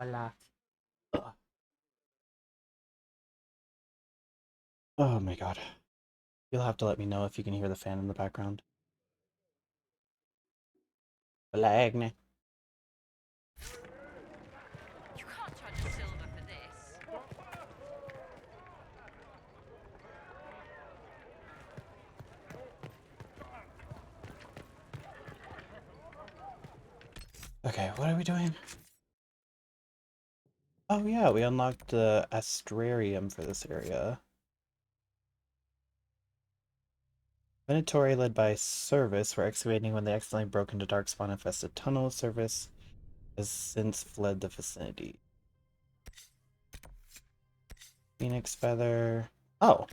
Hola. Ugh. Oh my god. You'll have to let me know if you can hear the fan in the background. Hola, Agne. You can't charge a silver for this. Okay, what are we doing? Oh yeah, we unlocked the Astrarium for this area. Venatori led by Service were excavating when they accidentally broke into Darkspawn infested tunnel. Service has since fled the vicinity. Phoenix Feather. Oh,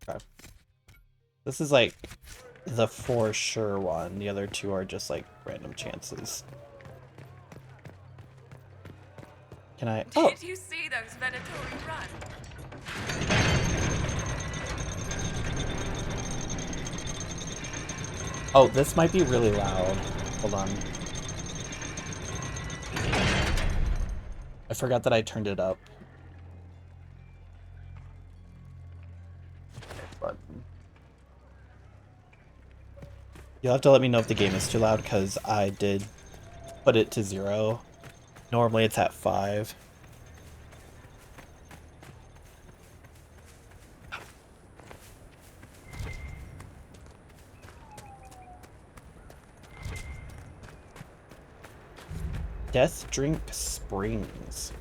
okay. This is like the for sure one. The other two are just like random chances. Can I? Oh, Did you see those Venatori run? oh, this might be really loud. Hold on. I forgot that I turned it up. But you'll have to let me know if the game is too loud because I did put it to 0. Normally it's at 5. Death Drink Springs.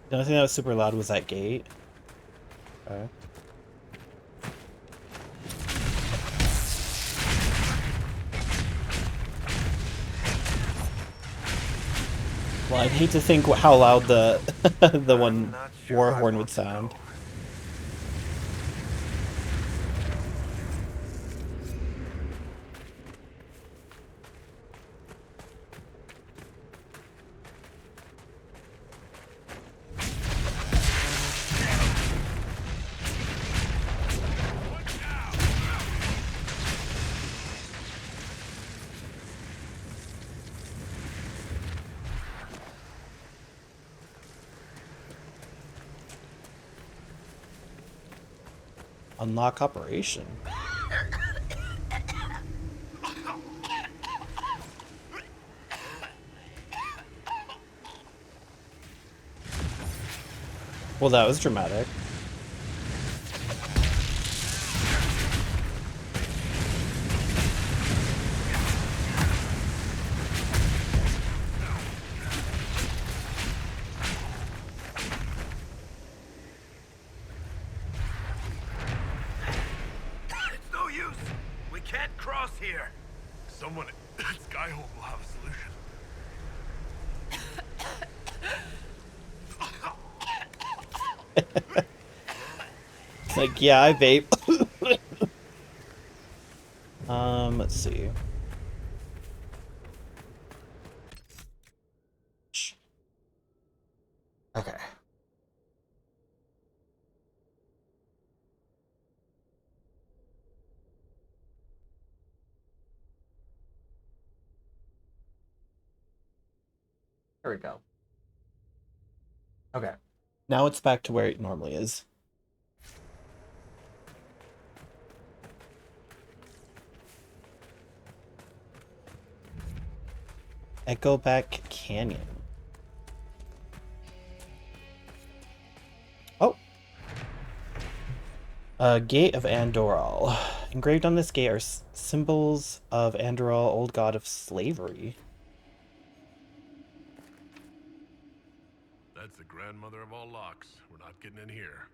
The only thing that was super loud was that gate. Okay. Well, I'd hate to think how loud the the one war horn would sound. Unlock operation. Well, that was dramatic. It's no use. We can't cross here. Someone at Skyhold will have a solution. It's like, yeah, I vape. Let's see. Okay. There we go. Okay. Now it's back to where it normally is. Echoback Canyon. Oh! Gate of Andoral. Engraved on this gate are symbols of Andoral, old god of slavery. That's the grandmother of all locks. We're not getting in here.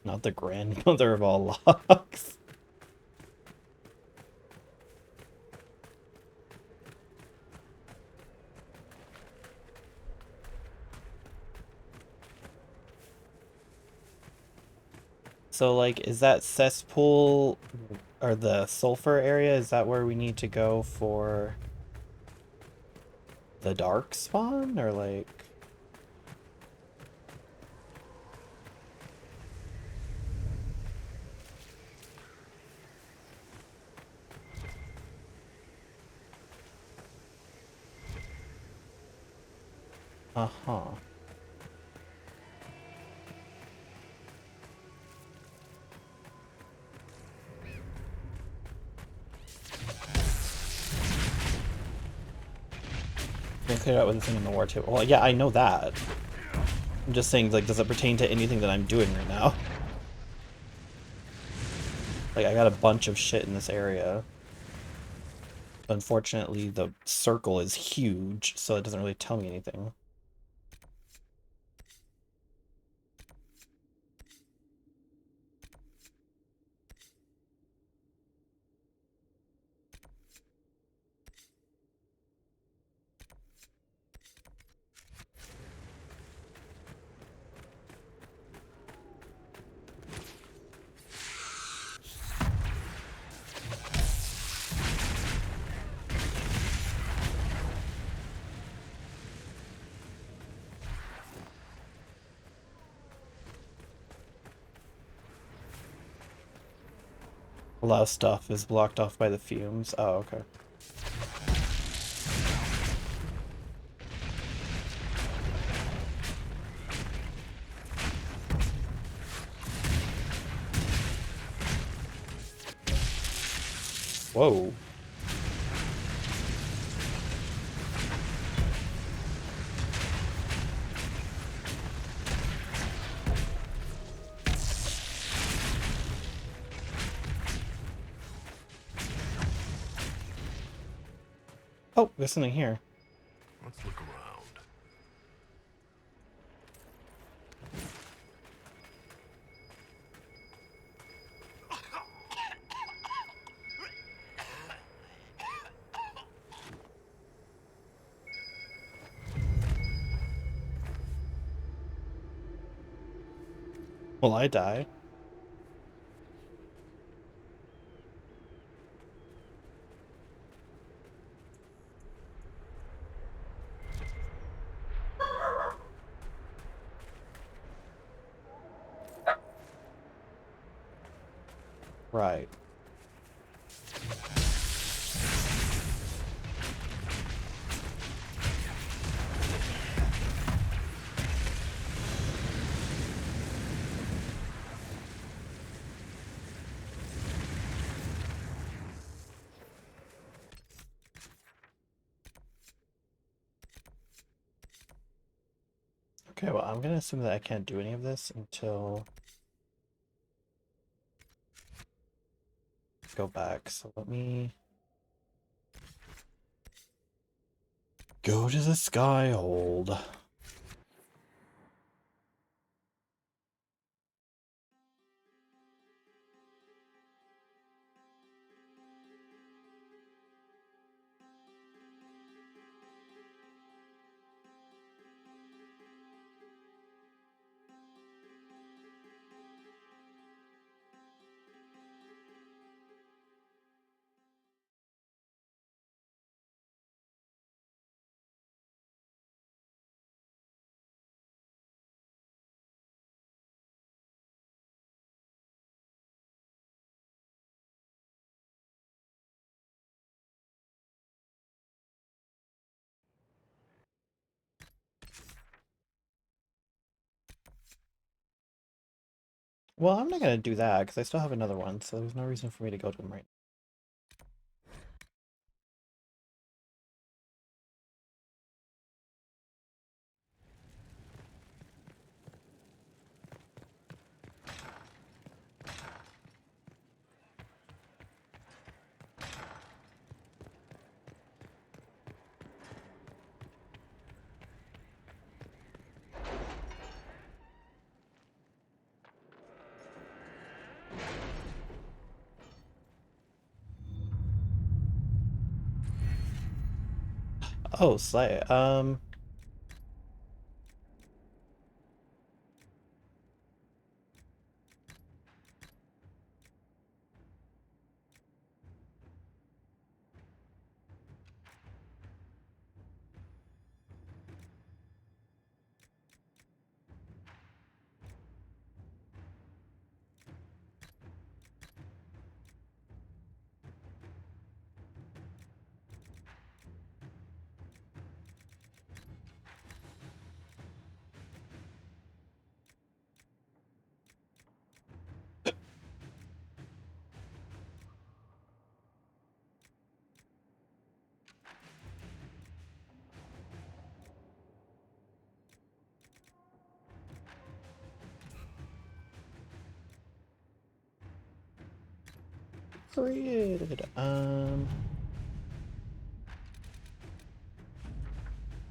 Not the grandmother of all locks. So, like, is that cesspool or the sulfur area? Is that where we need to go for the dark spawn? Or, like... Uh-huh. I cleared out with the thing in the war table. Well, yeah, I know that. I'm just saying, like, does it pertain to anything that I'm doing right now? Like, I got a bunch of shit in this area. Unfortunately, the circle is huge, so it doesn't really tell me anything. A lot of stuff is blocked off by the fumes. Oh, okay. Whoa. Oh, there's something here. Let's look around. Will I die? Right. Okay, well, I'm gonna assume that I can't do any of this until go back. So let me go to the Skyhold. Well, I'm not gonna do that because I still have another one, so there's no reason for me to go to him right now. Oh, Slay. Period.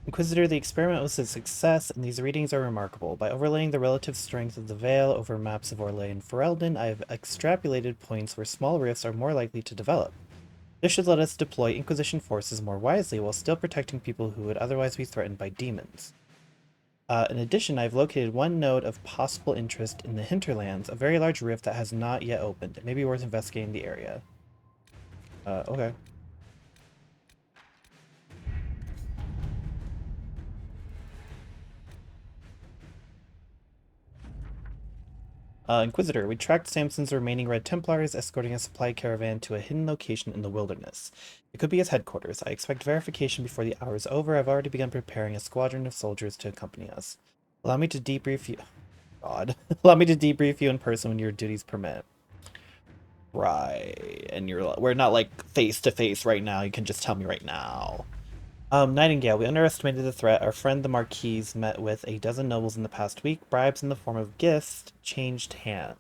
Inquisitor, the experiment was a success, and these readings are remarkable. By overlaying the relative strength of the Veil over maps of Orlais and Ferelden, I have extrapolated points where small rifts are more likely to develop. This should let us deploy Inquisition forces more wisely while still protecting people who would otherwise be threatened by demons. In addition, I've located one node of possible interest in the Hinterlands, a very large rift that has not yet opened. It may be worth investigating the area. Okay. Inquisitor, we tracked Samson's remaining Red Templars, escorting a supply caravan to a hidden location in the wilderness. It could be his headquarters. I expect verification before the hour is over. I've already begun preparing a squadron of soldiers to accompany us. Allow me to debrief you. God. Allow me to debrief you in person when your duties permit. Right. And we're not like face to face right now. You can just tell me right now. Nightingale, we underestimated the threat. Our friend the Marquise met with a dozen nobles in the past week. Bribes in the form of gifts changed hands.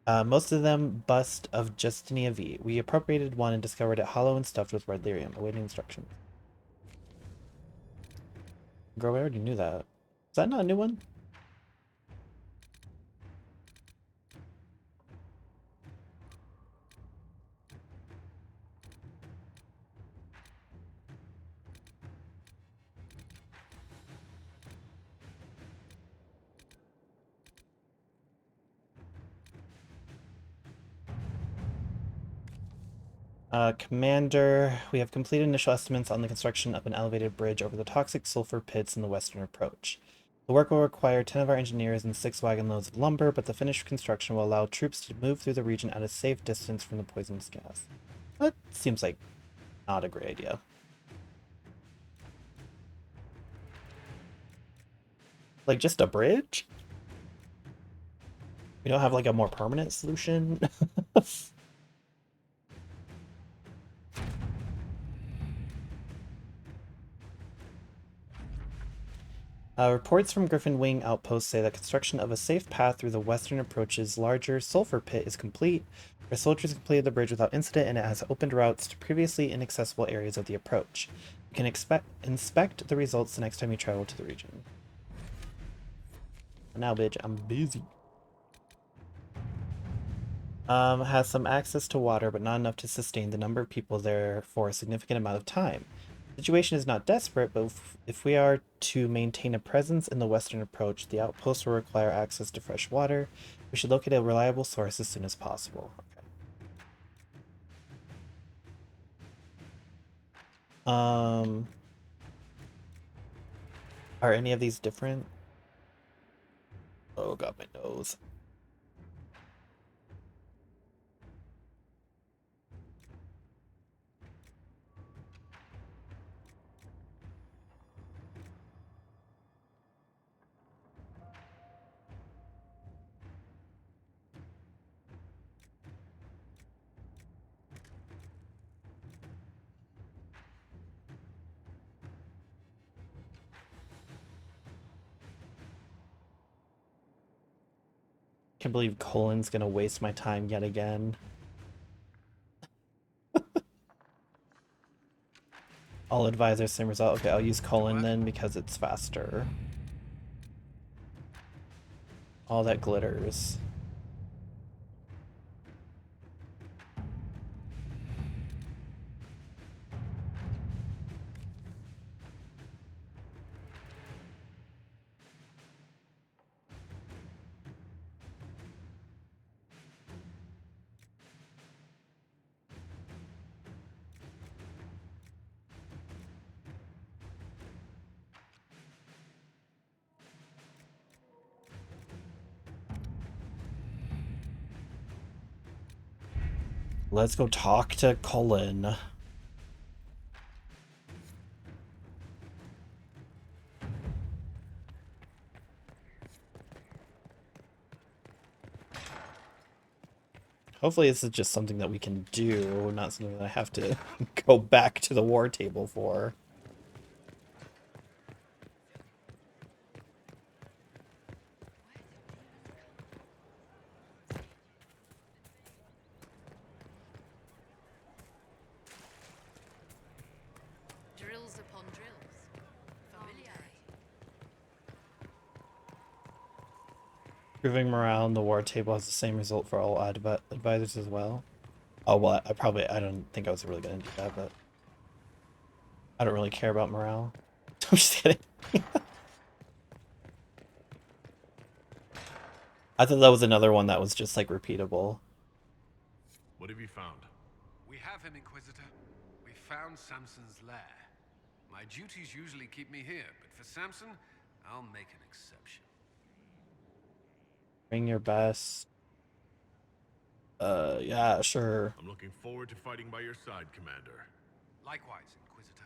Most of them bust of Justinia V. We appropriated one and discovered it hollow and stuffed with red lyrium, awaiting instructions. Girl, we already knew that. Is that not a new one? Commander, we have completed initial estimates on the construction of an elevated bridge over the toxic sulfur pits in the western approach. The work will require 10 of our engineers and 6 wagon loads of lumber, but the finished construction will allow troops to move through the region at a safe distance from the poisonous gas. That seems like not a great idea. Like, just a bridge? We don't have, like, a more permanent solution? Reports from Griffin Wing outposts say that construction of a safe path through the western approach's larger sulfur pit is complete. Our soldiers completed the bridge without incident, and it has opened routes to previously inaccessible areas of the approach. You can inspect the results the next time you travel to the region. Now, bitch, I'm busy. Has some access to water, but not enough to sustain the number of people there for a significant amount of time. The situation is not desperate, but if we are to maintain a presence in the western approach, the outpost will require access to fresh water. We should locate a reliable source as soon as possible. Okay. Are any of these different? Oh, got my nose. Can't believe Colin's gonna waste my time yet again. All advisors, same result. Okay, I'll use Colin then because it's faster. All that glitters. Let's go talk to Colin. Hopefully this is just something that we can do, not something that I have to go back to the war table for. Proving morale on the war table has the same result for all advisors as well. Oh, well, I don't think I was really gonna do that, but I don't really care about morale. I'm just kidding. I thought that was another one that was just like repeatable. What have you found? We have him, Inquisitor. We found Samson's lair. My duties usually keep me here, but for Samson, I'll make an exception. Bring your best. Yeah, sure. I'm looking forward to fighting by your side, Commander. Likewise, Inquisitor.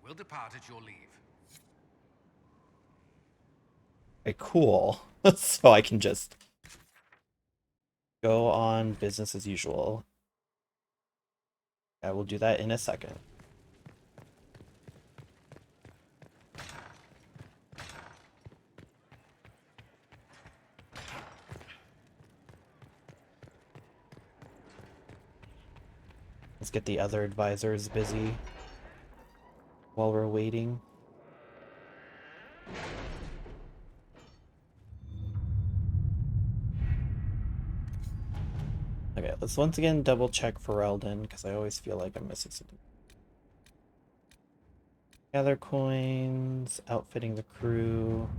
We'll depart at your leave. Okay, cool. So I can just go on business as usual. I will do that in a second. Let's get the other advisors busy while we're waiting. Okay, let's once again double check for Eldon, because I always feel like I'm missing something. Gather coins, outfitting the crew.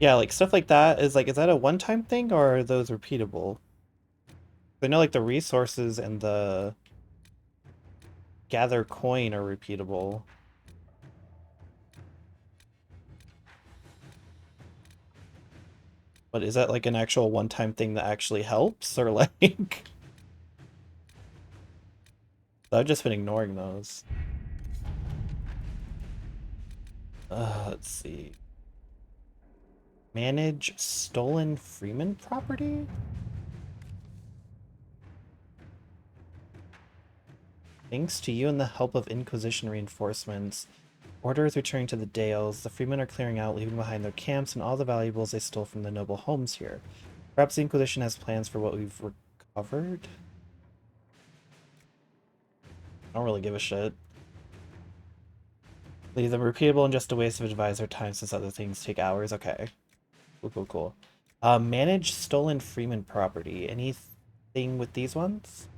Yeah, like stuff like that is like, is that a one-time thing or are those repeatable? I know like the resources and the gather coin are repeatable. But is that like an actual one-time thing that actually helps or like I've just been ignoring those. Let's see. Manage stolen Freeman property? Thanks to you and the help of Inquisition reinforcements, order is returning to the Dales. The Freemen are clearing out, leaving behind their camps and all the valuables they stole from the noble homes here. Perhaps the Inquisition has plans for what we've recovered? I don't really give a shit. Leave them repeatable and just a waste of advisor time since other things take hours. Okay. Cool. Manage stolen Freeman property. Anything with these ones?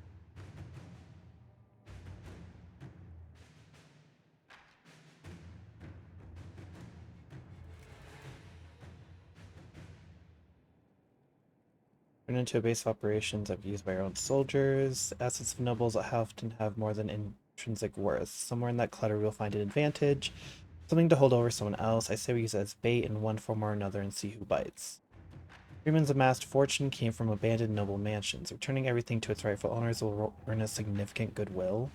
Turn into a base of operations I've used by our own soldiers. Assets of nobles often have more than intrinsic worth. Somewhere in that clutter we'll find an advantage. Something to hold over someone else. I say we use it as bait in one form or another and see who bites. Freeman's amassed fortune came from abandoned noble mansions. Returning everything to its rightful owners will earn a significant goodwill.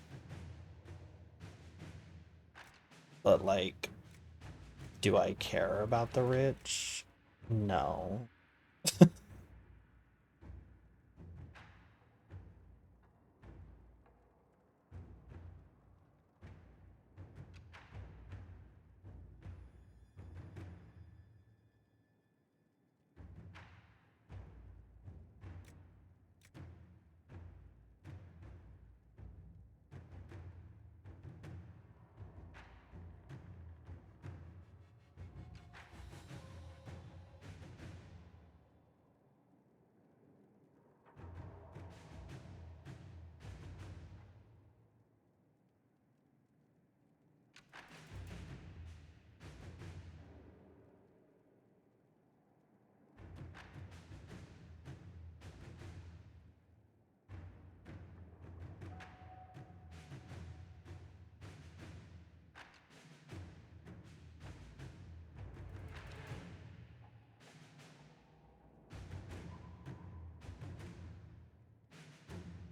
But, like, do I care about the rich? No.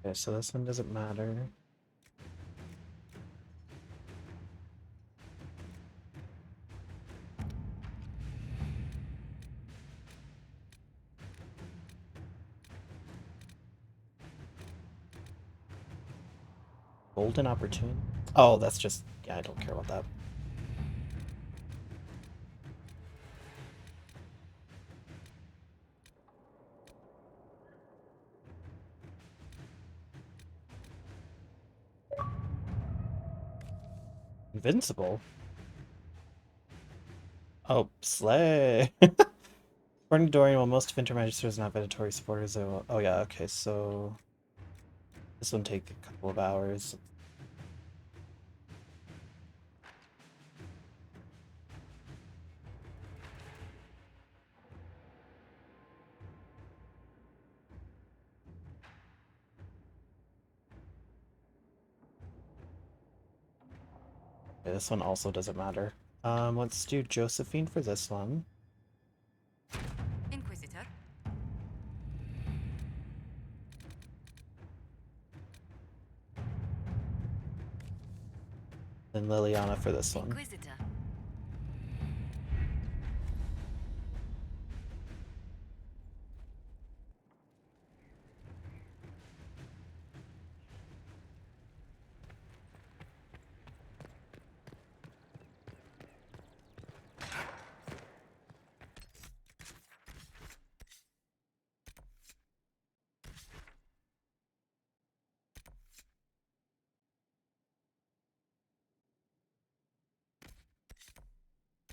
Okay, so this one doesn't matter. Golden opportunity? Oh, that's just... yeah, I don't care about that. Invincible? Oh, slay! According to Dorian, while most of Intermagisters are not Venatori supporters, they will... Oh yeah, okay, so... This one take a couple of hours. Okay, this one also doesn't matter. Let's do Josephine for this one. Inquisitor. Then Liliana for this one. Inquisitor.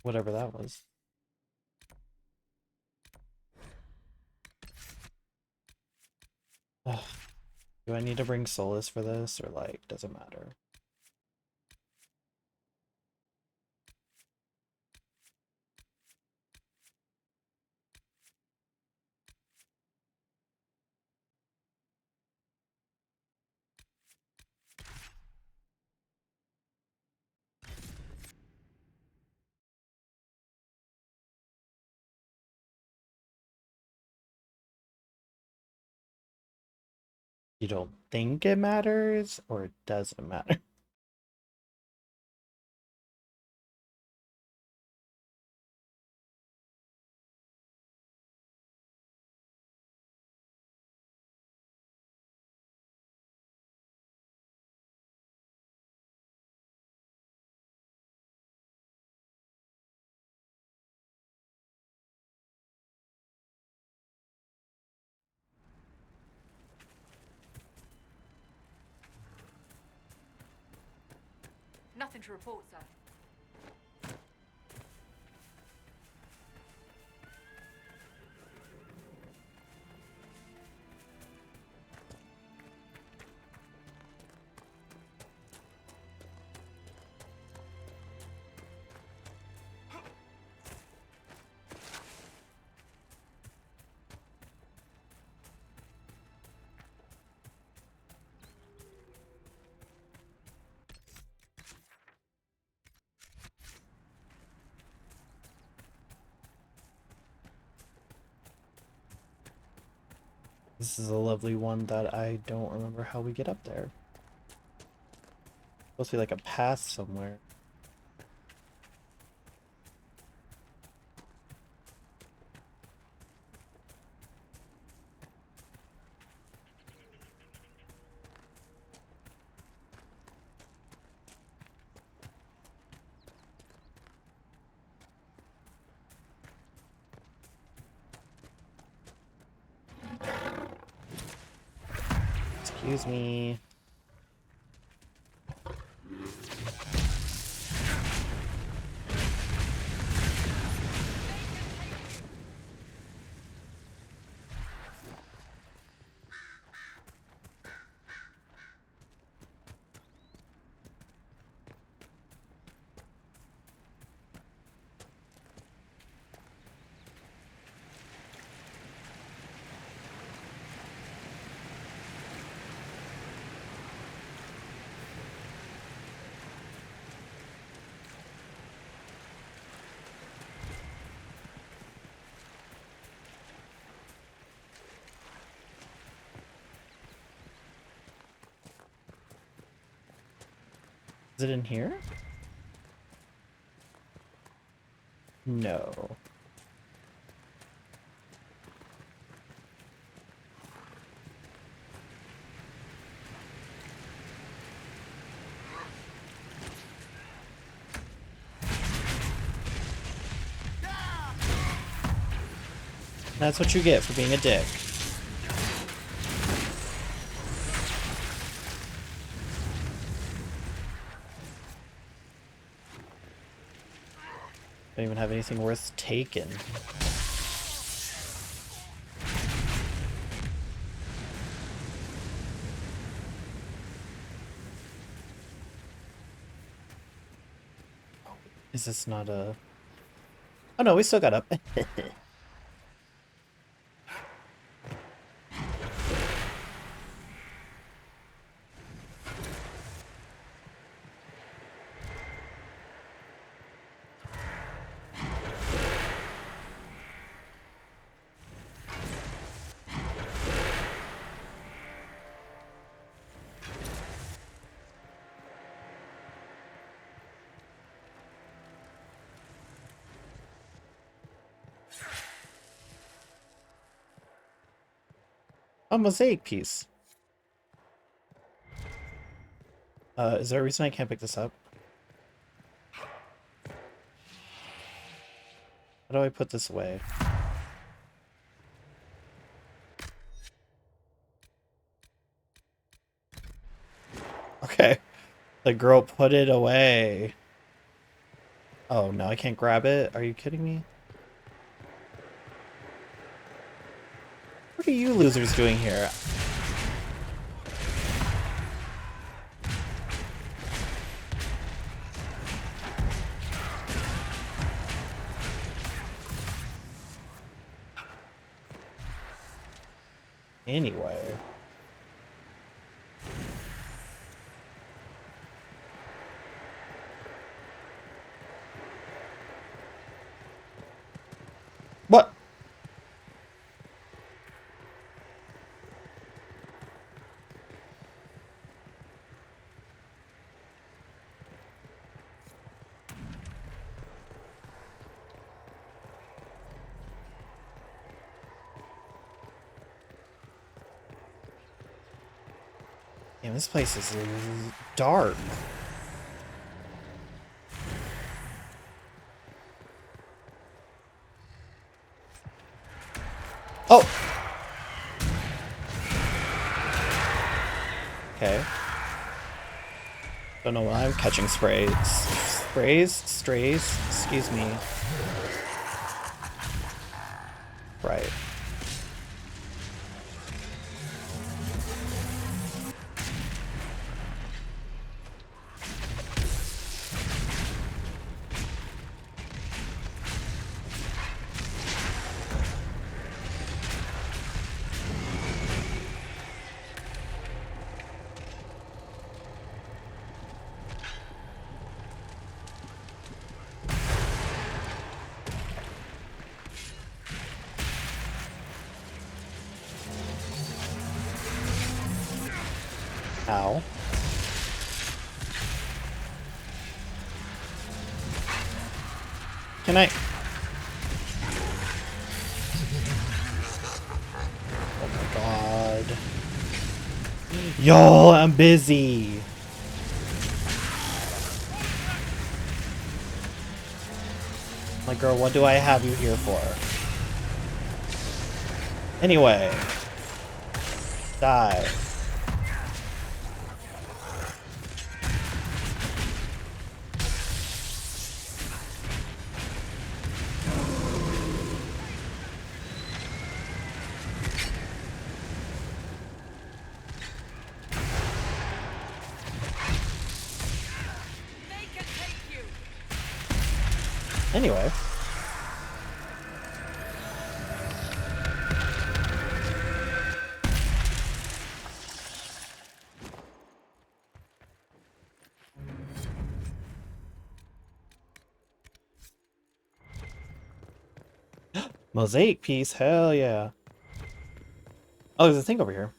Whatever that was. Ugh. Do I need to bring Solus for this, or like, doesn't matter? You don't think it matters, or it doesn't matter? Nothing to report, sir. This is a lovely one that I don't remember how we get up there. Supposed to be like a path somewhere. Excuse me. Is it in here? No. That's what you get for being a dick. even have anything worth taking. Is this not a... Oh no, we still got up. A mosaic piece. Is there a reason I can't pick this up? How do I put this away? Okay. The girl put it away. Oh, no, I can't grab it? Are you kidding me? What are you losers doing here? Anyway. What? Damn, this place is dark. Oh! Okay. Don't know why I'm catching sprays. Strays? Excuse me. Right. Ow. Can I... Oh my god. Yo, I'm busy. My girl, what do I have you here for? Anyway. Die. Anyway. Mosaic piece, hell yeah. Oh, there's a thing over here.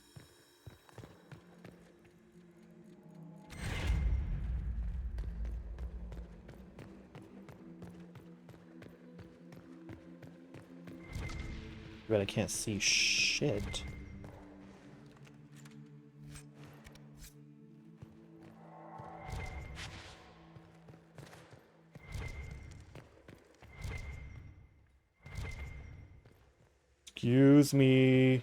But I can't see shit. Excuse me.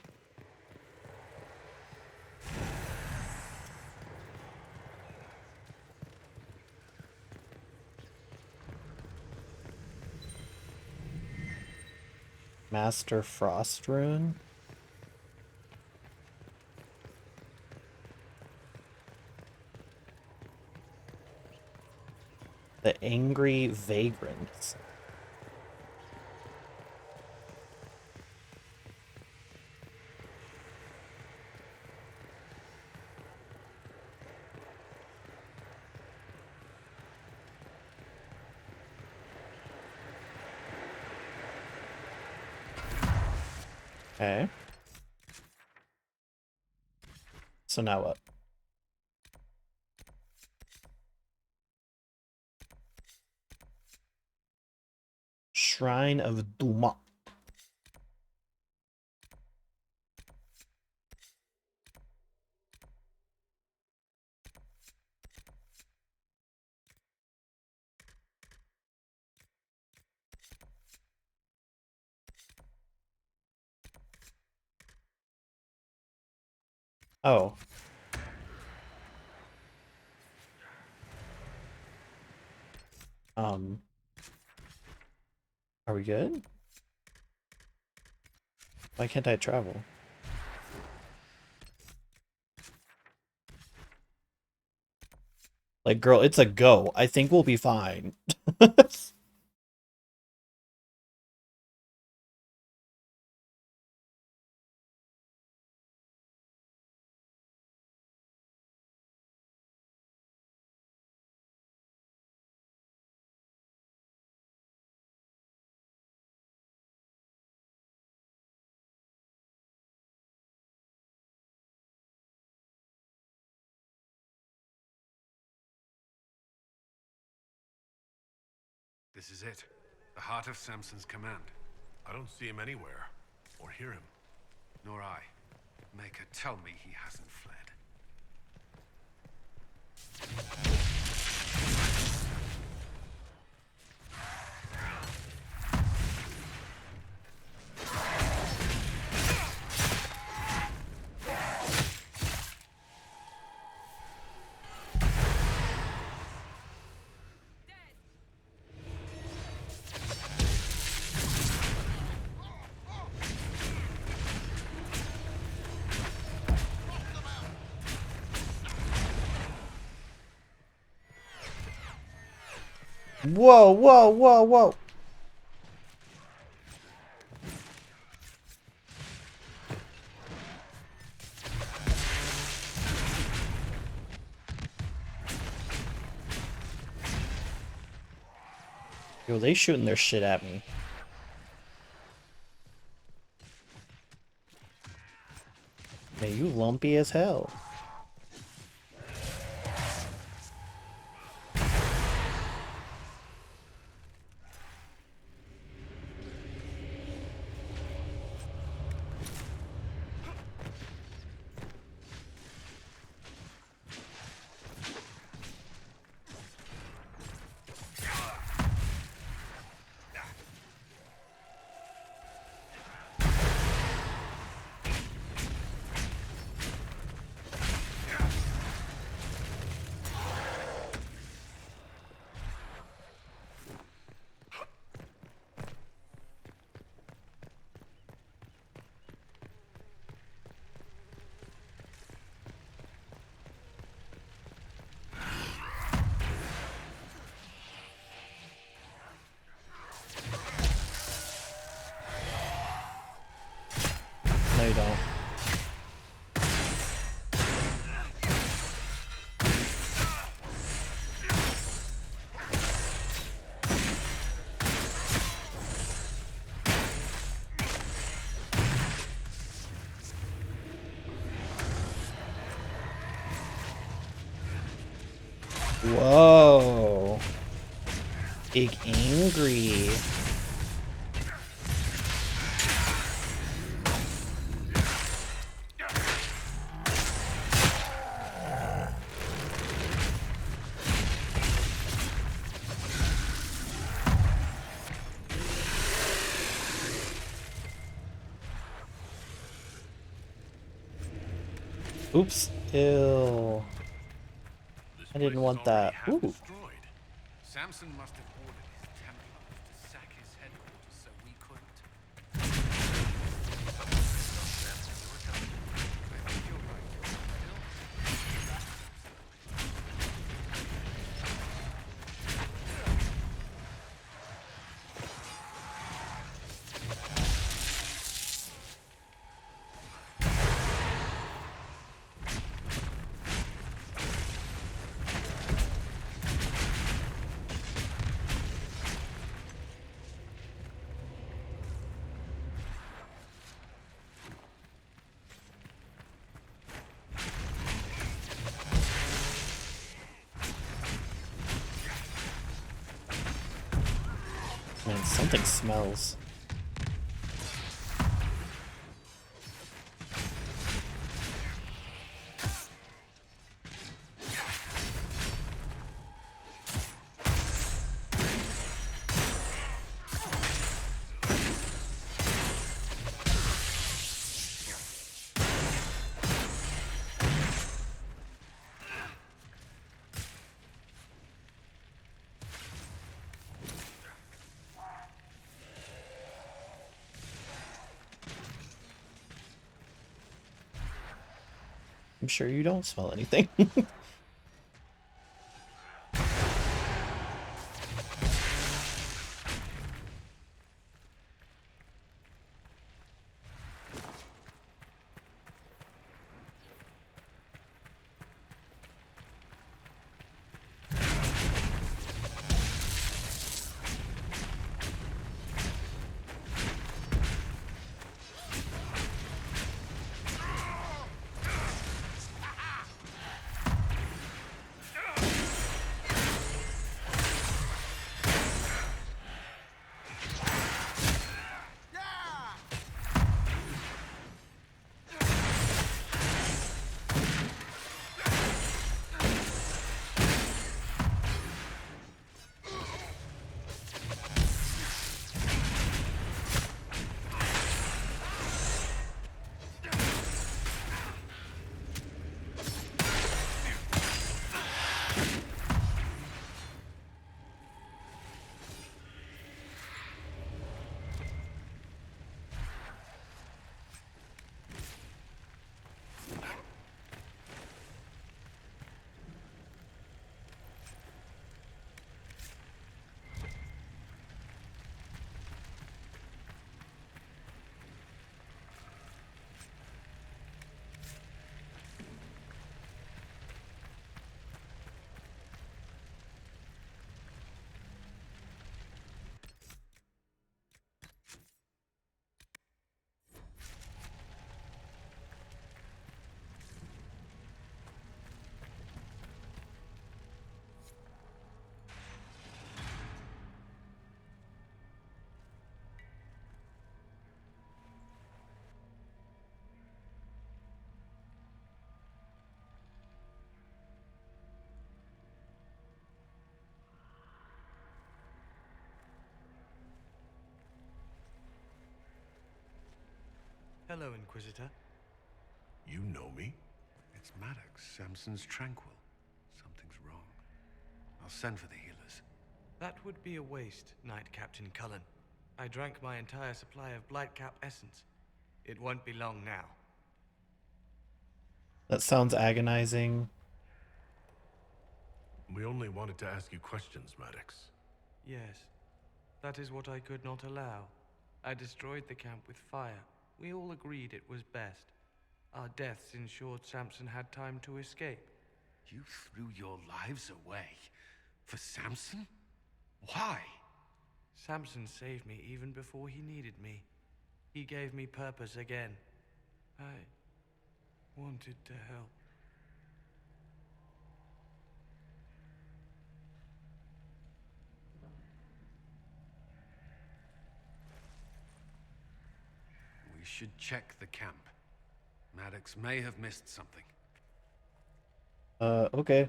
Master Frost Rune. The Angry Vagrants. Okay. So now what? Shrine of Duma. Oh. Are we good? Why can't I travel? Like, girl, it's a go. I think we'll be fine. This is it. The heart of Samson's command. I don't see him anywhere. Or hear him. Nor I. Maker, tell me he hasn't fled. Whoa, whoa, whoa, whoa. Yo, they shooting their shit at me. Man, you lumpy as hell. No, you don't. Whoa. Big angry. Oops. Ew. This I didn't place is want already that. half Ooh. destroyed. Samson must have ordered his Templars to sack his headquarters so we couldn't. Something smells. I'm sure you don't smell anything. Hello, Inquisitor. You know me? It's Maddox, Samson's Tranquil. Something's wrong. I'll send for the healers. That would be a waste, Knight Captain Cullen. I drank my entire supply of Blightcap essence. It won't be long now. That sounds agonizing. We only wanted to ask you questions, Maddox. Yes, that is what I could not allow. I destroyed the camp with fire. We all agreed it was best. Our deaths ensured Samson had time to escape. You threw your lives away for Samson? Why? Samson saved me even before he needed me. He gave me purpose again. I wanted to help. We should check the camp. Maddox may have missed something. Okay.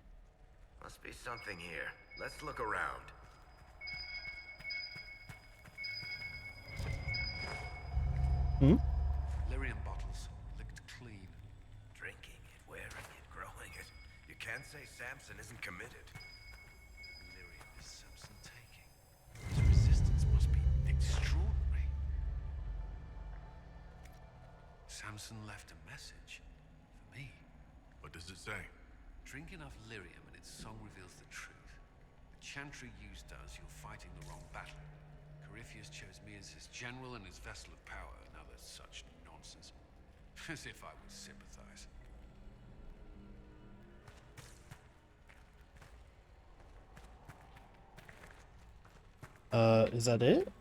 Must be something here. Let's look around. Hmm? Lyrium bottles, licked clean. Drinking it, wearing it, growing it. You can't say Samson isn't committed. Lyrium is Samson taking. His resistance must be extraordinary. Samson left a message for me. What does it say? Drink enough lyrium and its song reveals the truth. The chantry used does, you're fighting the wrong battle. Corypheus chose me as his general and his vessel of power. Now there's such nonsense. As if I would sympathize. Is that it?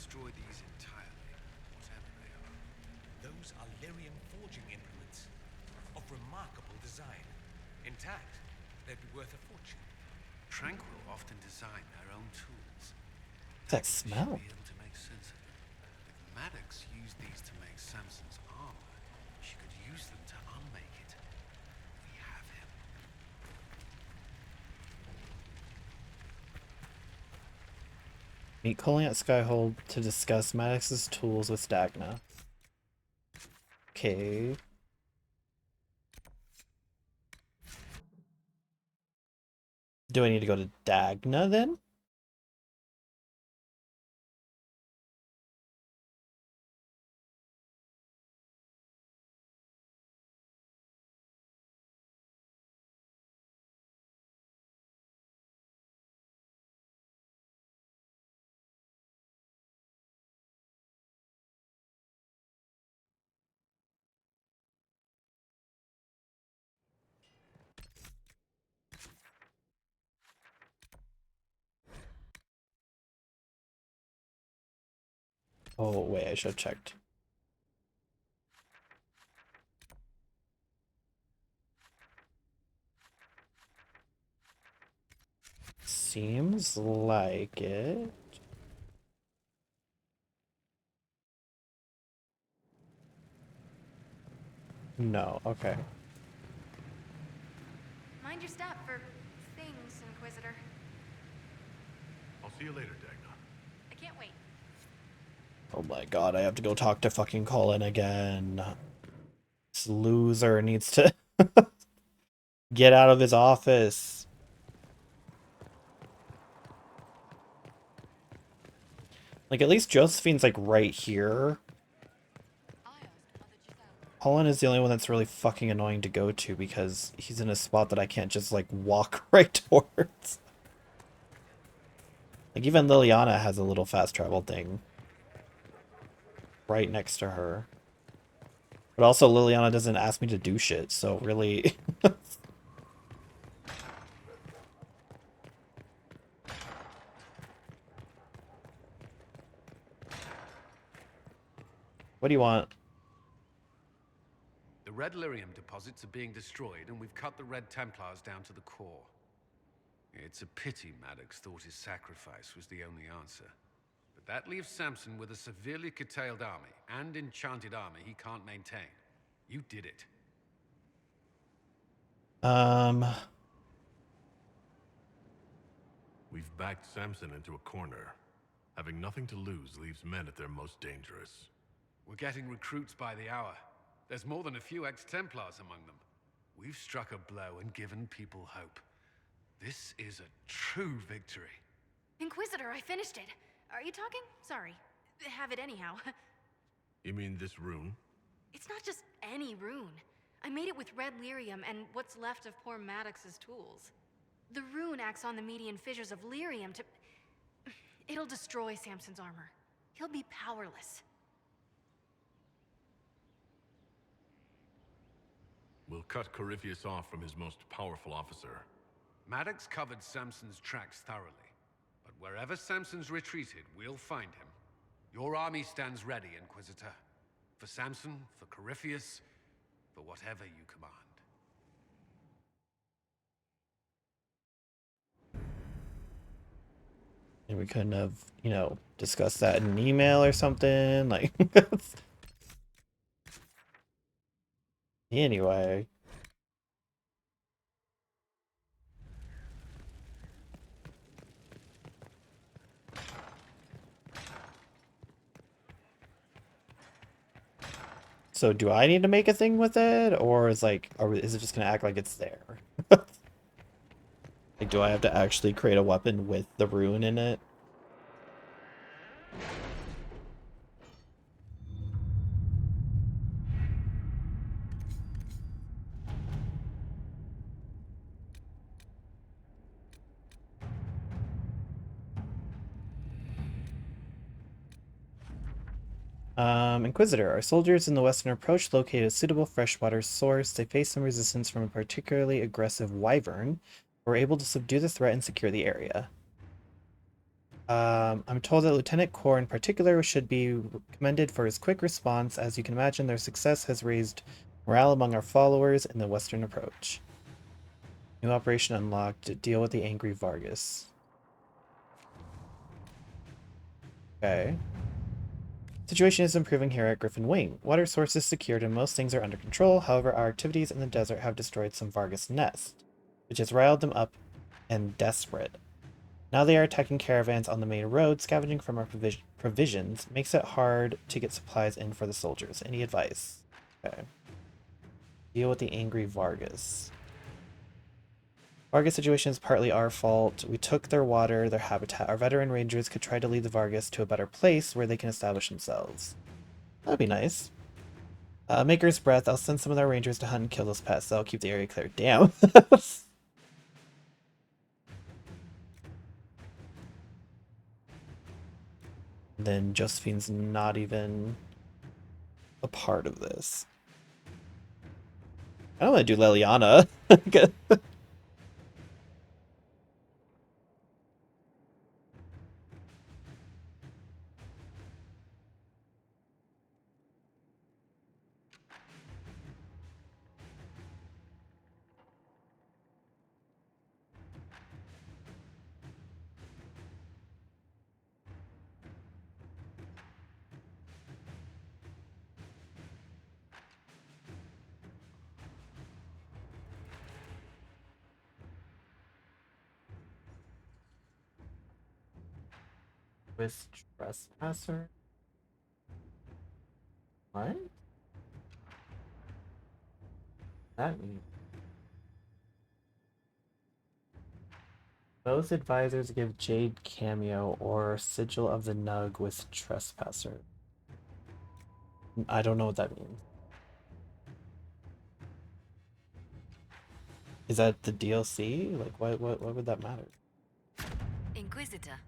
destroy these entirely, whatever they are. Those are Lyrium forging implements of remarkable design. Intact, they'd be worth a fortune. Tranquil often design their own tools. That Agnes smell. should be able to make sense of them. If Maddox used these to make Samson's armor, she could use them to unmake it. We have him. Meet Colleen at Skyhold to discuss Maddox's tools with Dagna. Okay. Do I need to go to Dagna then? Oh, wait, I should have checked. Seems like it. No, okay. Mind your step for things, Inquisitor. I'll see you later, Dagna. I can't wait. Oh my god, I have to go talk to fucking Colin again. This loser needs to get out of his office. Like, at least Josephine's, like, right here. Colin is the only one that's really fucking annoying to go to because he's in a spot that I can't just, like, walk right towards. Like, even Liliana has a little fast travel thing right next to her. But also, Liliana doesn't ask me to do shit, so really... What do you want? The Red Lyrium deposits are being destroyed, and we've cut the Red Templars down to the core. It's a pity Maddox thought his sacrifice was the only answer. But that leaves Samson with a severely curtailed army, and enchanted army he can't maintain. You did it. We've backed Samson into a corner. Having nothing to lose leaves men at their most dangerous. We're getting recruits by the hour. There's more than a few ex-Templars among them. We've struck a blow and given people hope. This is a true victory. Inquisitor, I finished it. Are you talking? Sorry. Have it anyhow. You mean this rune? It's not just any rune. I made it with red lyrium and what's left of poor Maddox's tools. The rune acts on the median fissures of lyrium to... It'll destroy Samson's armor. He'll be powerless. We'll cut Corypheus off from his most powerful officer. Maddox covered Samson's tracks thoroughly. But wherever Samson's retreated, we'll find him. Your army stands ready, Inquisitor. For Samson, for Corypheus, for whatever you command. And we couldn't have, you know, discussed that in an email or something. Like, anyway. So do I need to make a thing with it, or is like, or is it just gonna act like it's there? Like, do I have to actually create a weapon with the rune in it? Inquisitor, our soldiers in the western approach located a suitable freshwater source. They faced some resistance from a particularly aggressive wyvern. Were able to subdue the threat and secure the area. I'm told that Lieutenant Core in particular should be commended for his quick response. As you can imagine, their success has raised morale among our followers in the Western approach. New operation unlocked. Deal with the angry Vargas. Okay. Situation is improving here at Griffin Wing. Water sources secured and most things are under control. However, our activities in the desert have destroyed some Vargas nests, which has riled them up and desperate. Now they are attacking caravans on the main road, scavenging from our provisions. Makes it hard to get supplies in for the soldiers. Any advice? Okay. Deal with the angry Vargas. Vargas situation is partly our fault. We took their water, their habitat. Our veteran rangers could try to lead the Vargas to a better place where they can establish themselves. That'd be nice. Maker's Breath. I'll send some of our rangers to hunt and kill those pests. That'll keep the area clear. Damn. Then Josephine's not even a part of this. I don't want to do Leliana. With Trespasser? What? That means both advisors give Jade Cameo or Sigil of the Nug with Trespasser. I don't know what that means. Is that the DLC? Like, what would that matter? Inquisitor.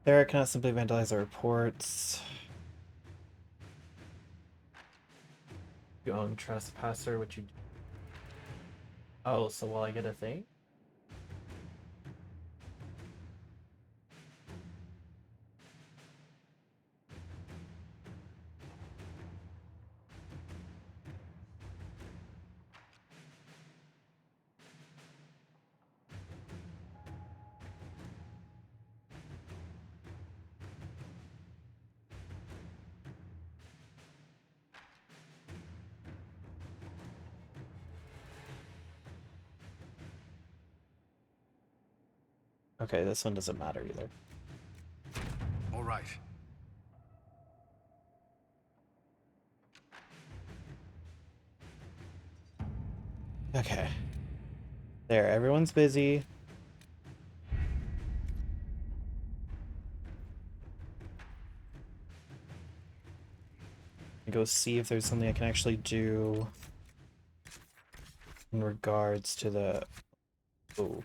There, cannot simply vandalize our reports. You own Trespasser, what you do? Oh, so will I get a thing? Okay, this one doesn't matter either. All right. Okay. There, everyone's busy. Go see if there's something I can actually do in regards to the... Oh.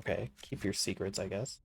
Okay, keep your secrets, I guess.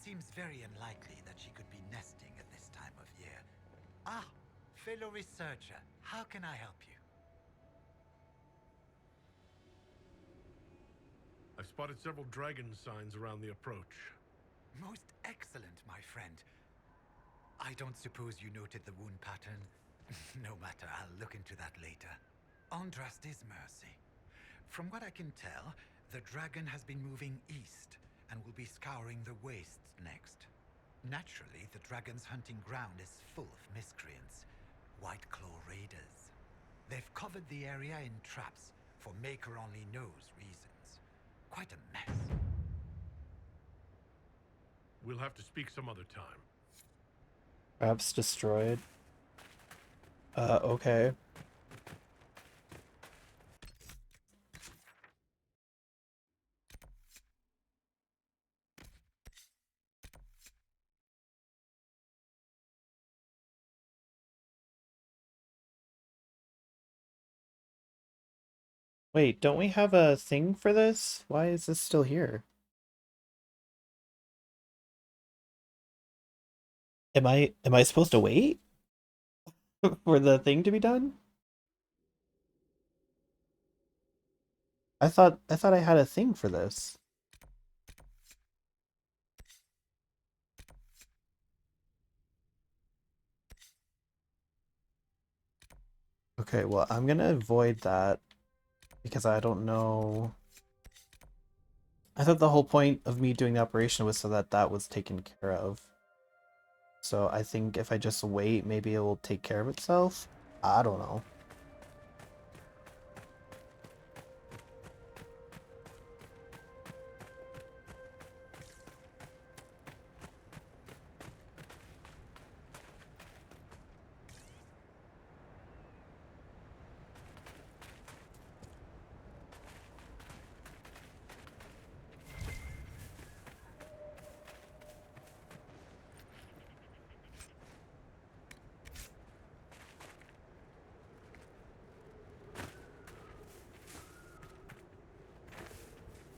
seems very unlikely that she could be nesting at this time of year. Ah, fellow researcher, how can I help you? I've spotted several dragon signs around the approach. Most excellent, my friend. I don't suppose you noted the wound pattern? No matter, I'll look into that later. Andraste's mercy. From what I can tell, the dragon has been moving east and will be scouring the wastes next. Naturally, the dragon's hunting ground is full of miscreants, White Claw raiders. They've covered the area in traps for Maker-only-knows reasons. Quite a mess. We'll have to speak some other time. Perhaps destroyed. Okay. Wait, don't we have a thing for this? Why is this still here? Am I supposed to wait for the thing to be done? I thought I had a thing for this. Okay, well, I'm gonna avoid that because I don't know. I thought the whole point of me doing the operation was so that that was taken care of. So I think if I just wait, maybe it will take care of itself. I don't know.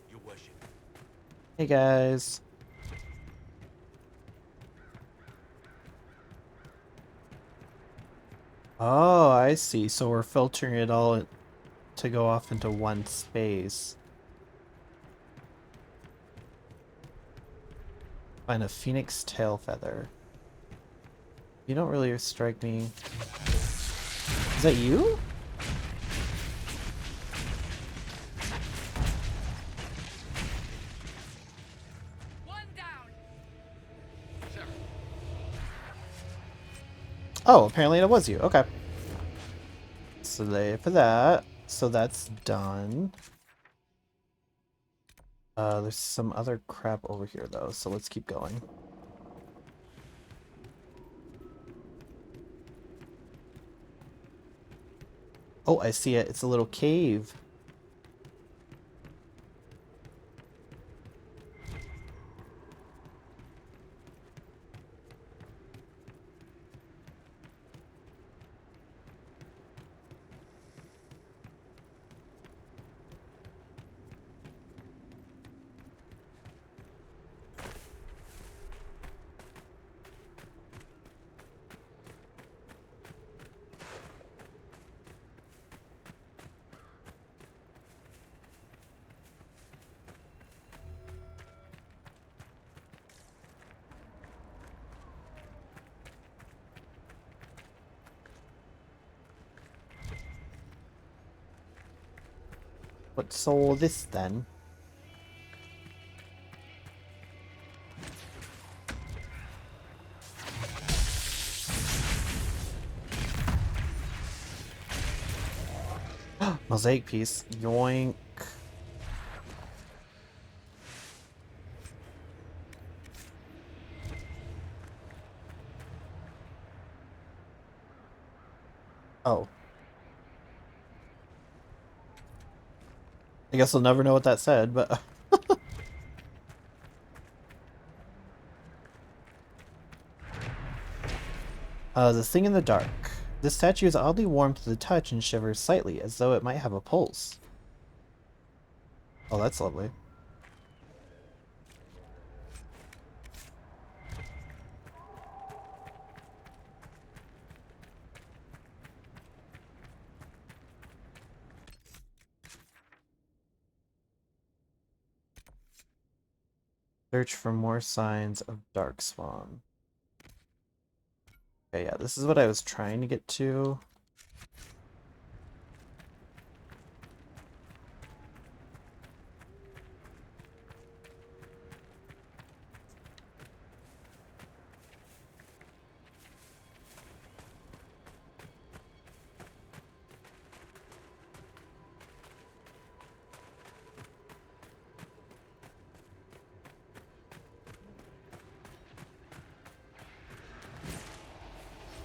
Your worship. Hey guys. Oh, I see. So we're filtering it all to go off into one space. Find a phoenix tail feather. You don't really strike me. Is that you? One down. Oh, apparently it was you. Okay. So there for that. So that's done. There's some other crap over here though, so let's keep going. Oh, I see it. It's a little cave. What's all this then? Mosaic piece. Yoink. Oh. I guess we'll never know what that said, but... the thing in the dark. This statue is oddly warm to the touch and shivers slightly, as though it might have a pulse. Oh, that's lovely. Search for more signs of Darkspawn. Okay, yeah, this is what I was trying to get to.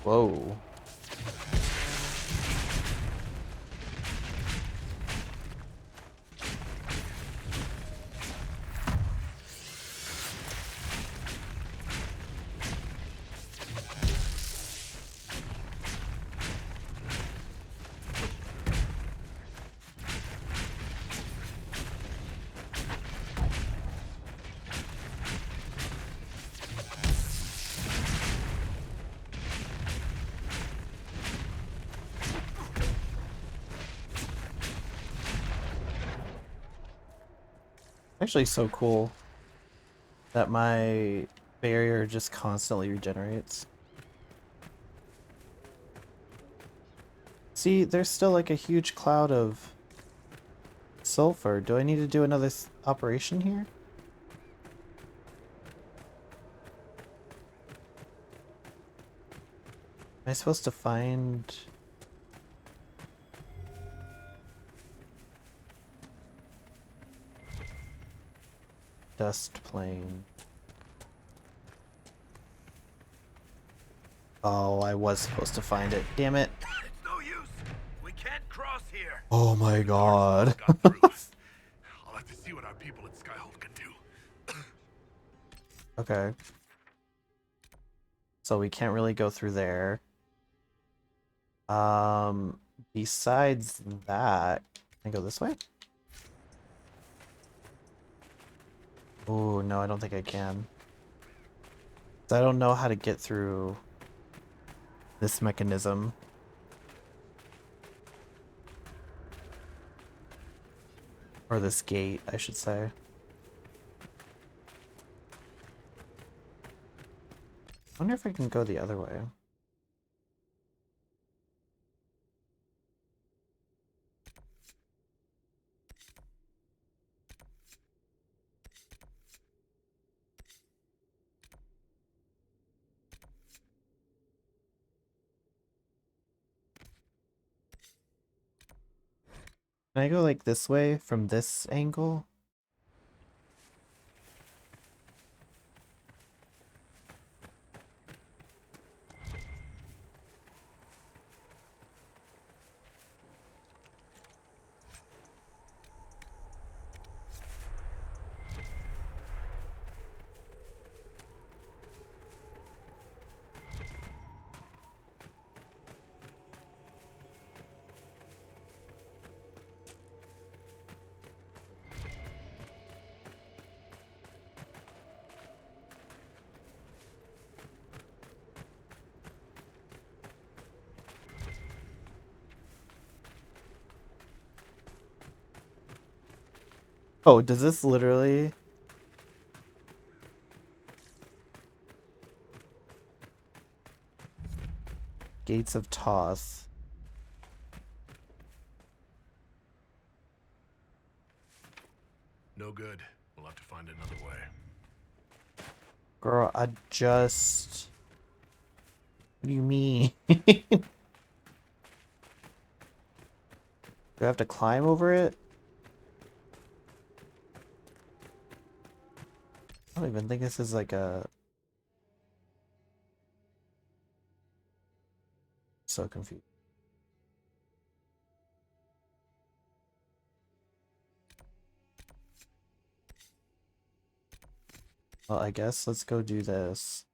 Whoa. Actually so cool that my barrier just constantly regenerates. See, there's still like a huge cloud of sulfur. Do I need to do another operation here? Am I supposed to find... Dust plane. Oh, I was supposed to find it. Damn it. It's no use. We can't cross here. Oh my god. Got through. I'll have to see what our people at Skyhold can do. Okay. So we can't really go through there. Besides that, can I go this way? Oh, no, I don't think I can. I don't know how to get through this mechanism. Or this gate, I should say. I wonder if I can go the other way. Can I go like this way from this angle? Oh, does this literally... Gates of Toth. No good. We'll have to find another way. Girl, I just... What do you mean? Do I have to climb over it? I don't even think this is like a... So confused. Well, I guess let's go do this.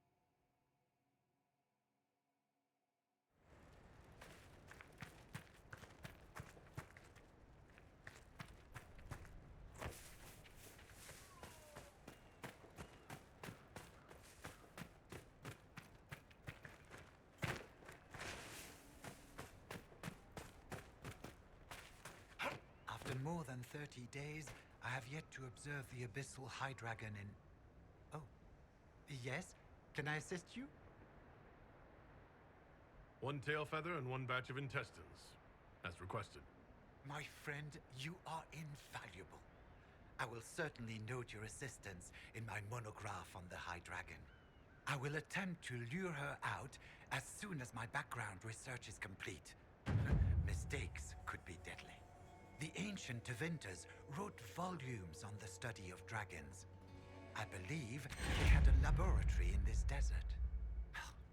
After more than 30 days, I have yet to observe the Abyssal High Dragon in Oh, yes? Can I assist you? One tail feather and one batch of intestines, as requested. My friend, you are invaluable. I will certainly note your assistance in my monograph on the High Dragon. I will attempt to lure her out as soon as my background research is complete. Mistakes could be deadly. The ancient Tevinters wrote volumes on the study of dragons. I believe they had a laboratory in this desert.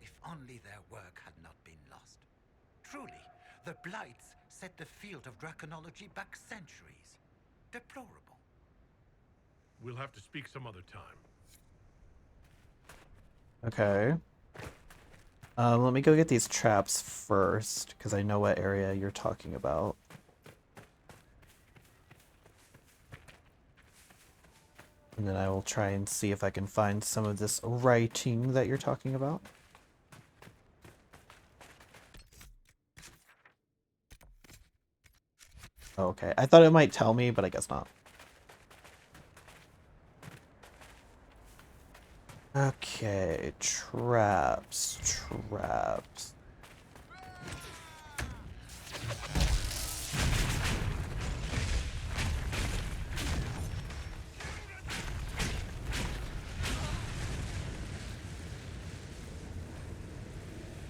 If only their work had not been lost. Truly, the Blights set the field of draconology back centuries. Deplorable. We'll have to speak some other time. Okay. Let me go get these traps first, because I know what area you're talking about. And then I will try and see if I can find some of this writing that you're talking about. Okay, I thought it might tell me, but I guess not. Okay, traps.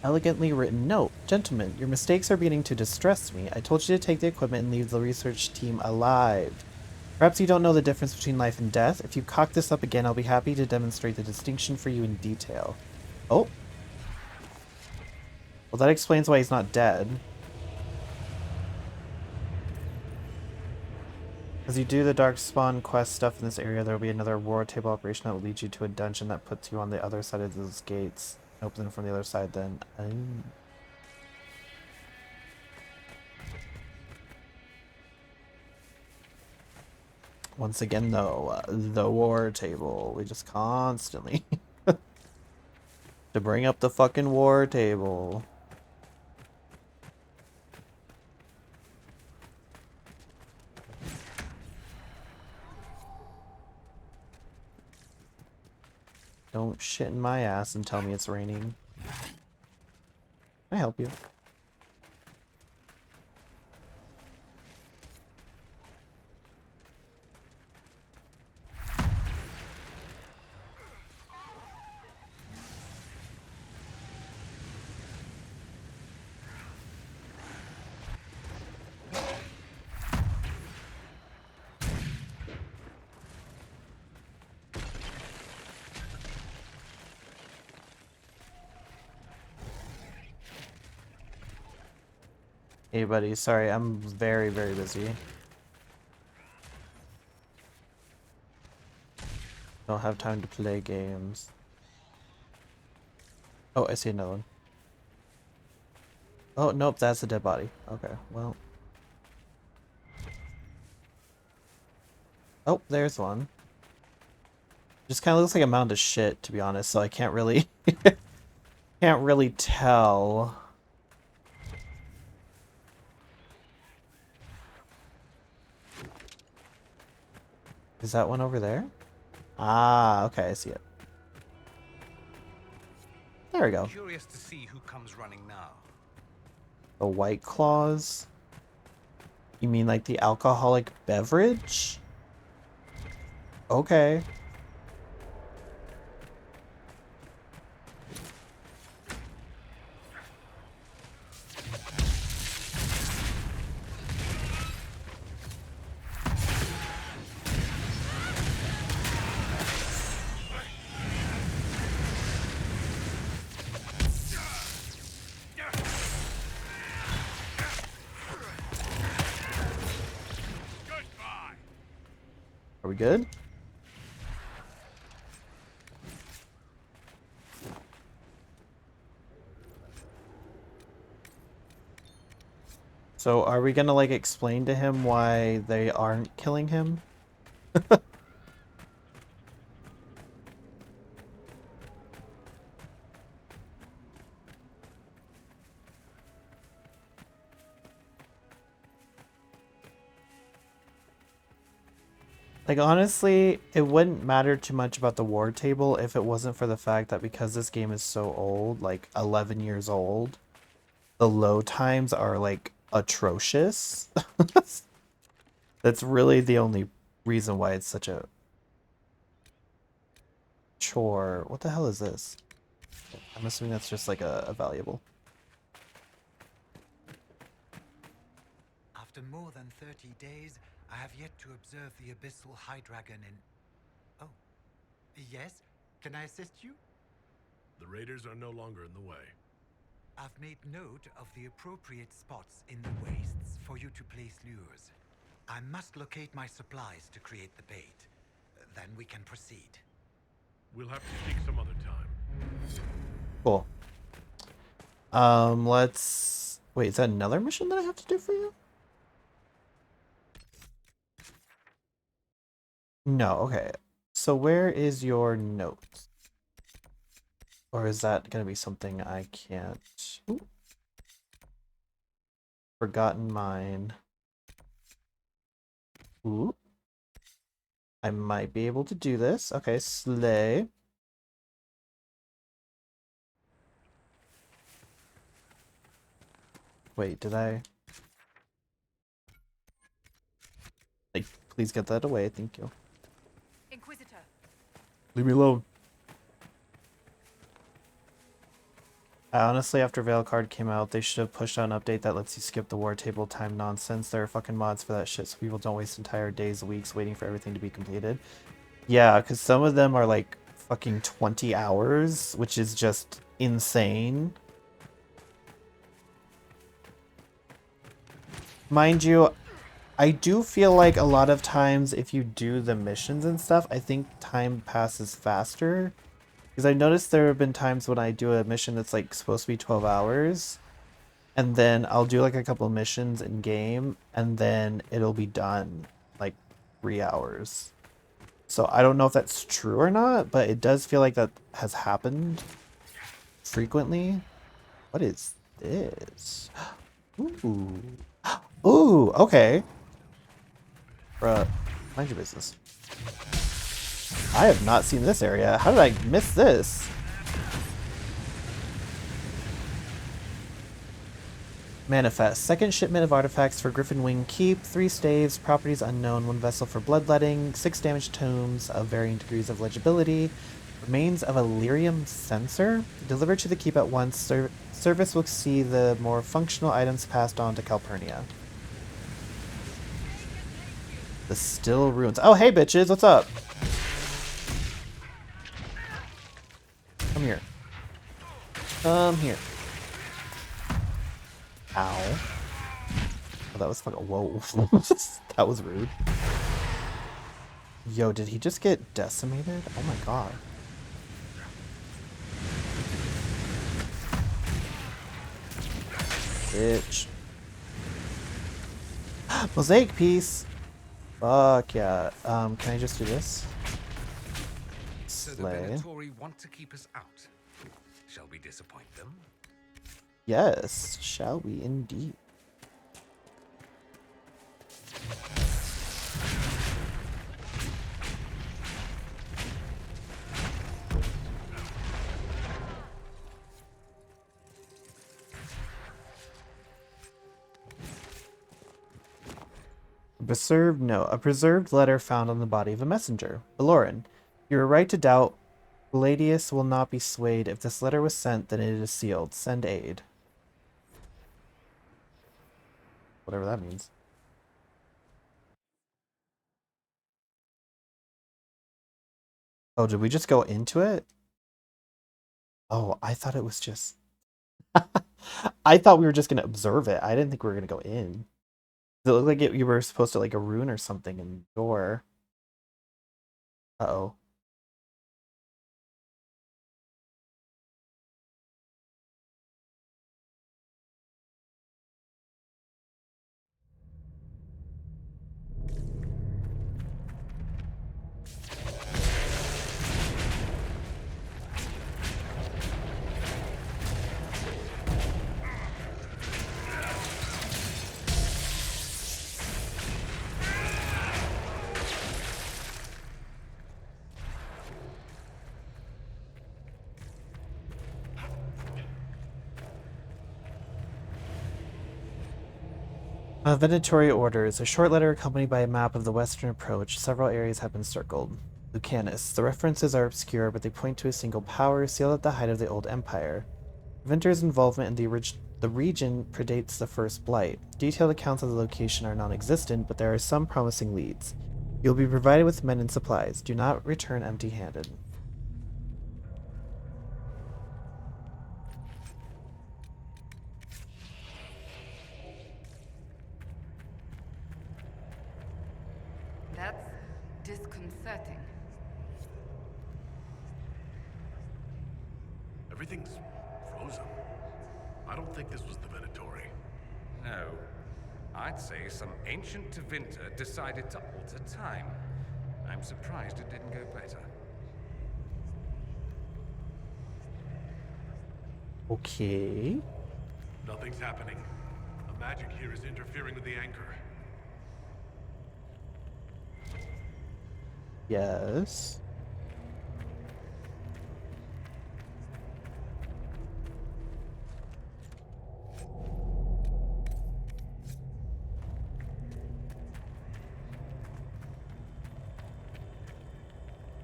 Elegantly written note. Gentlemen, your mistakes are beginning to distress me. I told you to take the equipment and leave the research team alive. Perhaps you don't know the difference between life and death. If you cock this up again, I'll be happy to demonstrate the distinction for you in detail. Oh. Well, that explains why he's not dead. As you do the Darkspawn quest stuff in this area, there will be another war table operation that will lead you to a dungeon that puts you on the other side of those gates. Open them from the other side then. Once again, though, the war table. We just constantly to bring up the fucking war table. Don't shit in my ass and tell me it's raining. Can I help you? Hey buddy, sorry, I'm very, very busy. Don't have time to play games. Oh, I see another one. Oh, nope, that's a dead body. Okay, well. Oh, there's one. Just kind of looks like a mound of shit, to be honest, so I can't really... can't really tell. Is that one over there? Ah, okay, I see it. There we go. Curious to see who comes running now. The White Claws? You mean like the alcoholic beverage? Okay. Are we good? So are we gonna like explain to him why they aren't killing him? Like, honestly, it wouldn't matter too much about the war table if it wasn't for the fact that because this game is so old, like 11 years old, the load times are like atrocious. That's really the only reason why it's such a chore. What the hell is this? I'm assuming that's just like a valuable. After more than 30 days, I have yet to observe the Abyssal High Dragon in... Oh. Yes? Can I assist you? The raiders are no longer in the way. I've made note of the appropriate spots in the wastes for you to place lures. I must locate my supplies to create the bait. Then we can proceed. We'll have to speak some other time. Cool. Let's... Wait, is that another mission that I have to do for you? No, okay. So where is your note? Or is that going to be something I can't... Ooh. Forgotten mine. Ooh. I might be able to do this. Okay, slay. Wait, did I... Like, please get that away, thank you. Inquisitor. Leave me alone. Honestly, after Veilguard came out, they should have pushed out an update that lets you skip the war table time nonsense. There are fucking mods for that shit, so people don't waste entire days, weeks waiting for everything to be completed. Yeah, because some of them are like fucking 20 hours, which is just insane. Mind you, I do feel like a lot of times if you do the missions and stuff, I think time passes faster. Because I noticed there have been times when I do a mission that's like supposed to be 12 hours, and then I'll do like a couple of missions in game, and then it'll be done like 3 hours. So I don't know if that's true or not, but it does feel like that has happened frequently. What is this? Ooh. Ooh, okay. Bruh, mind your business. I have not seen this area. How did I miss this? Manifest. Second shipment of artifacts for Griffin Wing Keep. 3 staves, properties unknown, 1 vessel for bloodletting, 6 damaged tomes of varying degrees of legibility, remains of a lyrium sensor. Delivered to the keep at once. Service will see the more functional items passed on to Calpurnia. The Still Ruins. Oh, hey, bitches. What's up? Come here. Come here. Ow. Oh, that was fucking... Whoa. That was rude. Yo, did he just get decimated? Oh my god. Bitch. Mosaic piece. Fuck yeah. Can I just do this? So the Slay. Venatori want to keep us out. Shall we disappoint them? Yes, shall we indeed. A preserved letter found on the body of a messenger. Valoran, you are right to doubt. Gladius will not be swayed. If this letter was sent, then it is sealed. Send aid. Whatever that means. Oh, did we just go into it? Oh, I thought it was just... I thought we were just going to observe it. I didn't think we were going to go in. It looked like you were supposed to like a rune or something in the door. Uh-oh. Venatory orders. A short letter accompanied by a map of the western approach. Several areas have been circled. Lucanus. The references are obscure, but they point to a single power sealed at the height of the Old Empire. Ventor's involvement in the region predates the First Blight. Detailed accounts of the location are non-existent, but there are some promising leads. You'll be provided with men and supplies. Do not return empty-handed. That's disconcerting. Everything's frozen. I don't think this was the Venatori. No. I'd say some ancient Tevinter decided to alter time. I'm surprised it didn't go better. Okay. Nothing's happening. The magic here is interfering with the anchor. Yes.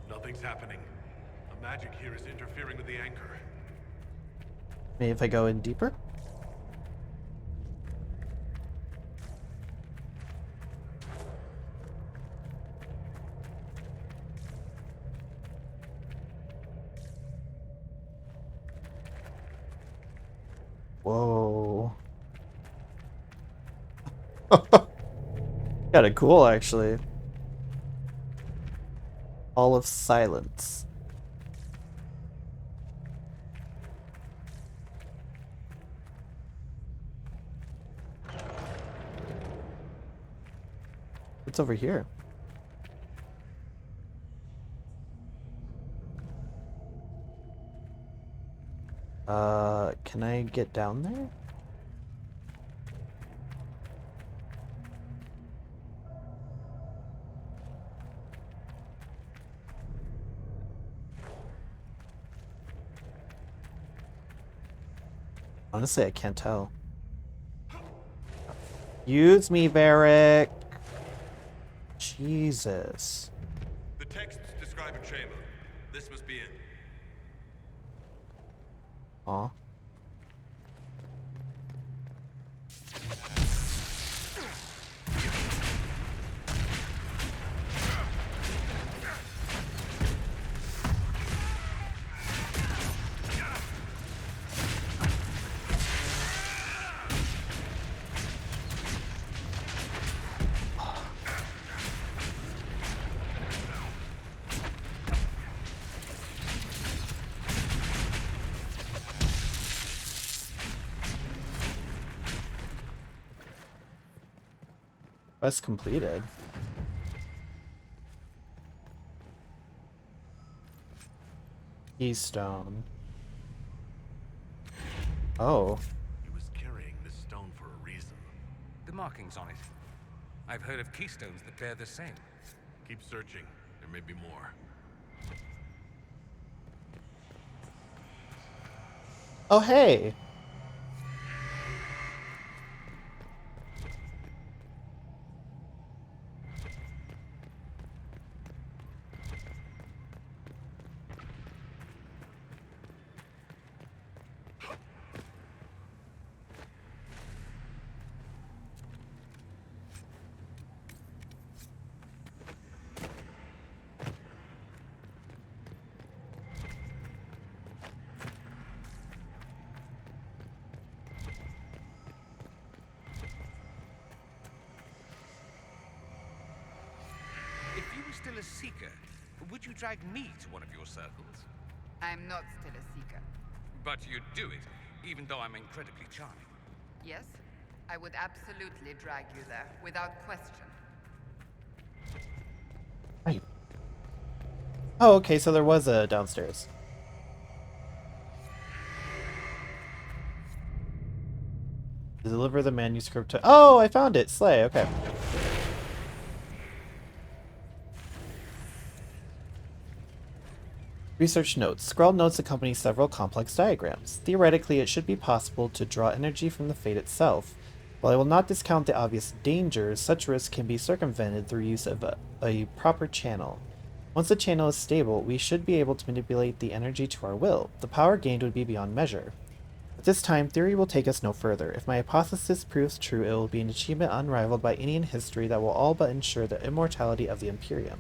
Nothing's happening. The magic here is interfering with the anchor. Maybe if I go in deeper? Whoa. Kinda cool, actually. Hall of Silence. What's over here? Can I get down there? Honestly, I can't tell. Use me, Varric. Jesus. The texts describe a chamber. This must be it. Aw. Quest completed. Keystone. Oh. He was carrying this stone for a reason. The markings on it. I've heard of keystones that bear the same. Keep searching. There may be more. Oh, hey. If you were still a Seeker, would you drag me to one of your circles? I'm not still a Seeker. But you'd do it, even though I'm incredibly charming. Yes, I would absolutely drag you there, without question. Right. Oh, okay, so there was a downstairs. Deliver the manuscript to... Oh, I found it! Slay, okay. Research notes. Scrawled notes accompany several complex diagrams. Theoretically, it should be possible to draw energy from the Fate itself. While I will not discount the obvious dangers, such risks can be circumvented through use of a proper channel. Once the channel is stable, we should be able to manipulate the energy to our will. The power gained would be beyond measure. At this time, theory will take us no further. If my hypothesis proves true, it will be an achievement unrivaled by any in history that will all but ensure the immortality of the Imperium.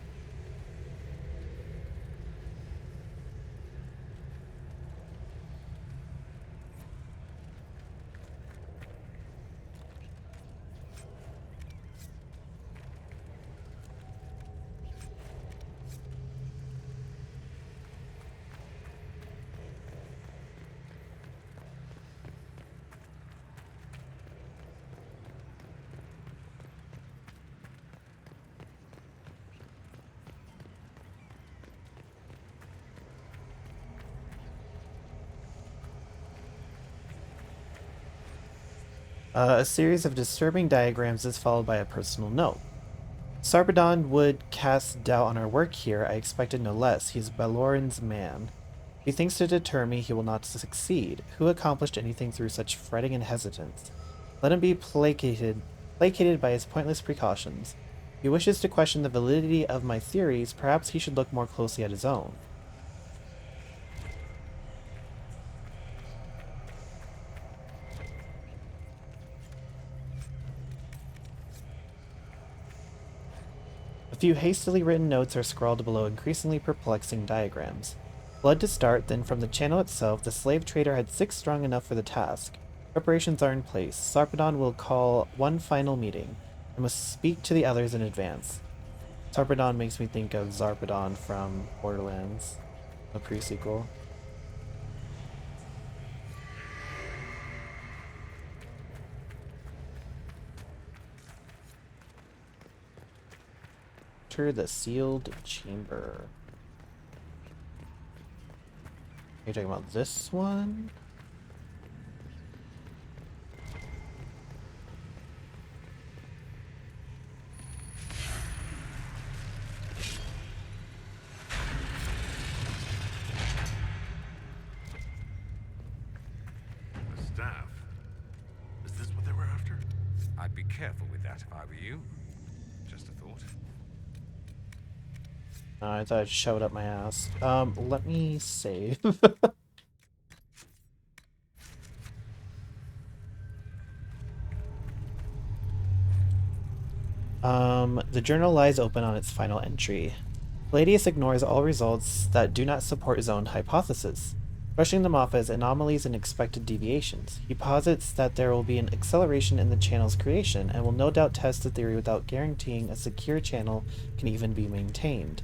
A series of disturbing diagrams is followed by a personal note. Sarpedon would cast doubt on our work here. I expected no less. He is Baloran's man. If he thinks to deter me, he will not succeed. Who accomplished anything through such fretting and hesitance? Let him be placated by his pointless precautions. If he wishes to question the validity of my theories, perhaps he should look more closely at his own. A few hastily written notes are scrawled below increasingly perplexing diagrams. Blood to start, then from the channel itself, the slave trader had 6 strong enough for the task. Preparations are in place. Sarpedon will call one final meeting. I must speak to the others in advance. Sarpedon makes me think of Zarpedon from Borderlands, the pre-sequel. Enter the sealed chamber. Are you talking about this one? The staff. Is this what they were after? I'd be careful with that if I were you. Just a thought. I thought I'd shove it up my ass. Let me save. The journal lies open on its final entry. Palladius ignores all results that do not support his own hypothesis, brushing them off as anomalies and expected deviations. He posits that there will be an acceleration in the channel's creation, and will no doubt test the theory without guaranteeing a secure channel can even be maintained.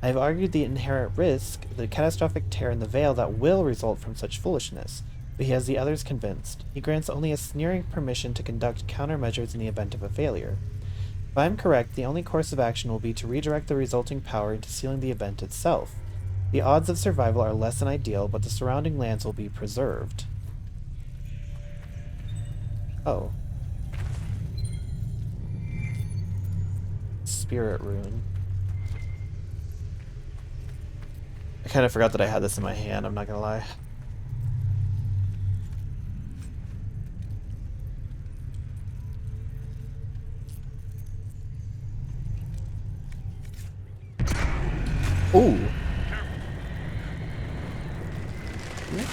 I have argued the inherent risk, the catastrophic tear in the veil that will result from such foolishness, but he has the others convinced. He grants only a sneering permission to conduct countermeasures in the event of a failure. If I am correct, the only course of action will be to redirect the resulting power into sealing the event itself. The odds of survival are less than ideal, but the surrounding lands will be preserved. Oh. Spirit rune. I kind of forgot that I had this in my hand, I'm not gonna lie. Ooh.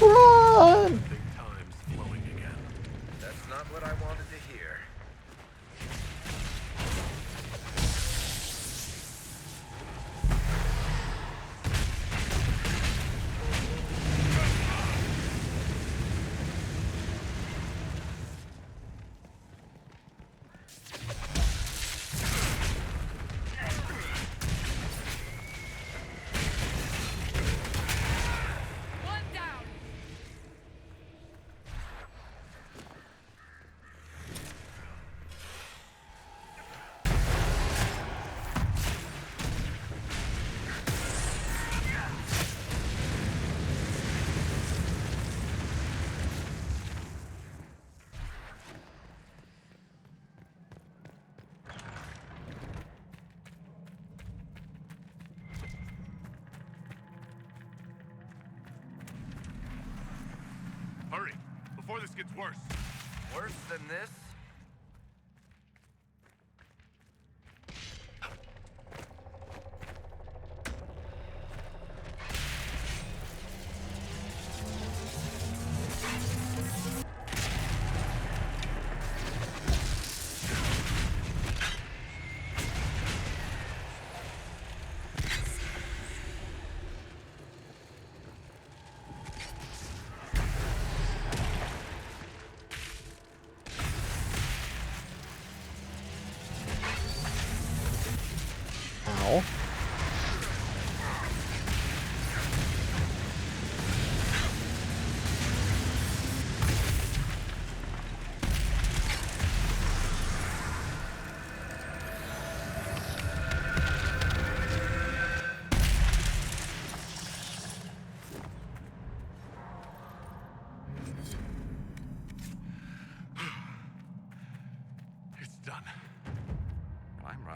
Run! Big time's flowing again. That's not what I wanted to hear. One down! Hurry, before this gets worse. Worse than this?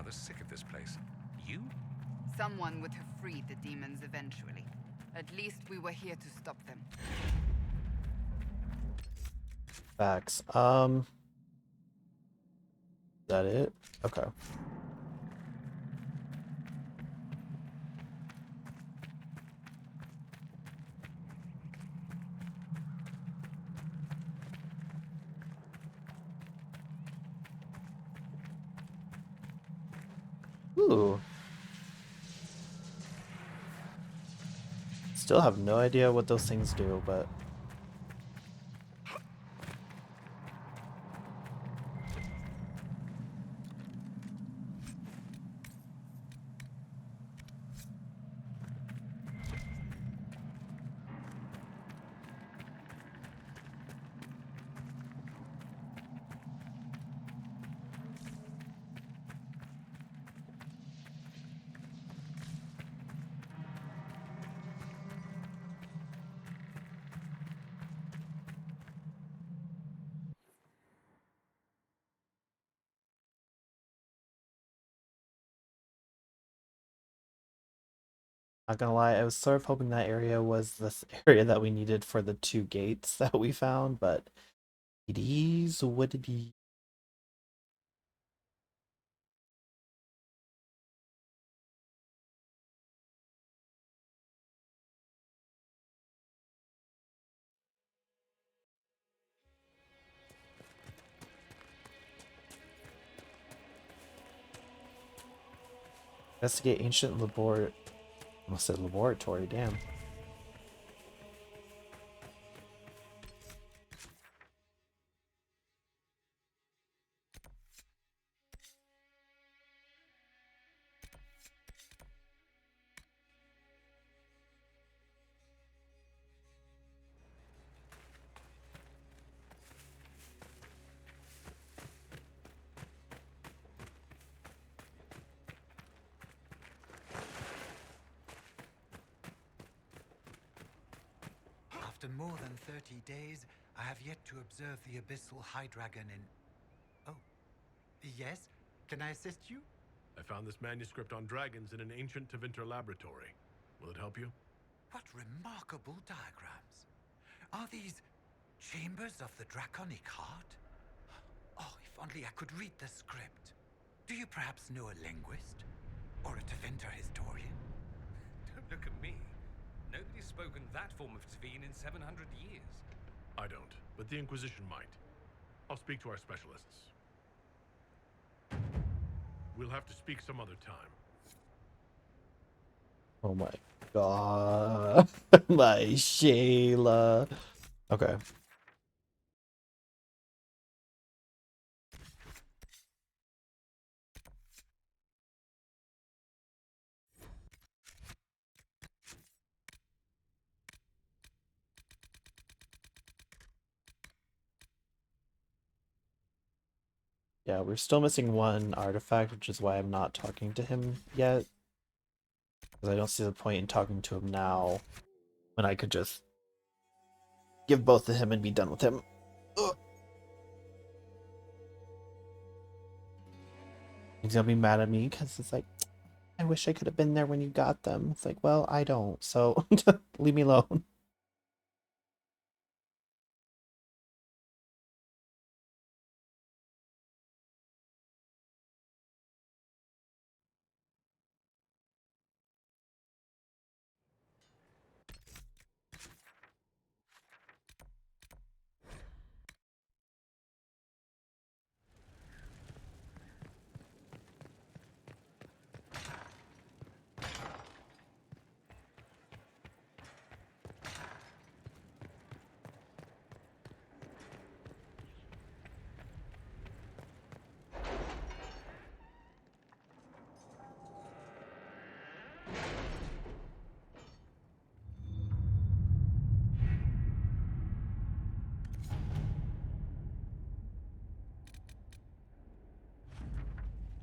rather sick of this place. You? Someone would have freed the demons eventually. At least we were here to stop them. Facts. Is that it? Okay. Ooh. Still have no idea what those things do, but not gonna lie, I was sort of hoping that area was this area that we needed for the 2 gates that we found, but it is what it is. Investigate ancient almost said laboratory, damn. After more than 30 days, I have yet to observe the Abyssal High Dragon in... Oh. Yes? Can I assist you? I found this manuscript on dragons in an ancient Tevinter laboratory. Will it help you? What remarkable diagrams. Are these chambers of the Draconic Heart? Oh, if only I could read the script. Do you perhaps know a linguist? Or a Tevinter historian? Don't look at me. Nobody's spoken that form of Teveen in 700 years. I don't, but the Inquisition might. I'll speak to our specialists. We'll have to speak some other time. Oh my god. My Shayla. Okay. Yeah, we're still missing one artifact, which is why I'm not talking to him yet. Because I don't see the point in talking to him now when I could just give both to him and be done with him. Ugh. He's gonna be mad at me because it's like, I wish I could have been there when you got them. It's like, well, I don't, so leave me alone.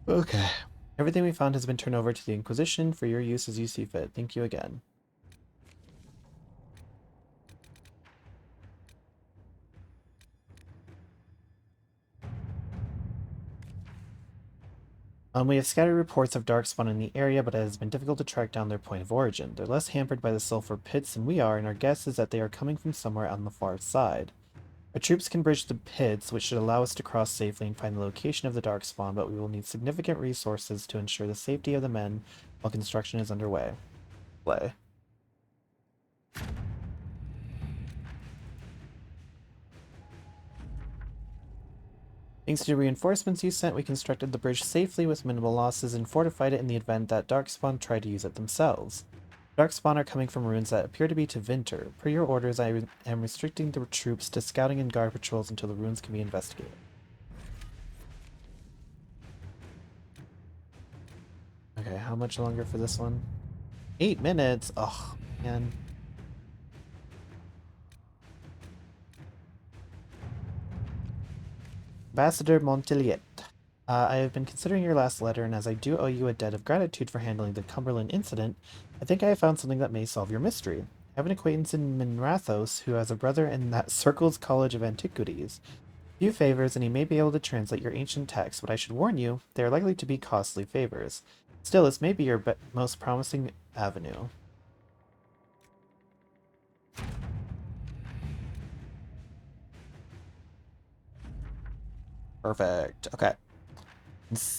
Okay. Everything we found has been turned over to the Inquisition for your use as you see fit. Thank you again. We have scattered reports of darkspawn in the area, but it has been difficult to track down their point of origin. They're less hampered by the sulfur pits than we are, and our guess is that they are coming from somewhere on the far side. Our troops can bridge the pits, which should allow us to cross safely and find the location of the darkspawn, but we will need significant resources to ensure the safety of the men while construction is underway. Play. Thanks to the reinforcements you sent, we constructed the bridge safely with minimal losses and fortified it in the event that Darkspawn tried to use it themselves. Darkspawn are coming from ruins that appear to be to Vinter. Per your orders, I am restricting the troops to scouting and guard patrols until the ruins can be investigated. Okay, how much longer for this one? 8 minutes? Oh, man. Ambassador Monteliet, I have been considering your last letter, and as I do owe you a debt of gratitude for handling the Cumberland incident, I think I have found something that may solve your mystery. I have an acquaintance in Minrathos who has a brother in that Circle's College of Antiquities. Few favors, and he may be able to translate your ancient texts, but I should warn you, they are likely to be costly favors. Still, this may be your most promising avenue. Perfect. Okay.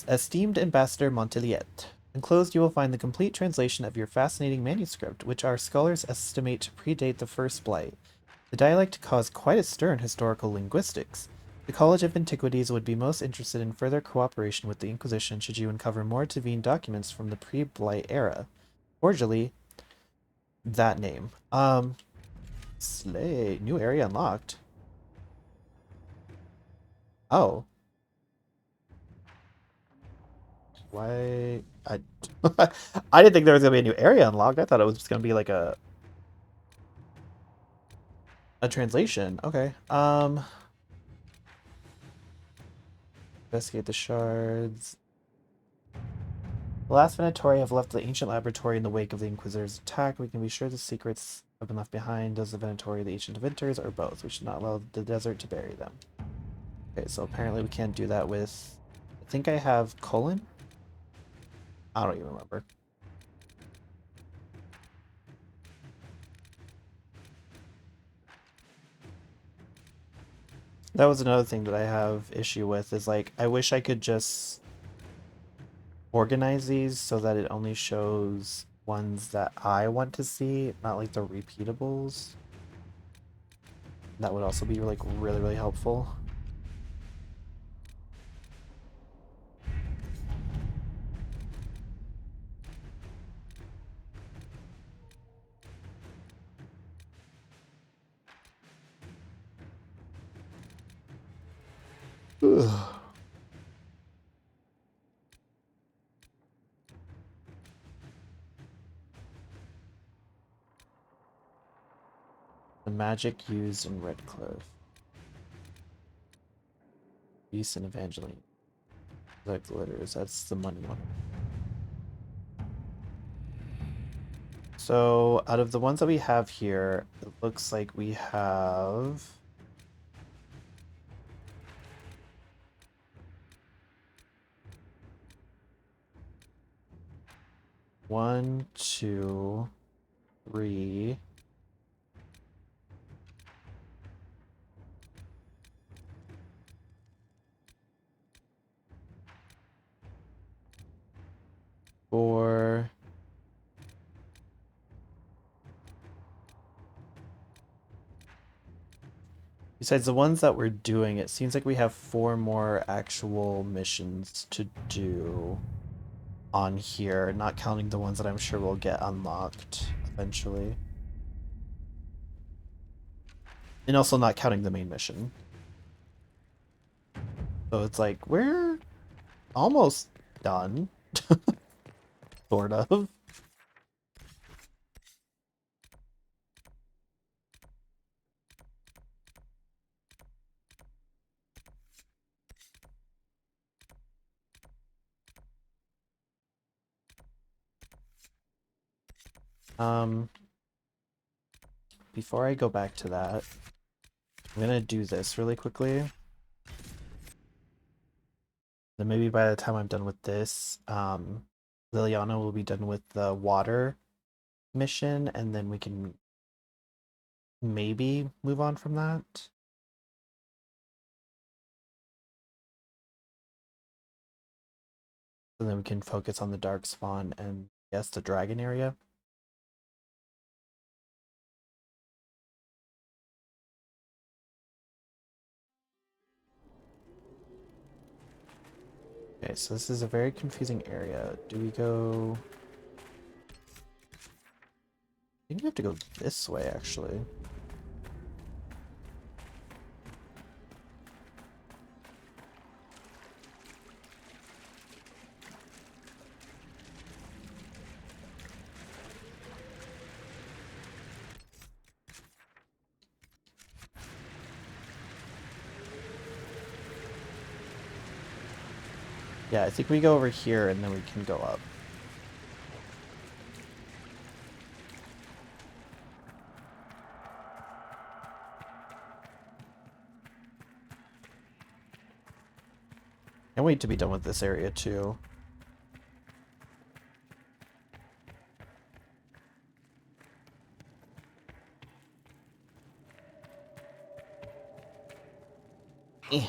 Esteemed Ambassador Monteliet, enclosed you will find the complete translation of your fascinating manuscript, which our scholars estimate to predate the First Blight. The dialect caused quite a stir in historical linguistics. The College of Antiquities would be most interested in further cooperation with the Inquisition should you uncover more Tavine documents from the pre-Blight era. Cordially, that name. Slay. New area unlocked. Oh. Why? I I didn't think there was gonna be a new area unlocked. I thought it was just gonna be like a translation. Okay. Investigate the shards. The last Venatori have left the ancient laboratory in the wake of the Inquisitor's attack. We can be sure the secrets have been left behind. Does the Venatori the ancient inventors, or both? We should not allow the desert to bury them. Okay, so apparently we can't do that with... I think I have colon? I don't even remember. That was another thing that I have issue with, is like, I wish I could just organize these so that it only shows ones that I want to see, not like the repeatables. That would also be like really, really helpful. Ugh. The magic used in Redcliffe. Beast and Evangeline. That glitters, that's the money one. So, out of the ones that we have here, it looks like we have... One, two, three... Four... Besides the ones that we're doing, it seems like we have 4 more actual missions to do on here, not counting the ones that I'm sure will get unlocked eventually. And also not counting the main mission. So it's like, we're almost done. Sort of. Before I go back to that, I'm gonna do this really quickly. Then maybe by the time I'm done with this, Liliana will be done with the water mission, and then we can maybe move on from that. And then we can focus on the dark spawn and yes, the dragon area. Okay, so this is a very confusing area. Do we go... I think we have to go this way, actually. Yeah, I think we go over here and then we can go up. Can't wait to be done with this area too. Eh.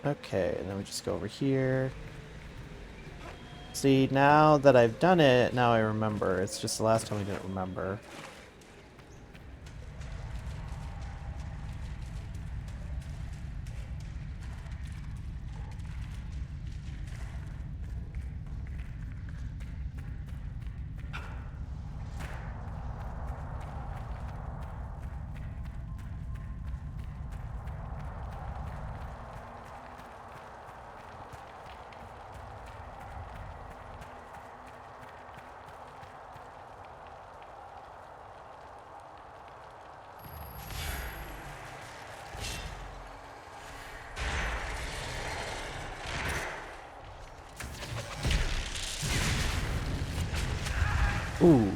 Okay, and then we just go over here. See, now that I've done it, now I remember. It's just the last time I didn't remember. Ooh.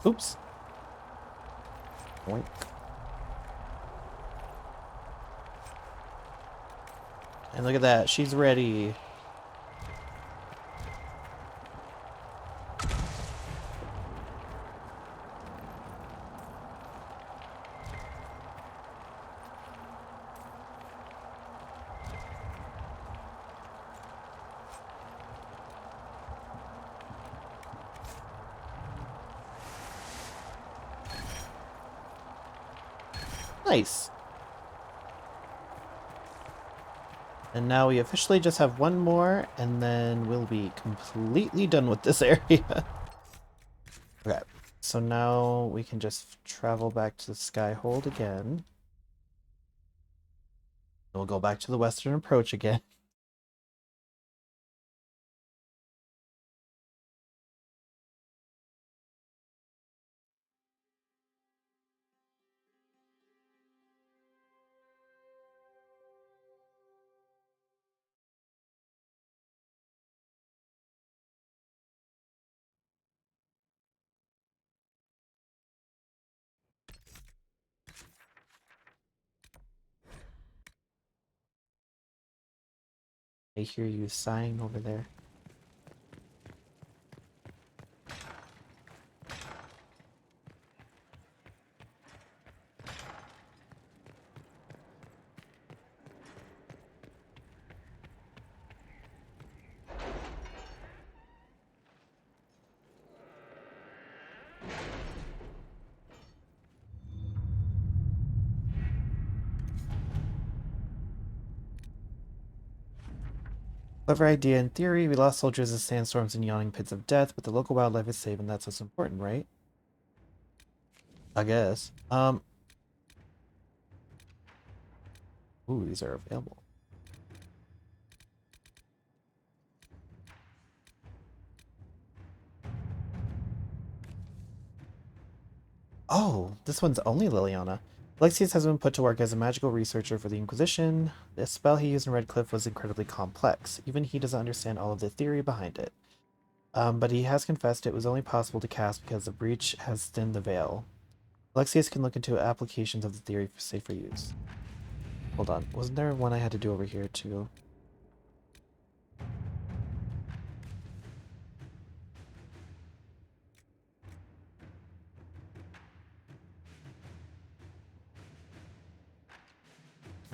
Oops. Boink. And look at that, she's ready. Nice. And now we officially just have one more, and then we'll be completely done with this area. Okay, so now we can just travel back to the Skyhold again. We'll go back to the Western Approach again. I hear you sighing over there. Clever idea in theory. We lost soldiers as sandstorms and yawning pits of death, but the local wildlife is safe, and that's what's important, right? I guess. Ooh, these are available. Oh, this one's only Liliana. Alexius has been put to work as a magical researcher for the Inquisition. The spell he used in Redcliffe was incredibly complex. Even he doesn't understand all of the theory behind it. But he has confessed it was only possible to cast because the breach has thinned the veil. Alexius can look into applications of the theory for safer use. Hold on, wasn't there one I had to do over here too?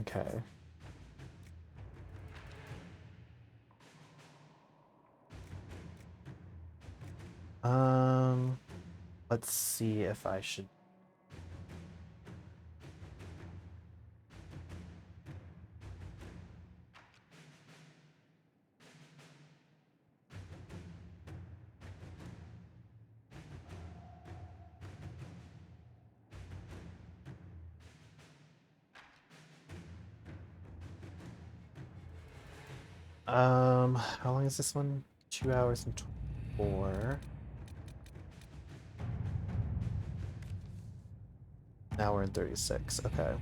Okay. Let's see if I should. How long is this one? 2 hours and 24. An hour and 36. Okay.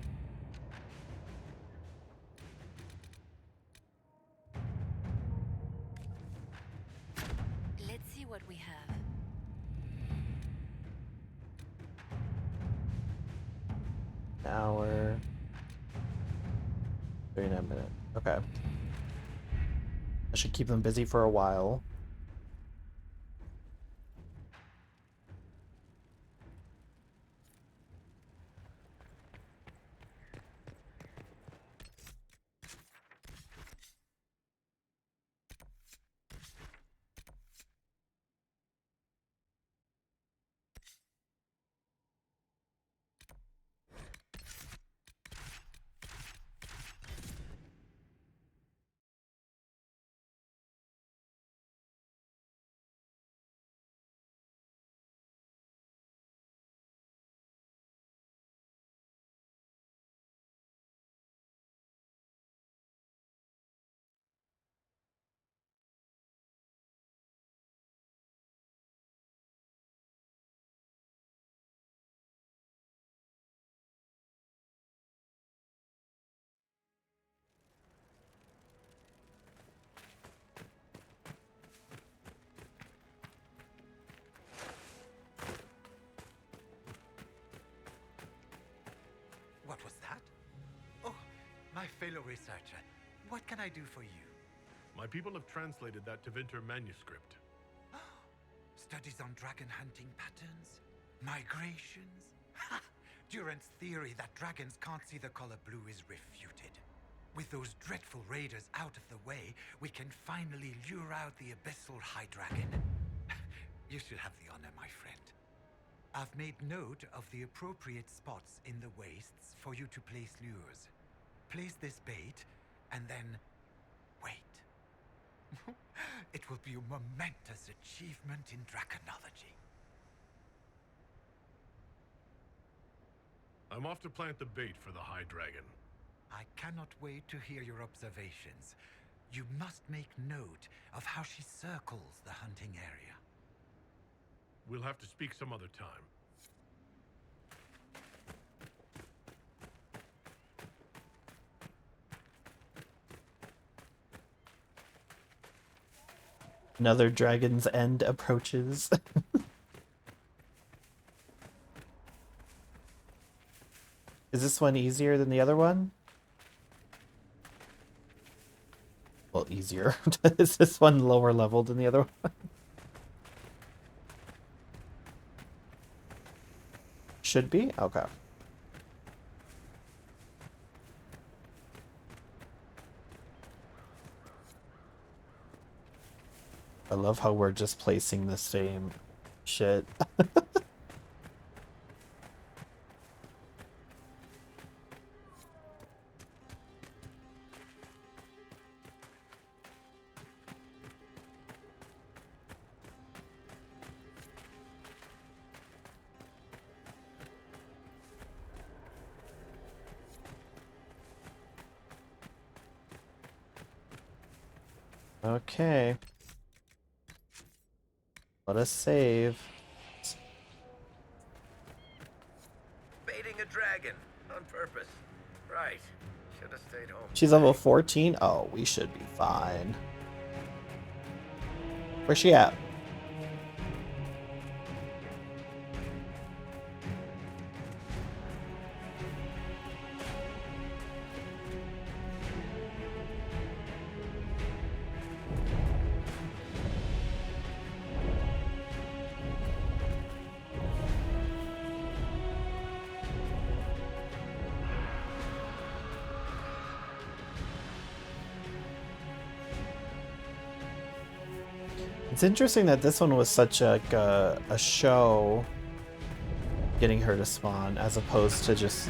Let's see what we have. An hour. 39 minutes. Okay. I should keep them busy for a while. What was that? Oh, my fellow researcher. What can I do for you? My people have translated that Tevinter manuscript. Studies on dragon hunting patterns? Migrations? Ha! Durant's theory that dragons can't see the color blue is refuted. With those dreadful raiders out of the way, we can finally lure out the abyssal high dragon. You should have the honor, my friend. I've made note of the appropriate spots in the wastes for you to place lures. Place this bait, and then wait. It will be a momentous achievement in draconology. I'm off to plant the bait for the High Dragon. I cannot wait to hear your observations. You must make note of how she circles the hunting area. We'll have to speak some other time. Another Dragon's End approaches. Is this one easier than the other one? Well, easier. Is this one lower level than the other one? Should be? Okay. I love how we're just placing the same shit. Okay. Let us save. Baiting a dragon on purpose. Right. Should have stayed home. She's level 14? Oh, we should be fine. Where's she at? It's interesting that this one was such a show getting her to spawn as opposed to just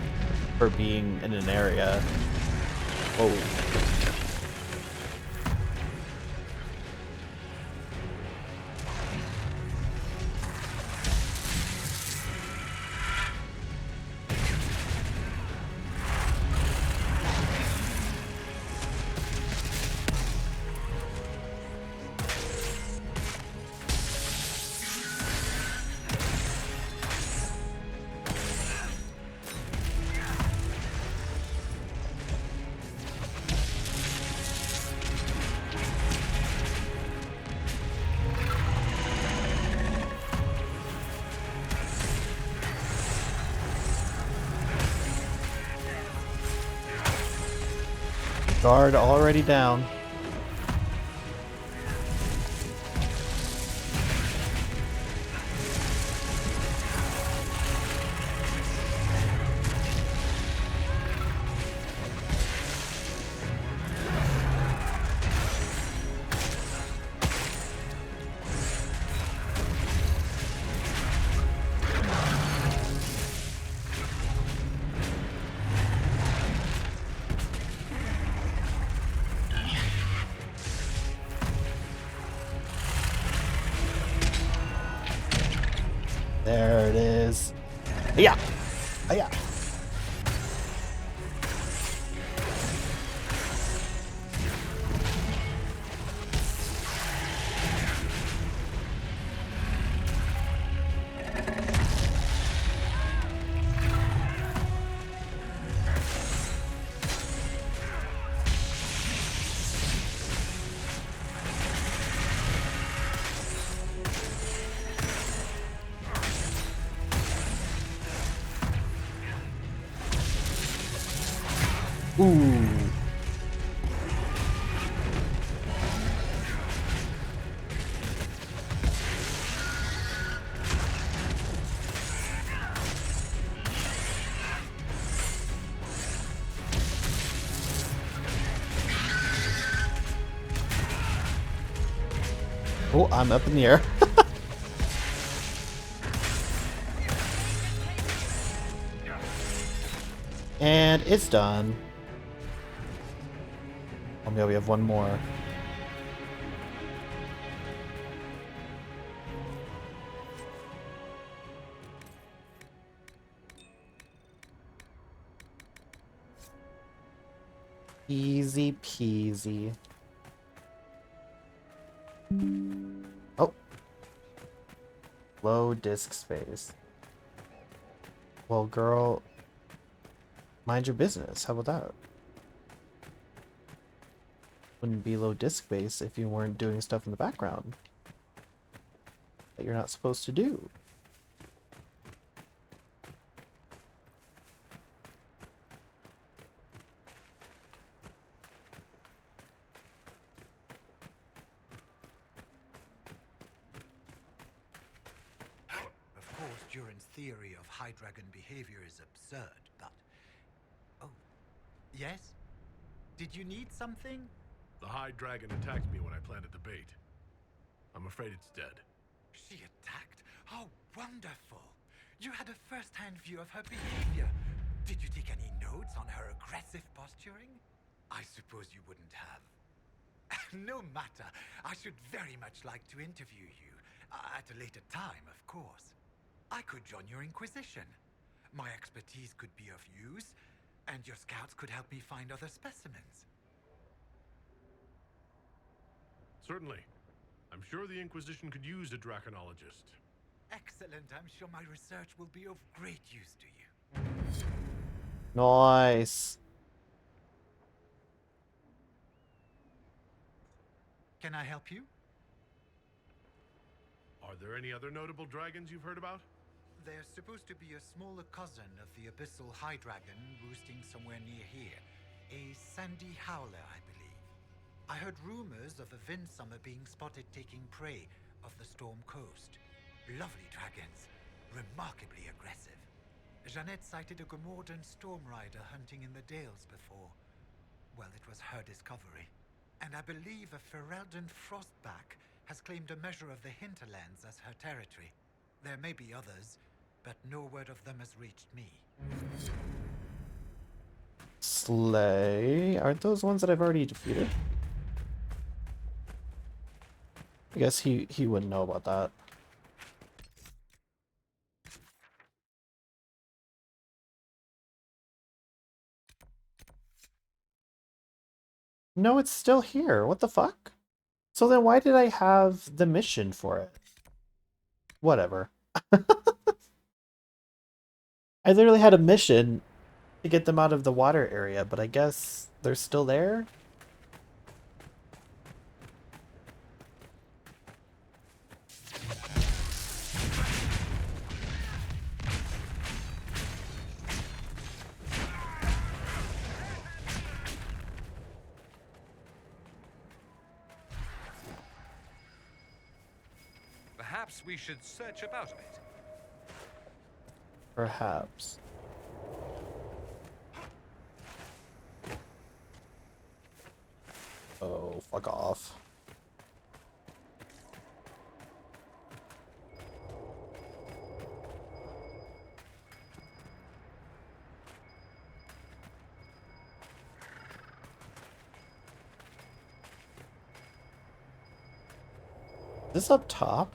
her being in an area. Whoa. Guard already down. There it is. Yeah. Yeah. Ooh. Oh, I'm up in the air. And it's done. Oh, maybe we have one more. Easy peasy. Oh. Low disk space. Well, girl, mind your business. How about that? Wouldn't be low disk space if you weren't doing stuff in the background that you're not supposed to do. Durin's theory of High Dragon behavior is absurd, but... Oh, yes? Did you need something? The High Dragon attacked me when I planted the bait. I'm afraid it's dead. She attacked? How wonderful! You had a first-hand view of her behavior. Did you take any notes on her aggressive posturing? I suppose you wouldn't have. No matter. I should very much like to interview you. At a later time, of course. I could join your Inquisition. My expertise could be of use, and your scouts could help me find other specimens. Certainly. I'm sure the Inquisition could use a draconologist. Excellent. I'm sure my research will be of great use to you. Nice. Can I help you? Are there any other notable dragons you've heard about? There's supposed to be a smaller cousin of the Abyssal High Dragon roosting somewhere near here. A Sandy Howler, I believe. I heard rumors of a Vindsummer being spotted taking prey off the Storm Coast. Lovely dragons, remarkably aggressive. Jeanette sighted a Gomordan Storm Rider hunting in the Dales before. Well, it was her discovery. And I believe a Ferelden Frostback has claimed a measure of the Hinterlands as her territory. There may be others, but no word of them has reached me. Slay. Aren't those ones that I've already defeated? I guess he wouldn't know about that. No, it's still here. What the fuck? So then why did I have the mission for it? Whatever. I literally had a mission to get them out of the water area, but I guess they're still there? Perhaps we should search about a bit. Perhaps. Oh, fuck off. Is this up top?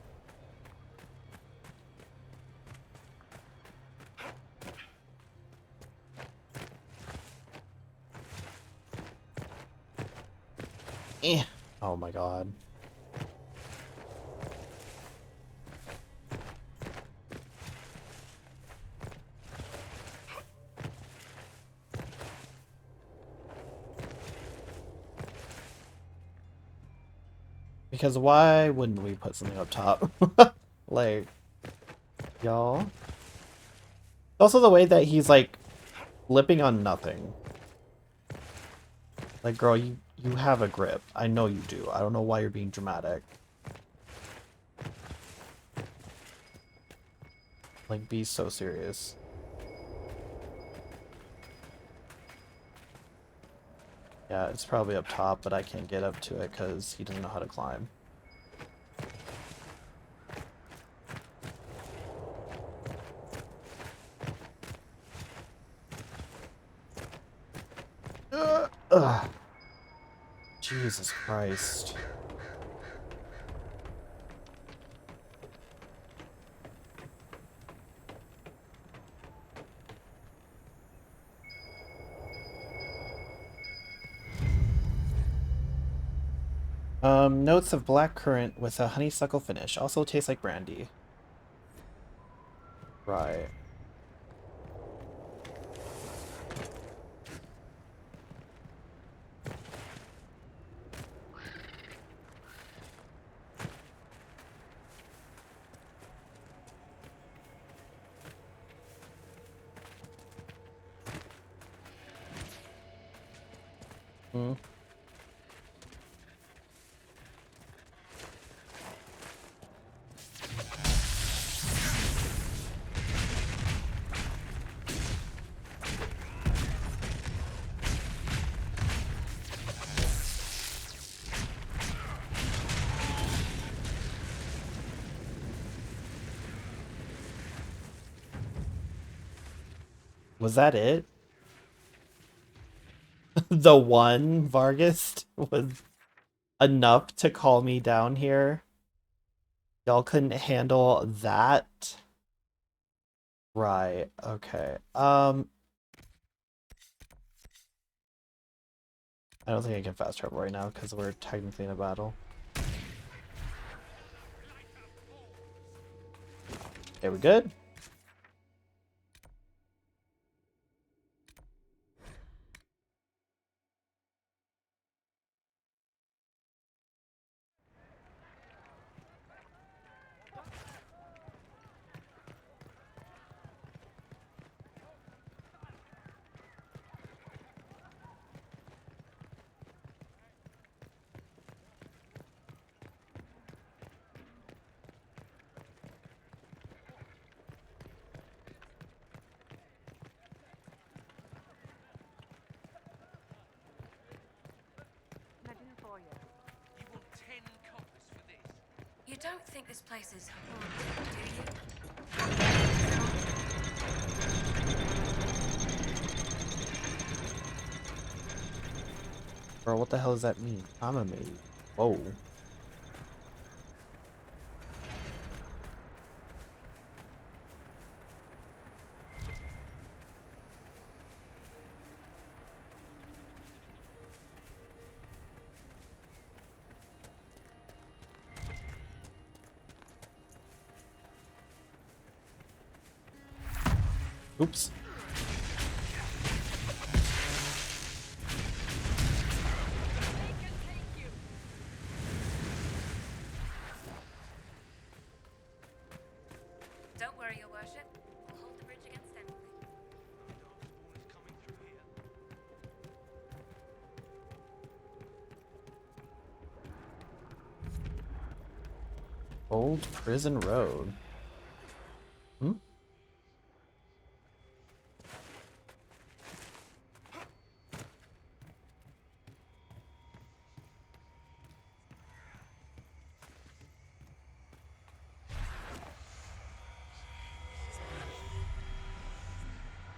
Eh. Oh my god. Because why wouldn't we put something up top? Like, y'all. Also the way that he's like flipping on nothing. Like, girl, you have a grip. I know you do. I don't know why you're being dramatic. Like, be so serious. Yeah, it's probably up top, but I can't get up to it because he doesn't know how to climb. Ugh. Jesus Christ. Notes of black currant with a honeysuckle finish. Also tastes like brandy. Right. Hmm. Was that it? The one Vargas was enough to call me down here? Y'all couldn't handle that? Right, okay. I don't think I can fast travel right now because we're technically in a battle. Okay, we good? You want 10 coppers for this? You don't think this place is haunted, do you? Bro, what the hell does that mean? I'm a maid. Whoa. Oops. Don't worry, Your Worship. We'll hold the bridge against anything. Darkspawn is coming through here. Old Prison Road. Hmm?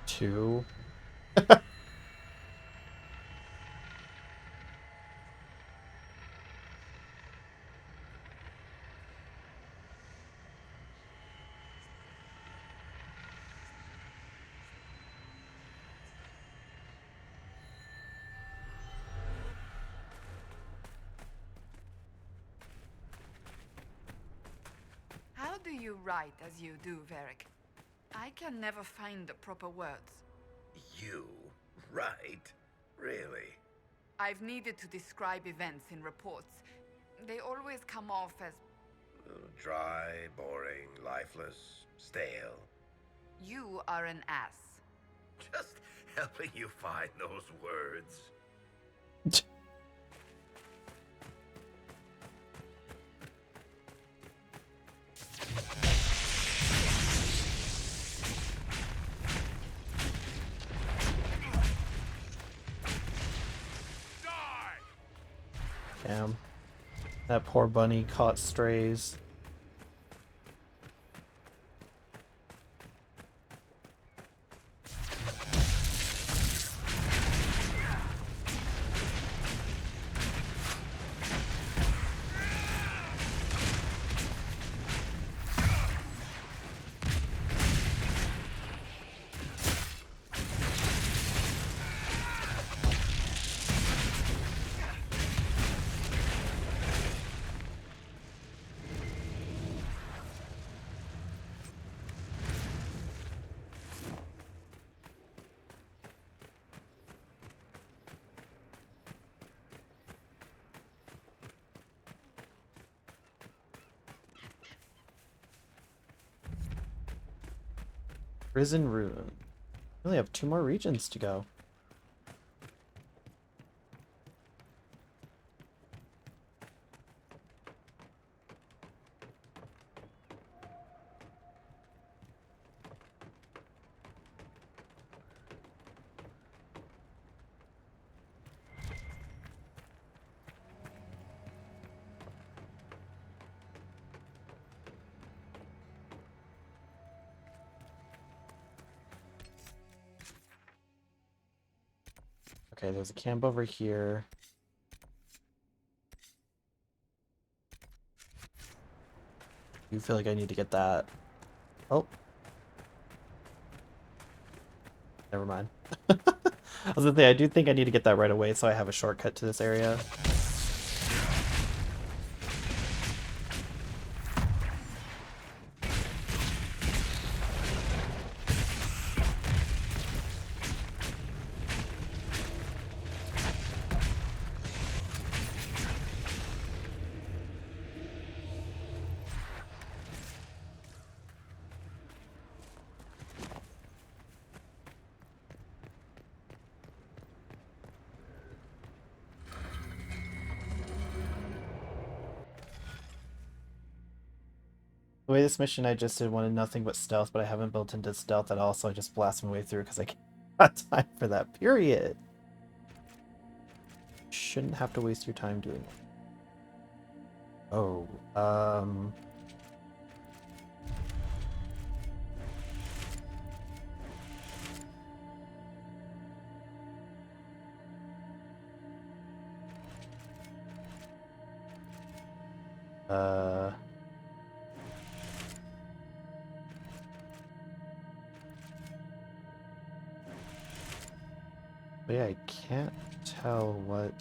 Two. How do you write as you do, Varric? I can never find the proper words. You? Right? Really? I've needed to describe events in reports. They always come off as Dry, boring, lifeless, stale. you are an ass. Just helping you find those words. Damn. That poor bunny caught strays. Prison Ruin. We only have 2 more regions to go. Okay, there's a camp over here. You feel like I need to get that. Oh. Never mind. I was gonna say, I do think I need to get that right away so I have a shortcut to this area. The way this mission I just did wanted nothing but stealth, but I haven't built into stealth at all, so I just blast my way through because I can't have time for that, period. Shouldn't have to waste your time doing it. Oh, but yeah, I can't tell what...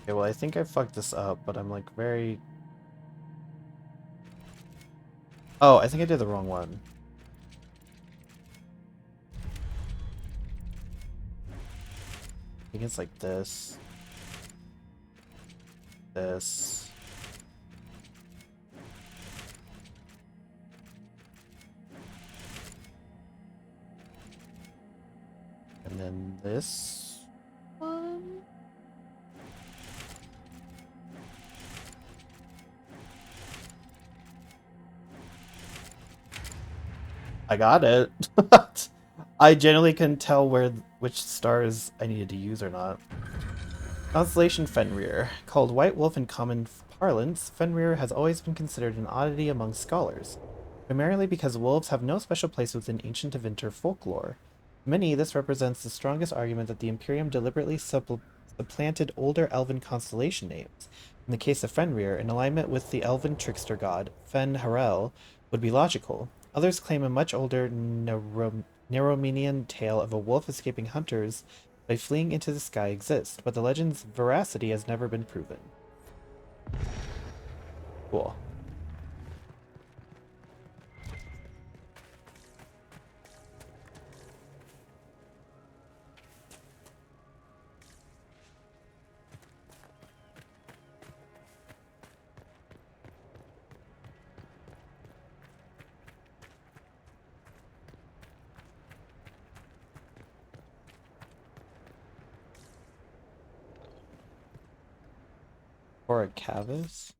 Okay, well, I think I fucked this up, but I'm like very... Oh, I think I did the wrong one. I think it's like this. This. And then this one? I got it. I generally couldn't tell which stars I needed to use or not. Constellation Fenrir. Called White Wolf in common parlance, Fenrir has always been considered an oddity among scholars, primarily because wolves have no special place within ancient Avinter folklore. To many, this represents the strongest argument that the Imperium deliberately supplanted older elven constellation names. In the case of Fenrir, an alignment with the elven trickster god, Fen-Harel, would be logical. Others claim a much older Neromenian tale of a wolf escaping hunters by fleeing into the sky exists, but the legend's veracity has never been proven. Cool. Or a Cavis?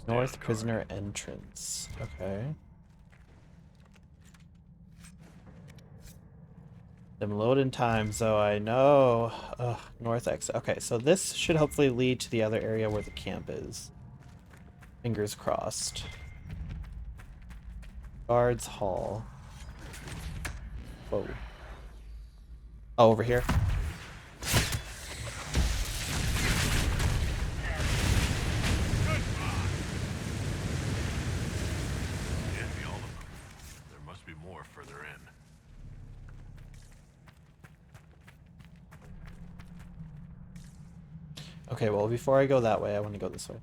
North Prisoner Entrance. Okay. Them loading times, though, I know. Ugh, North X. Okay, so this should hopefully lead to the other area where the camp is. Fingers crossed. Guards Hall. Whoa. Oh, over here. Okay, well, before I go that way, I want to go this way.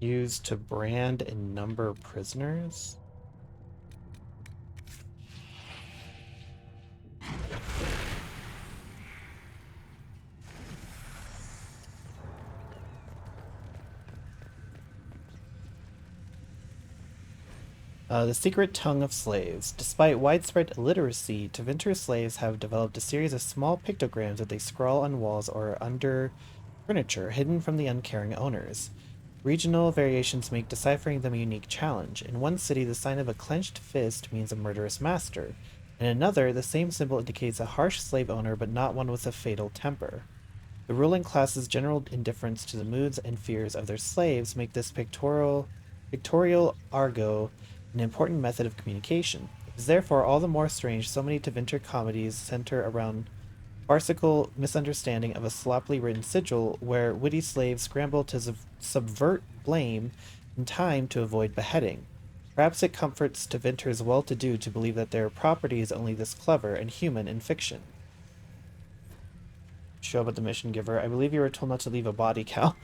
Used to brand and number prisoners? The Secret Tongue of Slaves. Despite widespread illiteracy, Tevinter slaves have developed a series of small pictograms that they scrawl on walls or under furniture, hidden from the uncaring owners. Regional variations make deciphering them a unique challenge. In one city, the sign of a clenched fist means a murderous master. In another, the same symbol indicates a harsh slave owner, but not one with a fatal temper. The ruling class's general indifference to the moods and fears of their slaves make this pictorial argot an important method of communication. It is therefore all the more strange so many Tevinter comedies center around farcical misunderstanding of a sloppily written sigil where witty slaves scramble to subvert blame in time to avoid beheading. Perhaps it comforts Tevinter's well-to-do to believe that their property is only this clever and human in fiction. Show about the mission giver. I believe you were told not to leave a body count.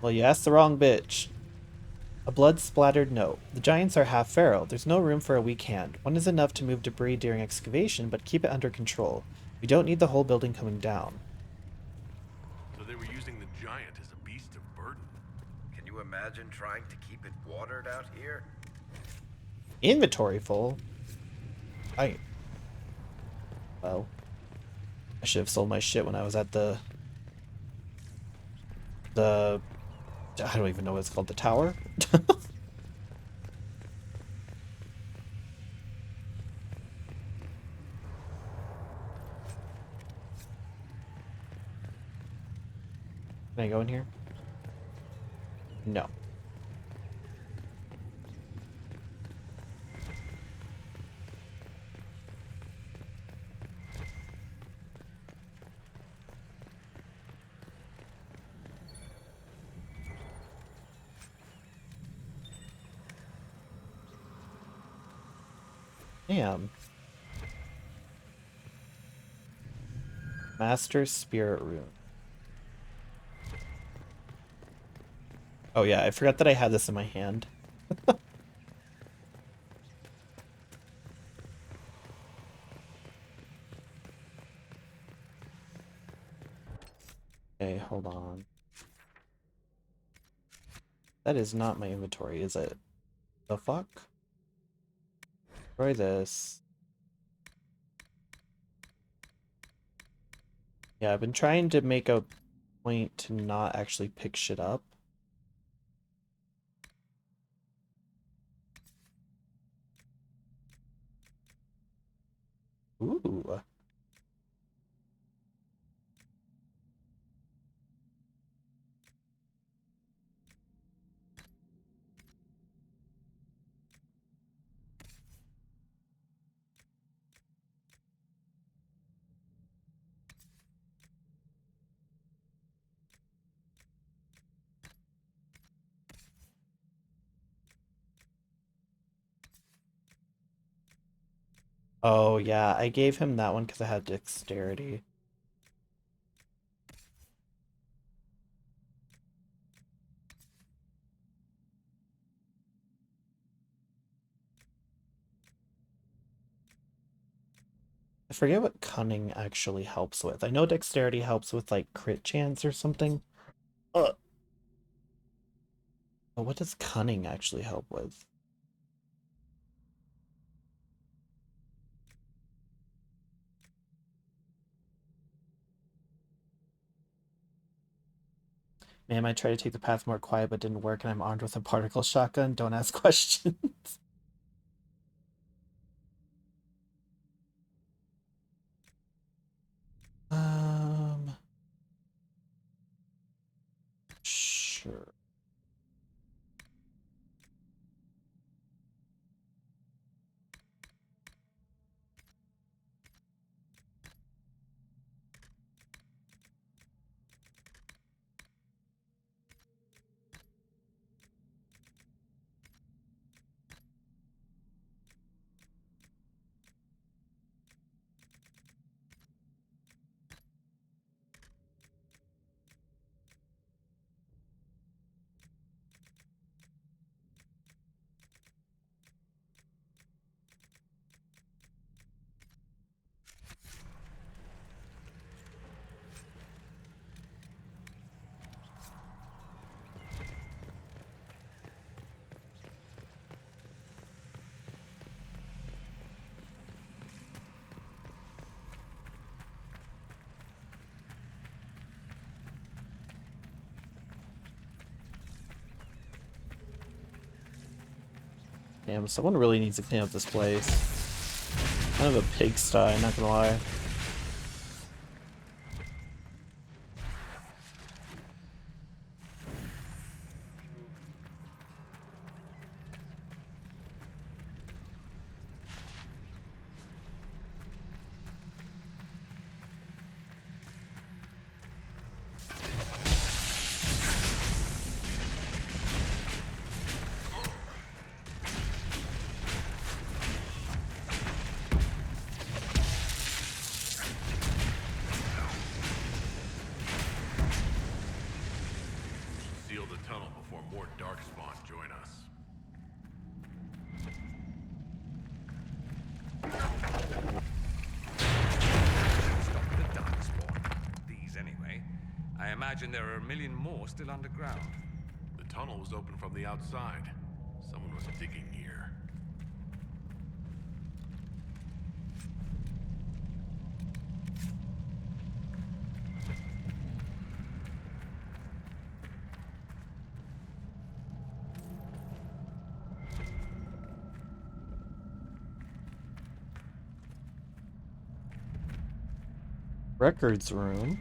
Well, you asked the wrong bitch. A blood-splattered note. The giants are half feral. There's no room for a weak hand. One is enough to move debris during excavation, but keep it under control. We don't need the whole building coming down. So they were using the giant as a beast of burden. Can you imagine trying to keep it watered out here? Inventory full? Well, I should have sold my shit when I was at the I don't even know what it's called, the tower? Can I go in here? No. Damn. Master Spirit Rune. Oh yeah, I forgot that I had this in my hand. Okay, hold on. That is not my inventory, is it? The fuck? Try this. Yeah, I've been trying to make a point to not actually pick shit up. Ooh. Oh yeah, I gave him that one because I had dexterity. I forget what cunning actually helps with. I know dexterity helps with like crit chance or something. But what does cunning actually help with? Man, I tried to take the path more quiet but didn't work and I'm armed with a particle shotgun. Don't ask questions. Sure. Damn, someone really needs to clean up this place. Kind of a pigsty, not gonna lie. Seal the tunnel before more Darkspawn join us. Stop the Darkspawn. These, anyway. I imagine there are a million more still underground. The tunnel was open from the outside. Someone was digging here. Records room.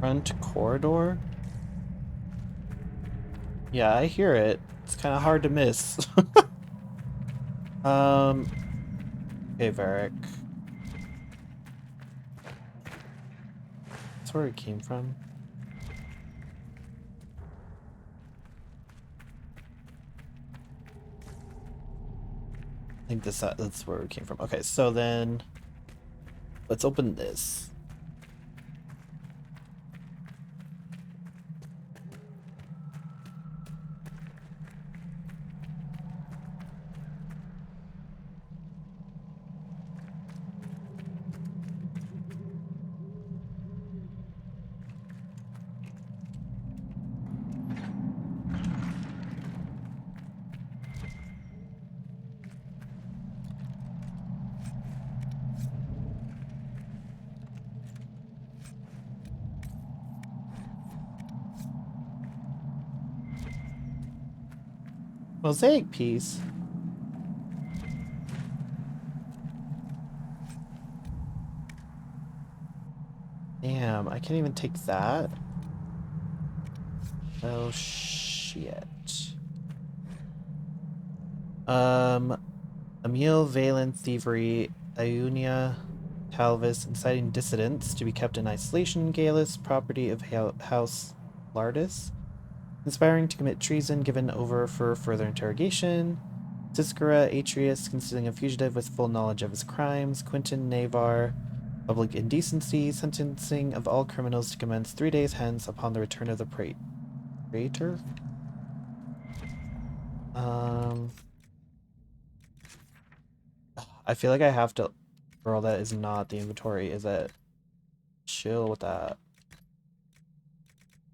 Front corridor? Yeah, I hear it. It's kind of hard to miss. Okay, Varric. That's where it came from. I think that's where it came from. Okay, so then let's open this. Mosaic piece. Damn, I can't even take that. Oh shit. Emil Valen thievery, Iunia Talvis inciting dissidents to be kept in isolation, Galus, property of House Lardis. Conspiring to commit treason, given over for further interrogation. Siskara Atreus, considering a fugitive with full knowledge of his crimes. Quentin Navar, public indecency, sentencing of all criminals to commence 3 days hence upon the return of the praetor. I feel like I have to. Girl, that is not the inventory, is it? Chill with that.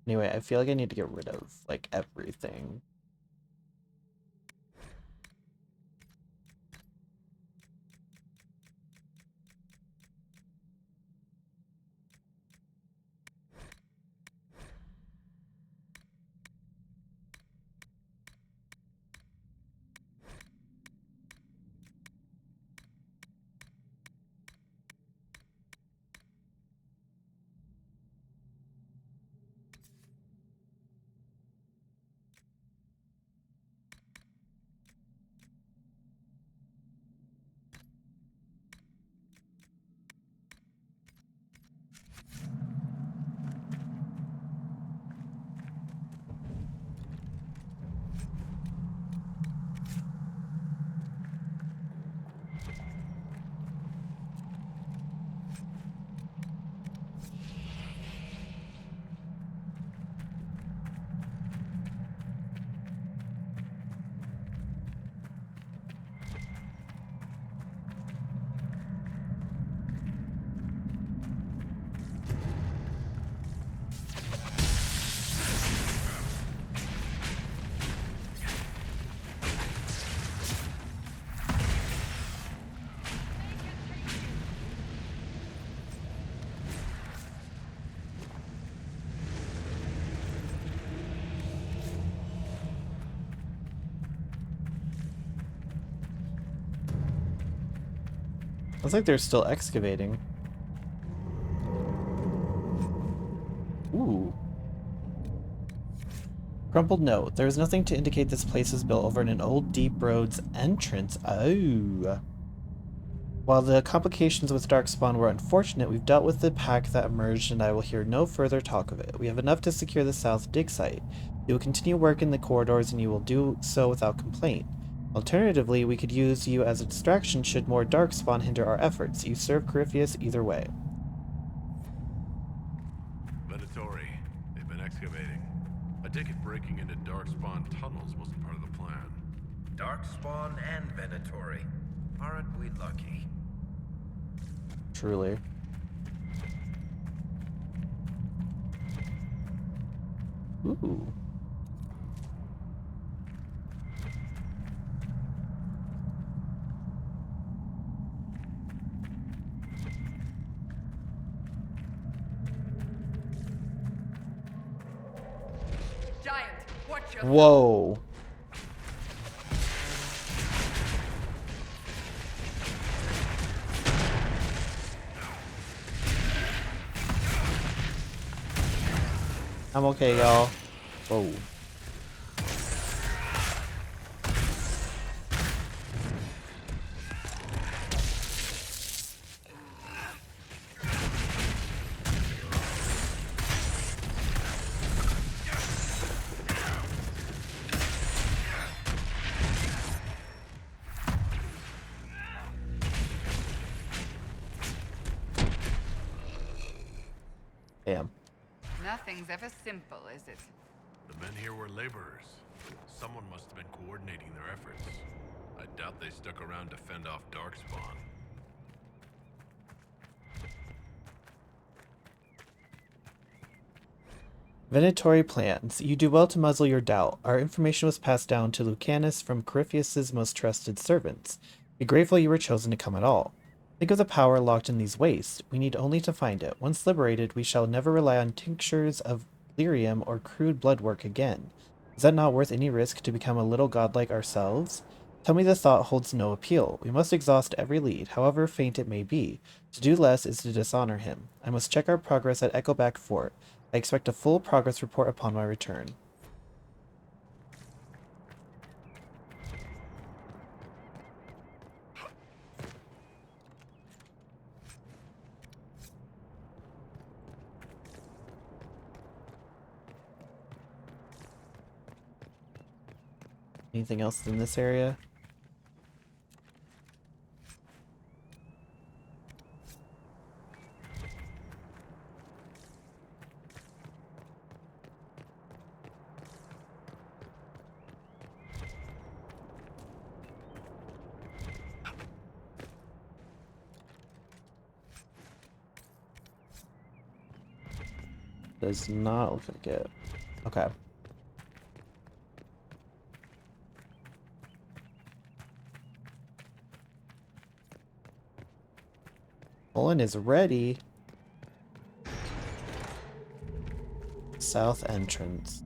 Anyway, I feel like I need to get rid of, like, everything. Looks like they're still excavating. Ooh. Crumpled note. There is nothing to indicate this place was built over an old deep road's entrance. Oh. While the complications with Darkspawn were unfortunate, we've dealt with the pack that emerged and I will hear no further talk of it. We have enough to secure the south dig site. You will continue work in the corridors and you will do so without complaint. Alternatively, we could use you as a distraction should more Darkspawn hinder our efforts. You serve Corypheus either way. Venatori. They've been excavating. I take it breaking into Darkspawn tunnels wasn't part of the plan. Darkspawn and Venatori. Aren't we lucky? Truly. Ooh. Giant, watch your Whoa. I'm okay, y'all. Whoa. Damn. Nothing's ever simple, is it? The men here were laborers. Someone must have been coordinating their efforts. I doubt they stuck around to fend off Darkspawn. Venatori plans. You do well to muzzle your doubt. Our information was passed down to Lucanus from Corypheus's most trusted servants. Be grateful you were chosen to come at all. Think of the power locked in these wastes. We need only to find it. Once liberated, we shall never rely on tinctures of lyrium or crude blood work again. Is that not worth any risk to become a little godlike ourselves? Tell me the thought holds no appeal. We must exhaust every lead, however faint it may be. To do less is to dishonor him. I must check our progress at Echoback Fort. I expect a full progress report upon my return. Anything else in this area? Does not look like it. Okay. Olin is ready. South entrance.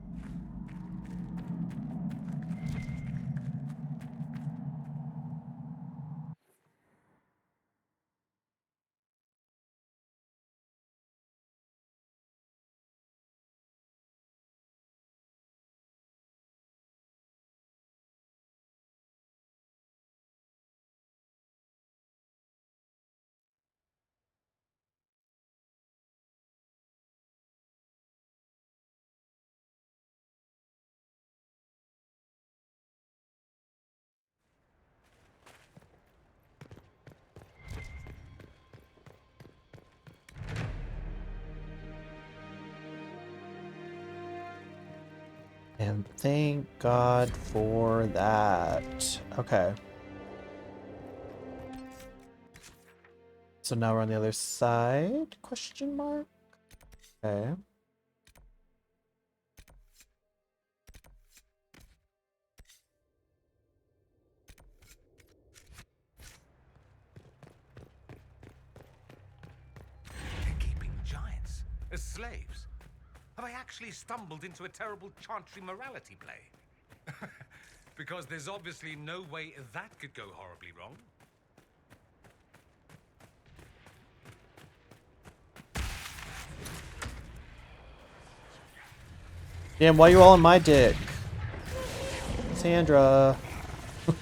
And thank God for that. Okay. So now we're on the other side? Question mark? Okay. They're keeping giants as slaves. Have I actually stumbled into a terrible Chantry morality play? Because there's obviously no way that could go horribly wrong. Damn, why you all on my dick? Sandra. Oh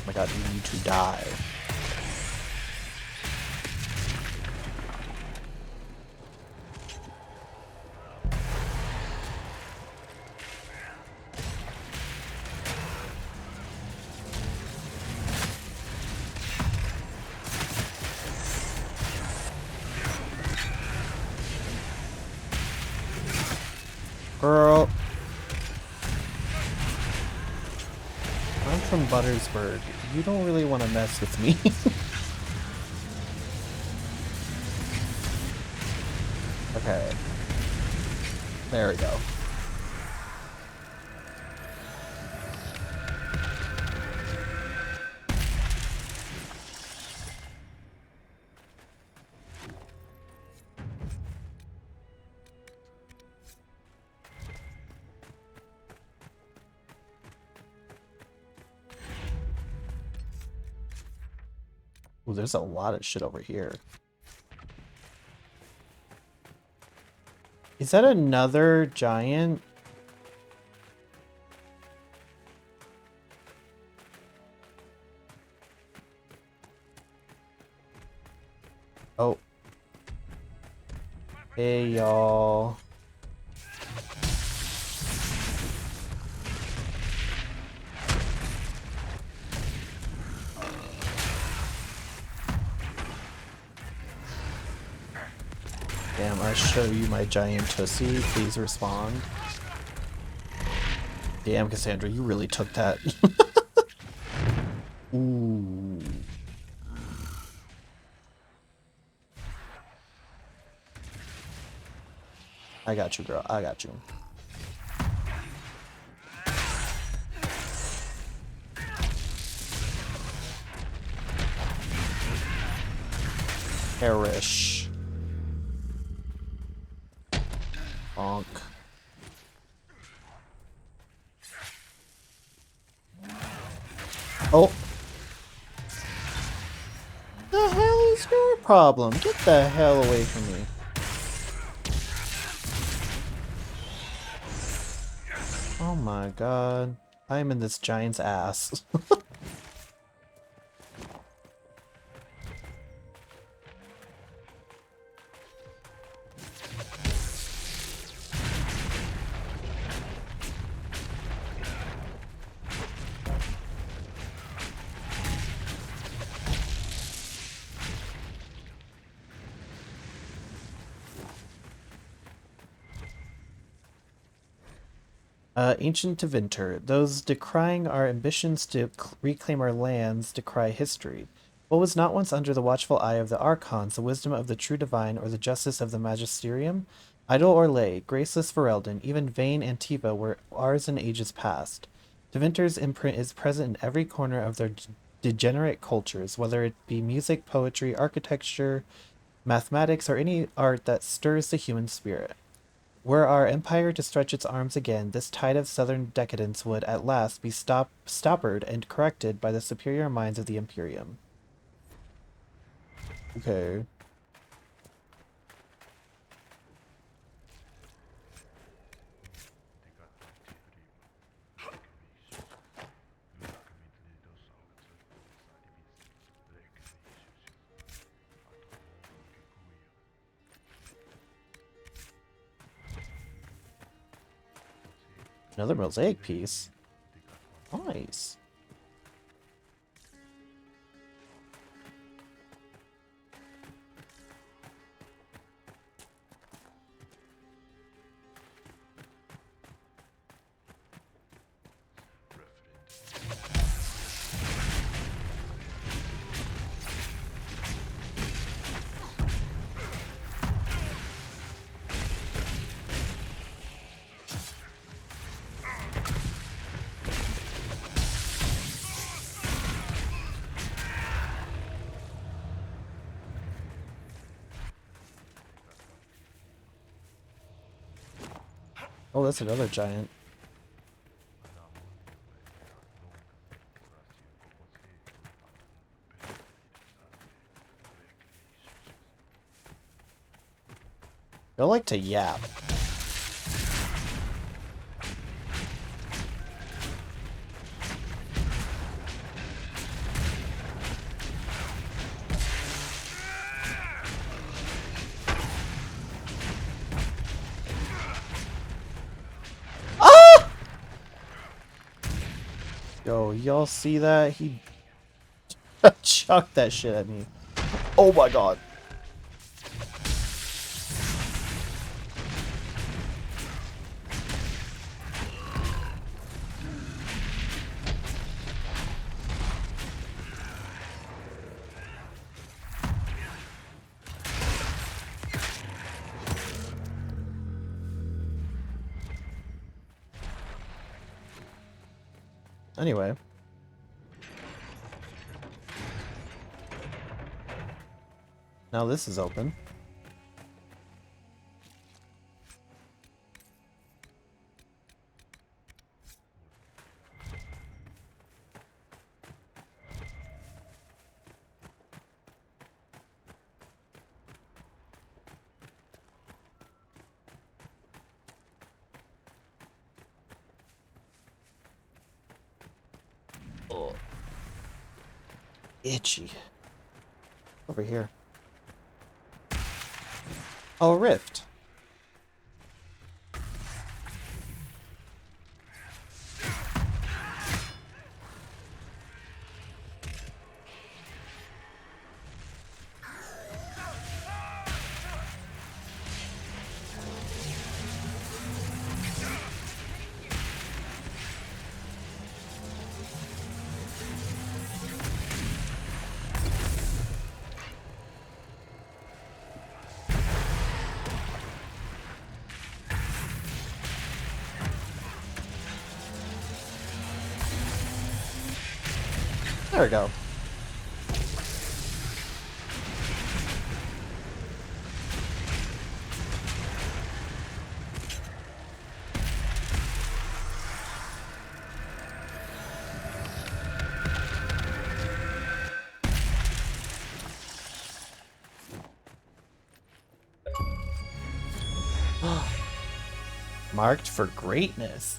my god, you need to die. Girl. I'm from Buttersburg. You don't really want to mess with me. Okay. There we go. Ooh, there's a lot of shit over here. Is that another giant? Oh. Hey, y'all. Damn, I show you my giant tussie. Please respond. Damn, Cassandra, you really took that. Ooh. I got you, girl. I got you. Perish. Bonk. Oh. The hell is your problem? Get the hell away from me. Oh my god. I'm in this giant's ass. Ancient Tevinter. Those decrying our ambitions to reclaim our lands decry history. What was not once under the watchful eye of the Archons, the wisdom of the true divine, or the justice of the magisterium? Idle or lay, graceless Ferelden, even vain Antifa were ours in ages past. Tevinter's imprint is present in every corner of their degenerate cultures, whether it be music, poetry, architecture, mathematics, or any art that stirs the human spirit. Were our empire to stretch its arms again, this tide of southern decadence would at last be stoppered and corrected by the superior minds of the Imperium. Okay. Another mosaic piece. Nice. Oh, that's another giant. Don't like to yap. Ah! Yo, y'all see that? He chucked that shit at me. Oh my god. Anyway. Now this is open. Oh. Itchy. Over here. Oh, a rift. There we go. Marked for greatness.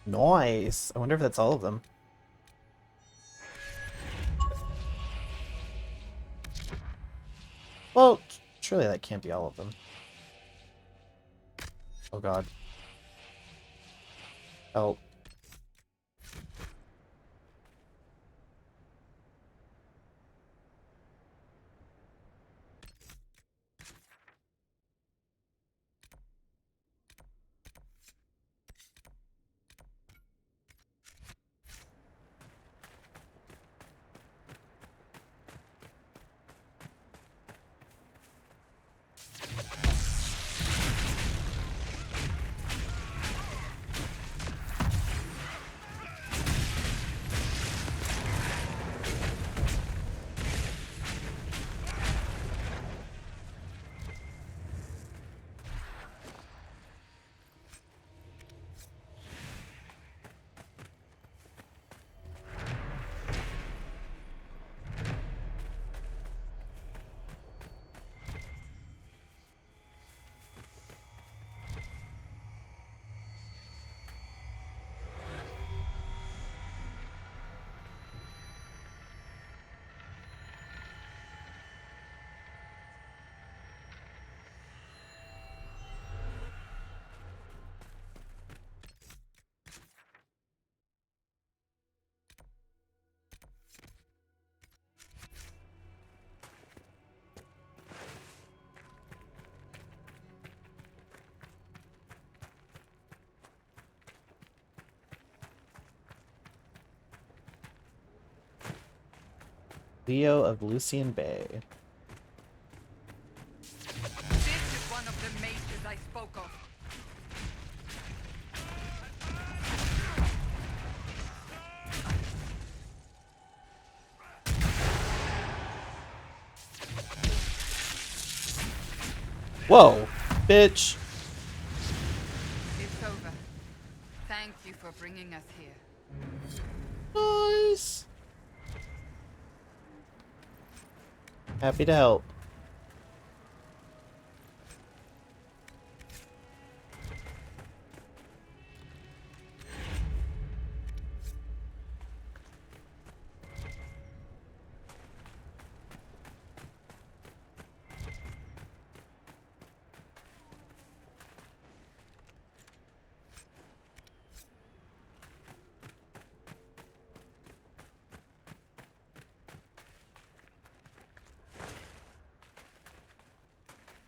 Nice. I wonder if that's all of them. Well, surely that can't be all of them. Oh god. Help. Leo of Lucian Bay. This is one of the mages I spoke of. Whoa, bitch. It's over. Thank you for bringing us here. Nice. Happy to help.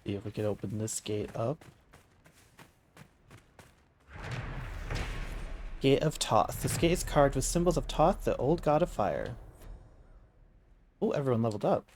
See if we could open this gate up. Gate of Toth. This gate is carved with symbols of Toth, the old god of fire. Oh, everyone leveled up.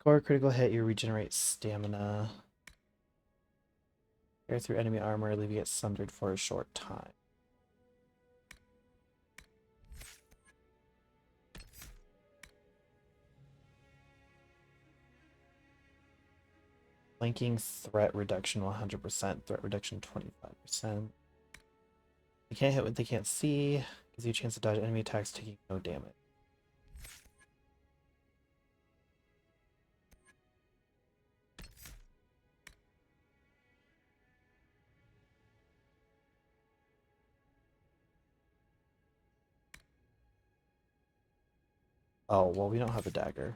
Score a critical hit, you regenerate stamina. Tear through enemy armor, leaving it sundered for a short time. Flanking threat reduction 100%, threat reduction 25%. They can't hit what they can't see. Gives you a chance to dodge enemy attacks, taking no damage. Oh, well, we don't have a dagger.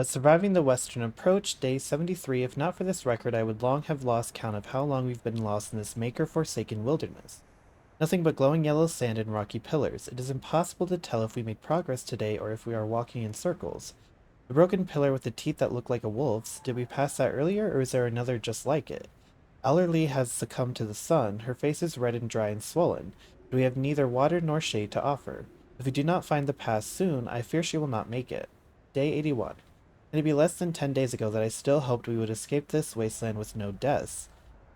Surviving the western approach, day 73. If not for this record, I would long have lost count of how long we've been lost in this maker-forsaken wilderness. Nothing but glowing yellow sand and rocky pillars. It is impossible to tell if we made progress today or if we are walking in circles. The broken pillar with the teeth that look like a wolf's, did we pass that earlier, or is there another just like it? Allerlee has succumbed to the sun. Her face is red and dry and swollen, but we have neither water nor shade to offer. If we do not find the pass soon, I fear she will not make it. Day 81. It'd be less than 10 days ago that I still hoped we would escape this wasteland with no deaths.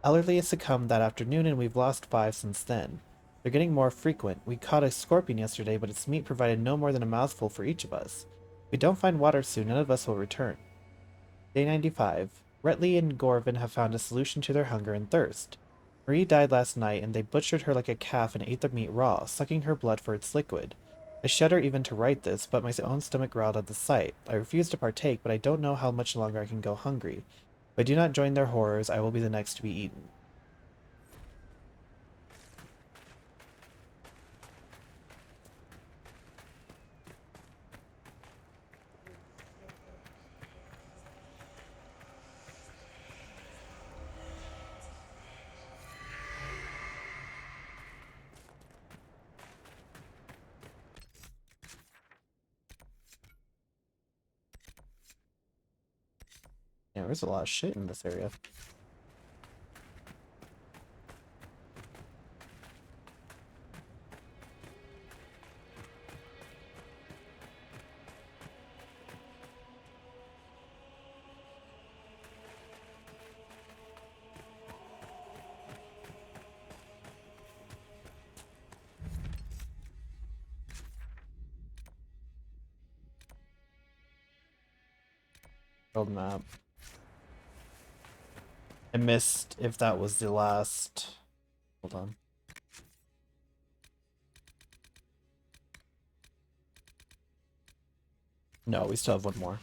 Allerlee has succumbed that afternoon and we've lost 5 since then. They're getting more frequent. We caught a scorpion yesterday, but its meat provided no more than a mouthful for each of us. If we don't find water soon, none of us will return. Day 95. Retlee and Gorvin have found a solution to their hunger and thirst. Marie died last night, and they butchered her like a calf and ate the meat raw, sucking her blood for its liquid. I shudder even to write this, but my own stomach growled at the sight. I refuse to partake, but I don't know how much longer I can go hungry. If I do not join their horrors, I will be the next to be eaten. Yeah, there's a lot of shit in this area. World map. I missed if that was the last. Hold on. No, we still have one more.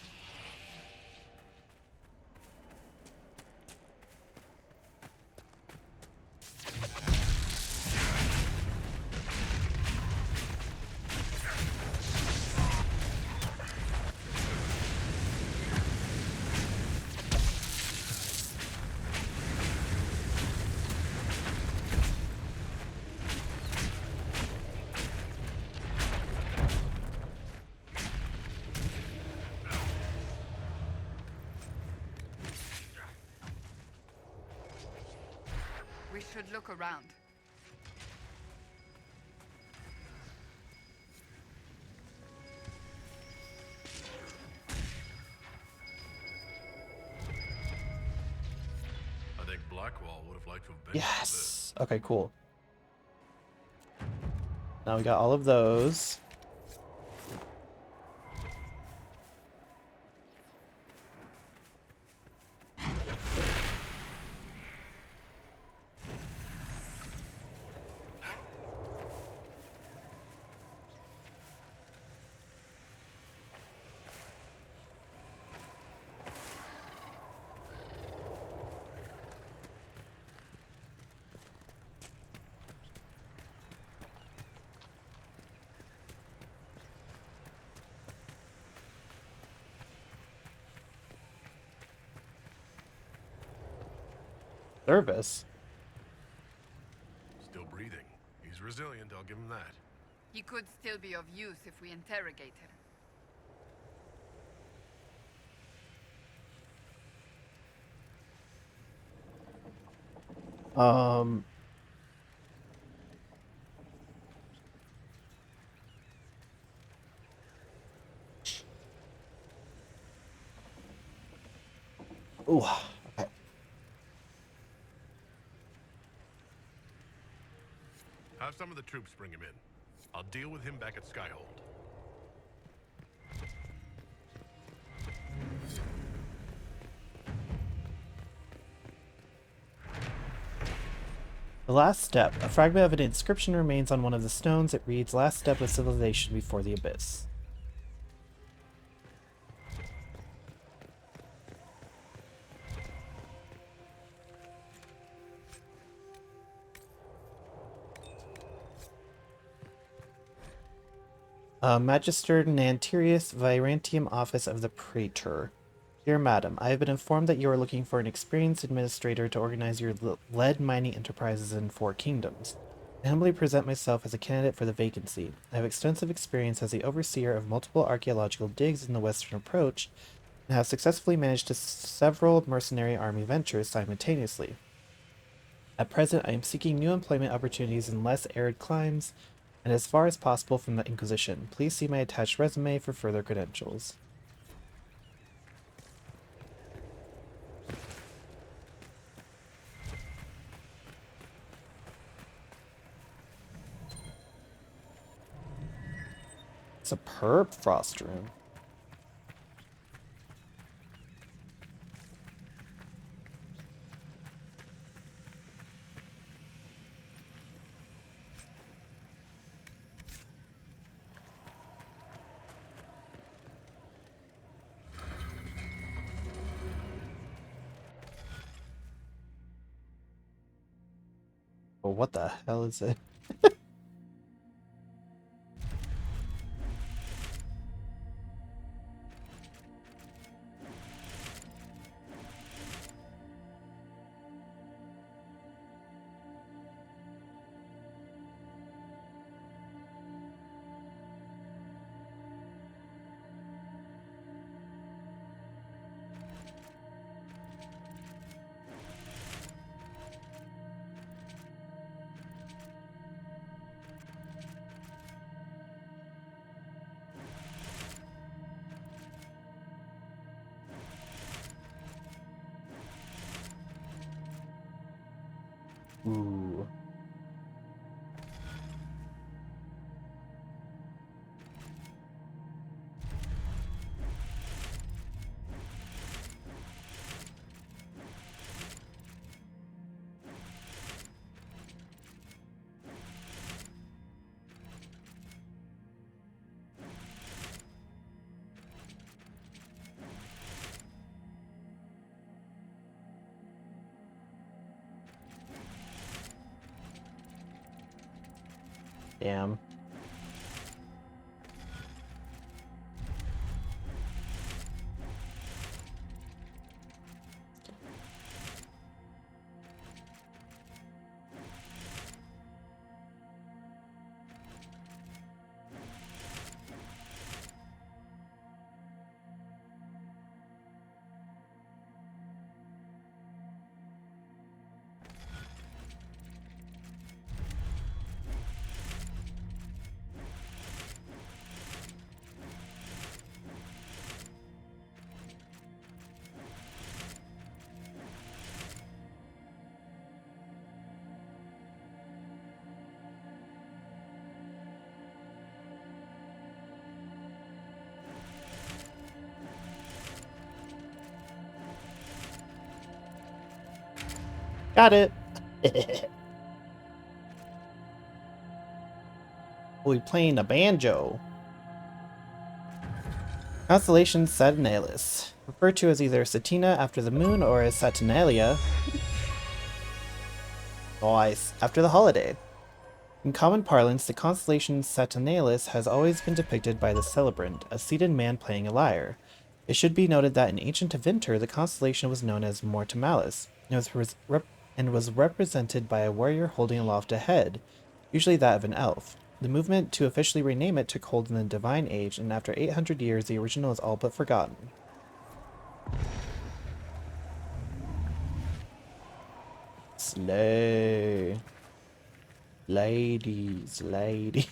We should look around. I think Blackwall would have liked to have been Yes! Okay, cool. Now we got all of those. Service. Still breathing. He's resilient, I'll give him that. He could still be of use if we interrogate him. Ooh, okay. Have some of the troops bring him in. I'll deal with him back at Skyhold. The last step. A fragment of an inscription remains on one of the stones. It reads, "Last step of civilization before the abyss." Magister Nantirius, Virantium Office of the Praetor. Dear Madam, I have been informed that you are looking for an experienced administrator to organize your lead mining enterprises in Four Kingdoms. I humbly present myself as a candidate for the vacancy. I have extensive experience as the overseer of multiple archaeological digs in the Western Approach, and have successfully managed several mercenary army ventures simultaneously. At present, I am seeking new employment opportunities in less arid climes, and as far as possible from the Inquisition. Please see my attached resume for further credentials. It's a permafrost room. Well, what the hell is it? Ooh. Damn. Got it. We playing a banjo. Constellation Saturnalis, referred to as either Satina after the moon or as Saturnalia. Nice. After the holiday. In common parlance, the constellation Saturnalis has always been depicted by the celebrant, a seated man playing a lyre. It should be noted that in ancient Avinter, the constellation was known as Mortimalis, and was represented by a warrior holding aloft a head, usually that of an elf. The movement to officially rename it took hold in the Divine Age, and after 800 years, the original is all but forgotten. Slay. Ladies, ladies.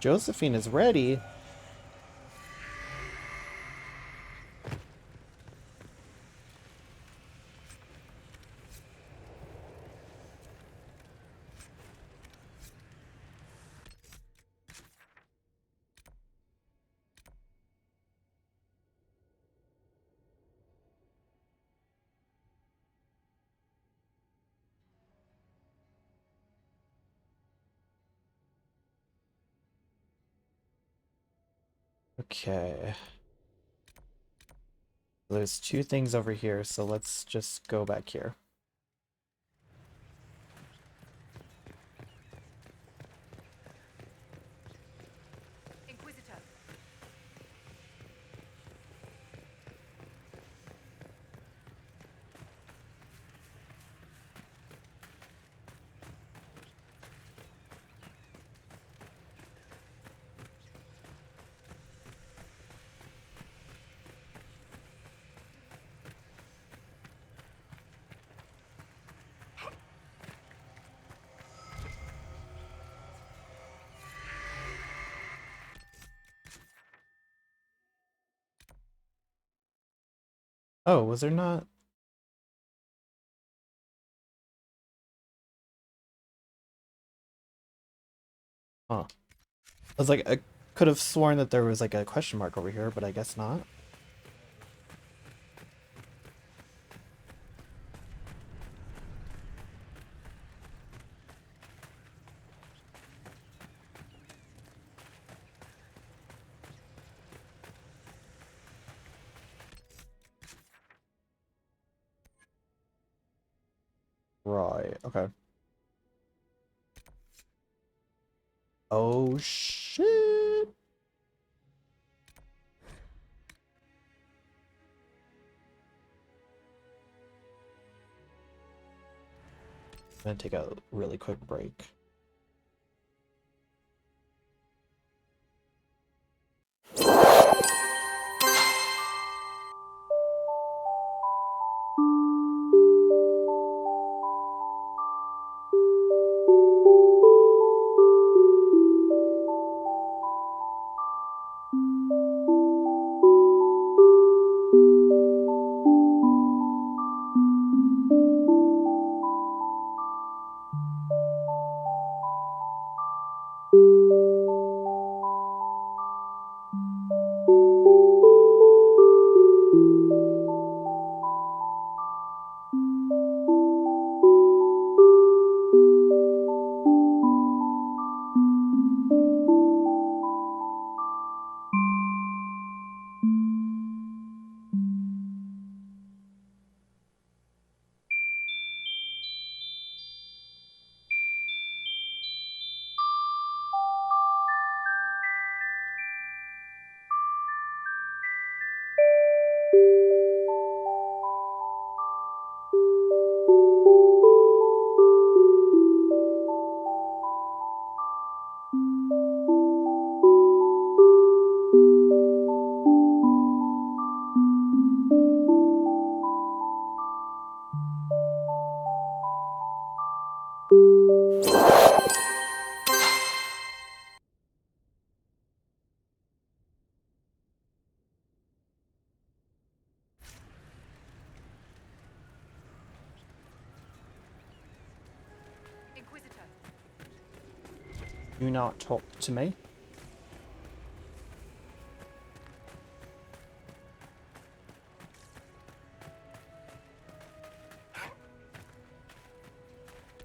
Josephine is ready. Okay. There's two things over here, so let's just go back here. Inquisitor. Oh, was there not? Huh. I was like, I could have sworn that there was like a question mark over here, but I guess not. Right, okay. Oh shit. I'm gonna take a really quick break. Do not talk to me.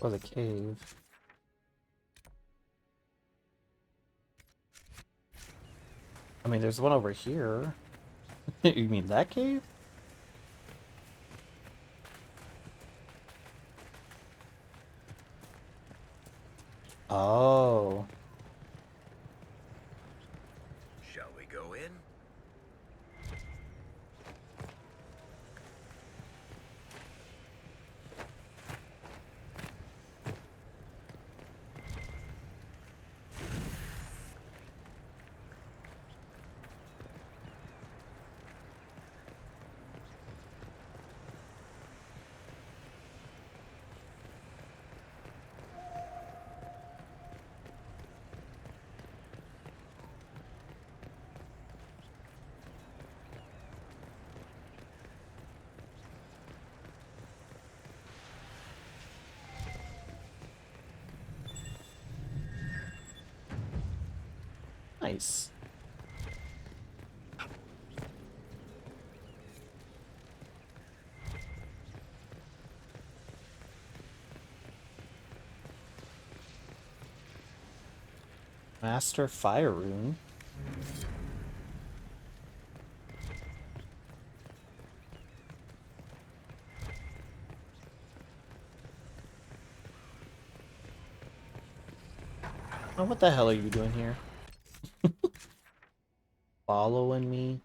Or the cave. I mean, there's one over here. You mean that cave? Oh. Shall we go in? Nice. Master Fire Rune. Oh, what the hell are you doing here? Following me.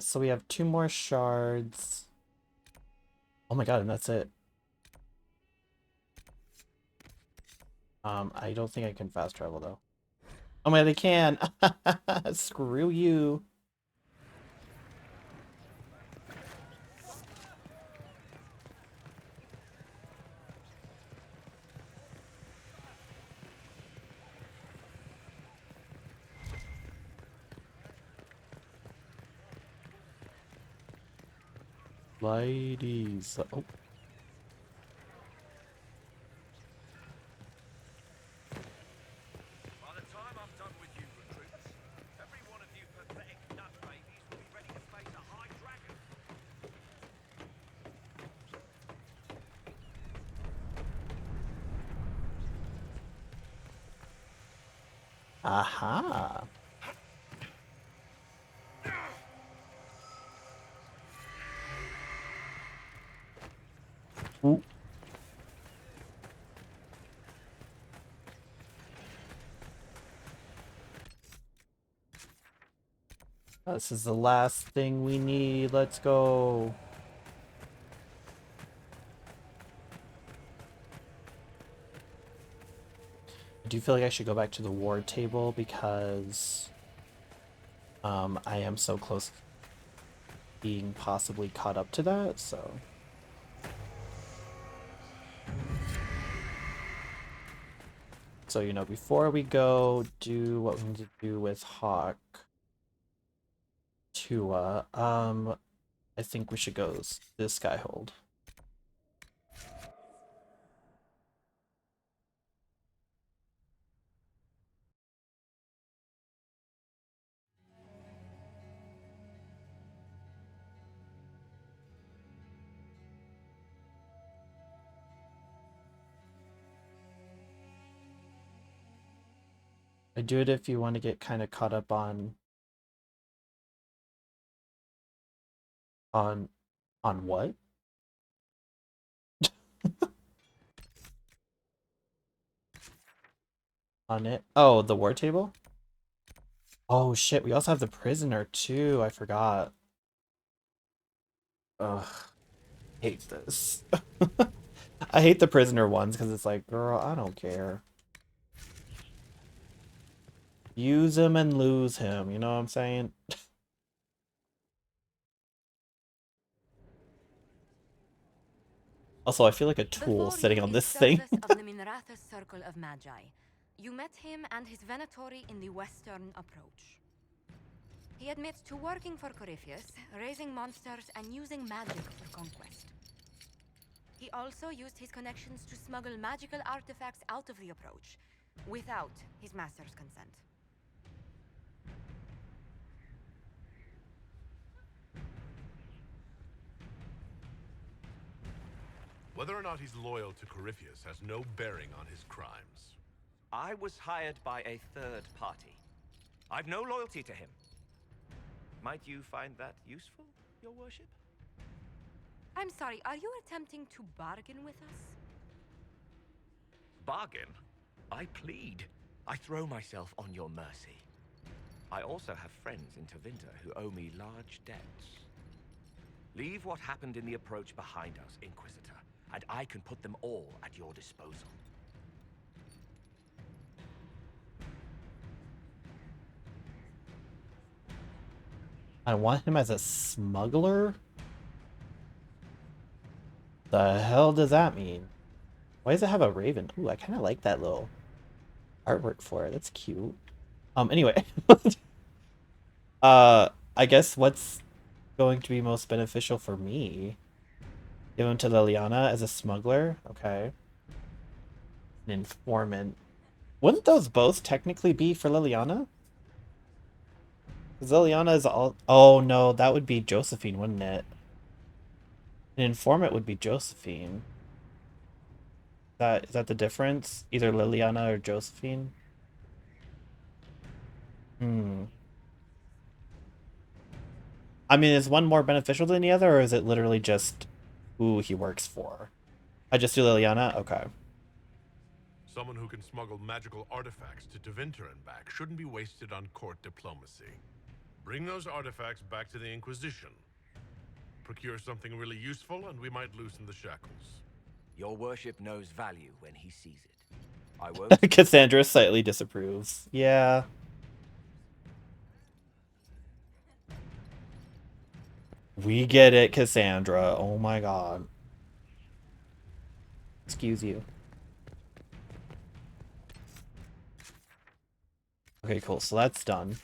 So we have 2 more shards. Oh my god, and that's it. I don't think I can fast travel though. Oh my god, I can! Screw you. Ladies. Oh. By the time I'm done with you recruits, every one of you pathetic nut babies will be ready to face a high dragon. Aha. Ooh. This is the last thing we need. Let's go. I do feel like I should go back to the ward table because I am so close to being possibly caught up to that, so. So, you know, before we go do what we need to do with Hawk, Tua, I think we should go this Skyhold. I do it if you want to get kind of caught up on what? On it? Oh, the war table? Oh shit, we also have the prisoner too. I forgot. Ugh. Hate this. I hate the prisoner ones because it's like, girl, I don't care. Use him and lose him, you know what I'm saying? Also, I feel like a tool sitting on this thing. of the Minrathous Circle of Magi. You met him and his Venatori in the Western Approach. He admits to working for Corypheus, raising monsters, and using magic for conquest. He also used his connections to smuggle magical artifacts out of the approach, without his master's consent. Whether or not he's loyal to Corypheus has no bearing on his crimes. I was hired by a third party. I've no loyalty to him. Might you find that useful, your worship? I'm sorry, are you attempting to bargain with us? Bargain? I plead. I throw myself on your mercy. I also have friends in Tevinter who owe me large debts. Leave what happened in the approach behind us, Inquisitor, and I can put them all at your disposal. I want him as a smuggler? The hell does that mean? Why does it have a raven? Ooh, I kind of like that little artwork for it. That's cute. Anyway. I guess what's going to be most beneficial for me? Give him to Liliana as a smuggler? Okay. An informant. Wouldn't those both technically be for Liliana? Because Liliana is all... Oh no, that would be Josephine, wouldn't it? An informant would be Josephine. Is that the difference? Either Liliana or Josephine? I mean, is one more beneficial than the other, or is it literally just who he works for? I just do Liliana? Okay. Someone who can smuggle magical artifacts to Tevinter and back shouldn't be wasted on court diplomacy. Bring those artifacts back to the Inquisition. Procure something really useful, and we might loosen the shackles. Your worship knows value when he sees it. I won't... Cassandra slightly disapproves. Yeah. We get it, Cassandra. Oh my god. Excuse you. Okay, cool. So that's done.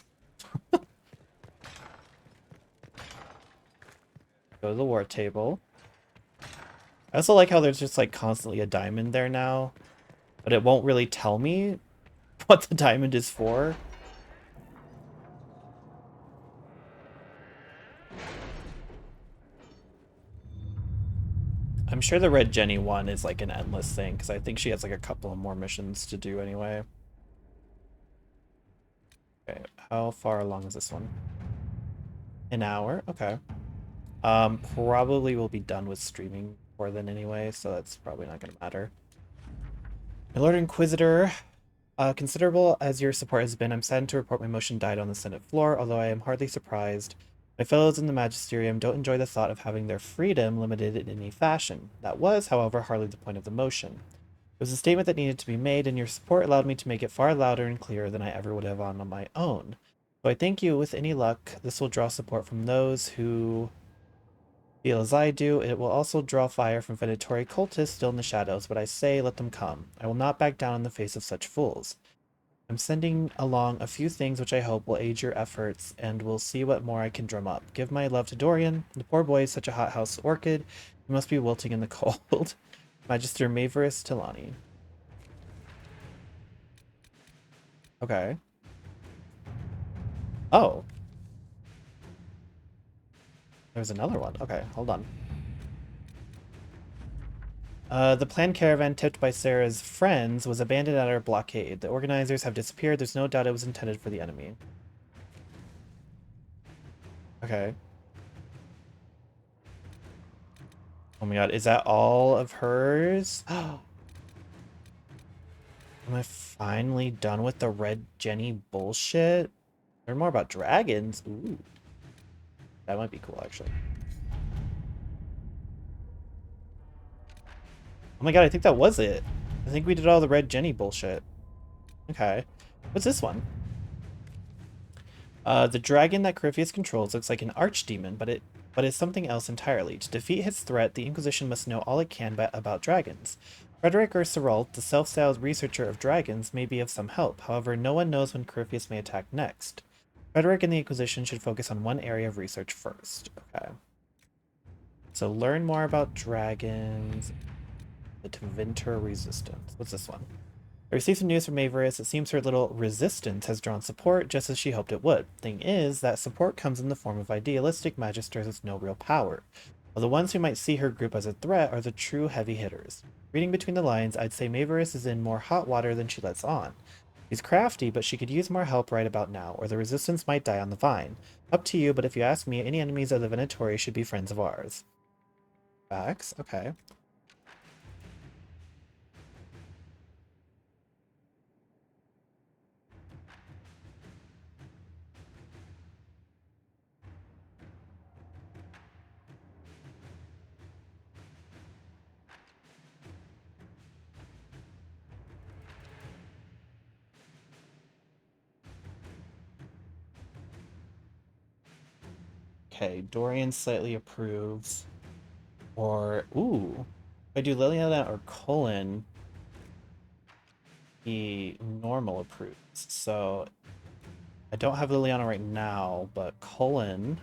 Go to the war table. I also like how there's just like constantly a diamond there now, but it won't really tell me what the diamond is for. I'm sure the Red Jenny one is like an endless thing, because I think she has like a couple of more missions to do anyway. Okay, how far along is this one? An hour? Okay. Probably will be done with streaming before then anyway, so that's probably not going to matter. My Lord Inquisitor, considerable as your support has been, I'm saddened to report my motion died on the Senate floor, although I am hardly surprised. My fellows in the Magisterium don't enjoy the thought of having their freedom limited in any fashion. That was, however, hardly the point of the motion. It was a statement that needed to be made, and your support allowed me to make it far louder and clearer than I ever would have on my own. So I thank you. With any luck, this will draw support from those who feel as I do. It will also draw fire from Venatori cultists still in the shadows, but I say let them come. I will not back down in the face of such fools. I'm sending along a few things which I hope will aid your efforts, and we'll see what more I can drum up. Give my love to Dorian. The poor boy is such a hothouse orchid. He must be wilting in the cold. Magister Maverus Tilani. Okay. Oh. There's another one. Okay, hold on. The planned caravan tipped by Sarah's friends was abandoned at our blockade. The organizers have disappeared. There's no doubt it was intended for the enemy. Okay. Oh my god, is that all of hers? Am I finally done with the Red Jenny bullshit? Learn more about dragons. Ooh. That might be cool, actually. Oh my god, I think that was it. I think we did all the Red Jenny bullshit. Okay. What's this one? The dragon that Corypheus controls looks like an archdemon, but is something else entirely. To defeat his threat, the Inquisition must know all it can about dragons. Frederick or Serault, the self-styled researcher of dragons, may be of some help. However, no one knows when Corypheus may attack next. Frederick and the Inquisition should focus on one area of research first. Okay. So learn more about dragons. The Tevinter Resistance. What's this one? I received some news from Mavericks. It seems her little resistance has drawn support just as she hoped it would. Thing is, that support comes in the form of idealistic magisters with no real power. Well, the ones who might see her group as a threat are the true heavy hitters. Reading between the lines, I'd say Mavericks is in more hot water than she lets on. She's crafty, but she could use more help right about now, or the resistance might die on the vine. Up to you, but if you ask me, any enemies of the Venatori should be friends of ours. Facts? Okay. Okay, Dorian slightly approves. Or, ooh, if I do Liliana or Cullen, he normal approves. So, I don't have Liliana right now, but Cullen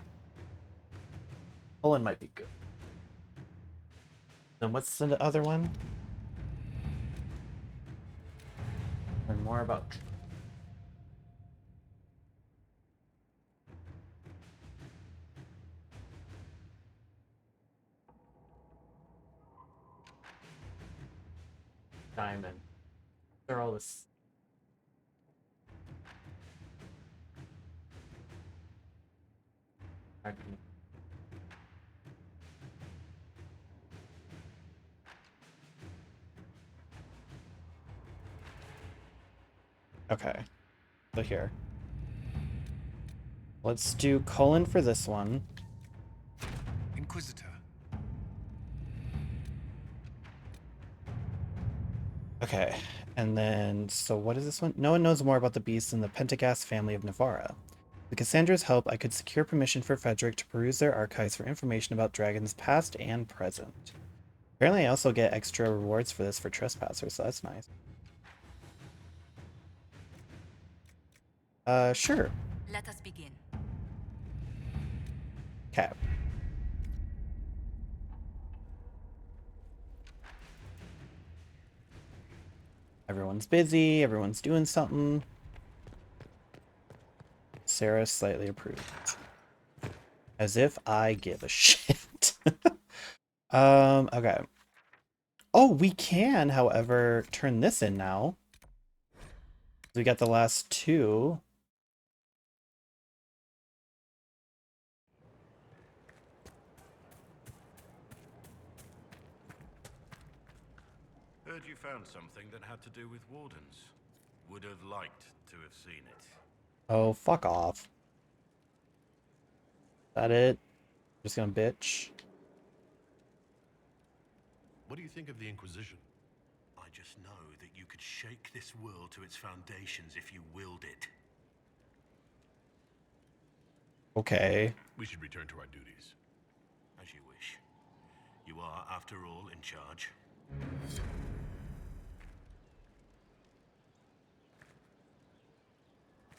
might be good. Then what's the other one? Learn more about... Diamond. They're all this. Okay. So here. Let's do Cullen for this one. Inquisitor. Okay, and then, so what is this one? No one knows more about the beasts than the Pentagast family of Navarra. With Cassandra's help, I could secure permission for Frederick to peruse their archives for information about dragons past and present. Apparently I also get extra rewards for this for trespassers, so that's nice. Sure. Let us begin. Okay. Everyone's busy, everyone's doing something. Sarah slightly approved. As if I give a shit. Okay. Oh, we can, however, turn this in now. We got the last two. Heard you found something that had to do with wardens. Would have liked to have seen it. Oh, fuck off. Is that it? Just gonna bitch. What do you think of the Inquisition? I just know that you could shake this world to its foundations if you willed it. Okay. We should return to our duties. As you wish. You are, after all, in charge.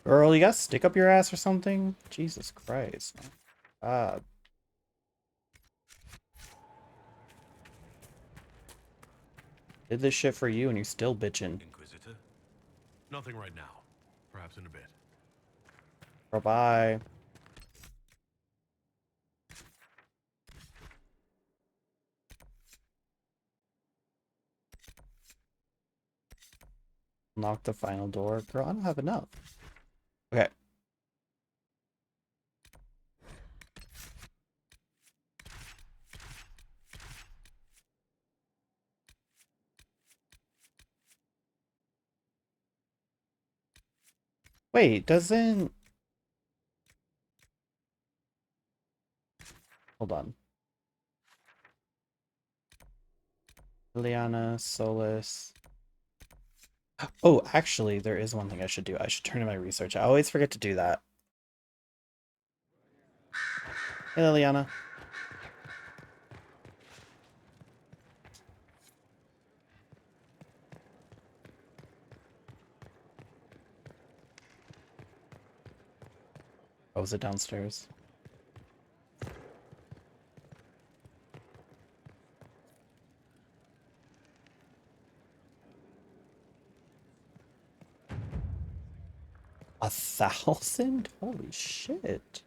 Girl, you gotta stick up your ass or something? Jesus Christ. God. Did this shit for you and you're still bitching. Inquisitor? Nothing right now. Perhaps in a bit. Bye-bye. Lock the final door. Girl, I don't have enough. Okay. Wait, doesn't... Hold on. Liliana, Solus... Oh, actually, there is one thing I should do. I should turn in my research. I always forget to do that. Hey, Liliana. Oh, was it downstairs? 1,000? Holy shit.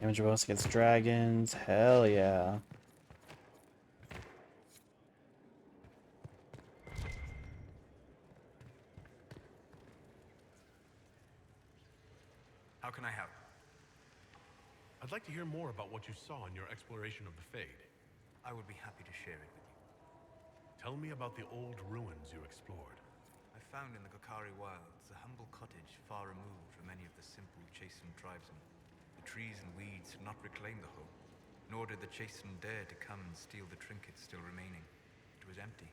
Damage bonus against dragons. Hell yeah. How can I help? I'd like to hear more about what you saw in your exploration of the Fade. I would be happy to share it with you. Tell me about the old ruins you explored. I found in the Gokari Wilds a humble cottage far removed from any of the simple Chasen tribesmen. The trees and weeds had not reclaimed the home, nor did the Chasen dare to come and steal the trinkets still remaining. It was empty,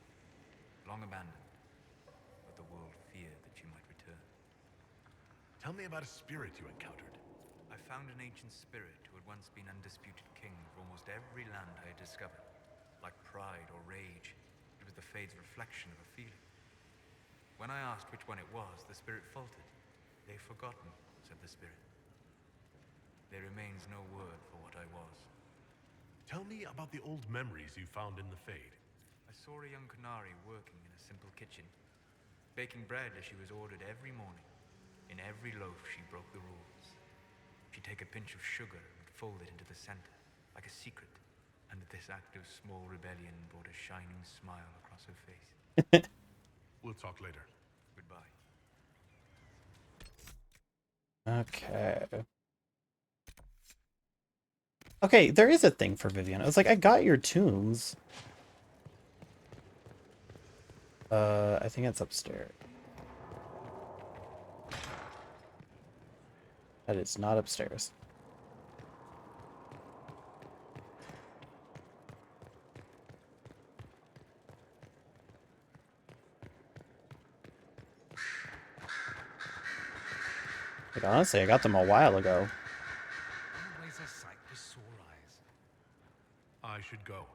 long abandoned, but the world feared that you might return. Tell me about a spirit you encountered. I found an ancient spirit who had once been undisputed king of almost every land I had discovered. Like pride or rage, it was the Fade's reflection of a feeling. When I asked which one it was, the spirit faltered. "They've forgotten," said the spirit. "There remains no word for what I was." Tell me about the old memories you found in the Fade. I saw a young Qunari working in a simple kitchen, baking bread as she was ordered every morning. In every loaf, she broke the rules. She'd take a pinch of sugar and would fold it into the center, like a secret, and this act of small rebellion brought a shining smile across her face. We'll talk later. Goodbye. Okay. Okay, there is a thing for Vivian. I was like, I got your tombs. I think it's upstairs. That is not upstairs. Like, honestly, I got them a while ago. Always a sight for sore eyes. I should go.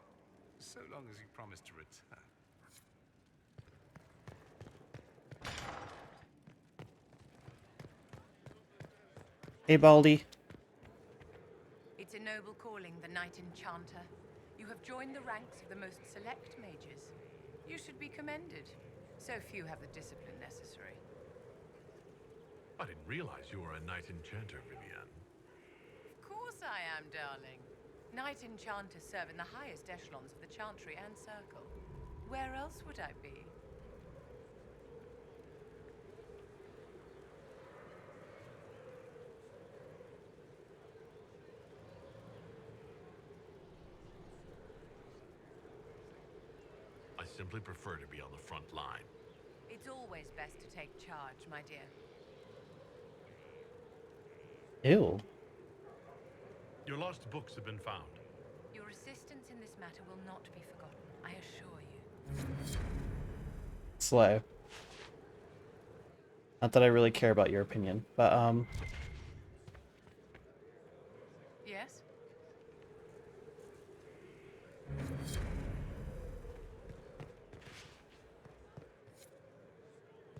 So long as you promise to return. Hey, Baldy. It's a noble calling, the Knight Enchanter. You have joined the ranks of the most select mages. You should be commended. So few have the discipline necessary. I didn't realize you were a Knight Enchanter, Vivian. Of course I am, darling. Knight Enchanters serve in the highest echelons of the Chantry and Circle. Where else would I be? I simply prefer to be on the front line. It's always best to take charge, my dear. Ew. Your lost books have been found. Your assistance in this matter will not be forgotten, I assure you. Slay. Not that I really care about your opinion, but Yes?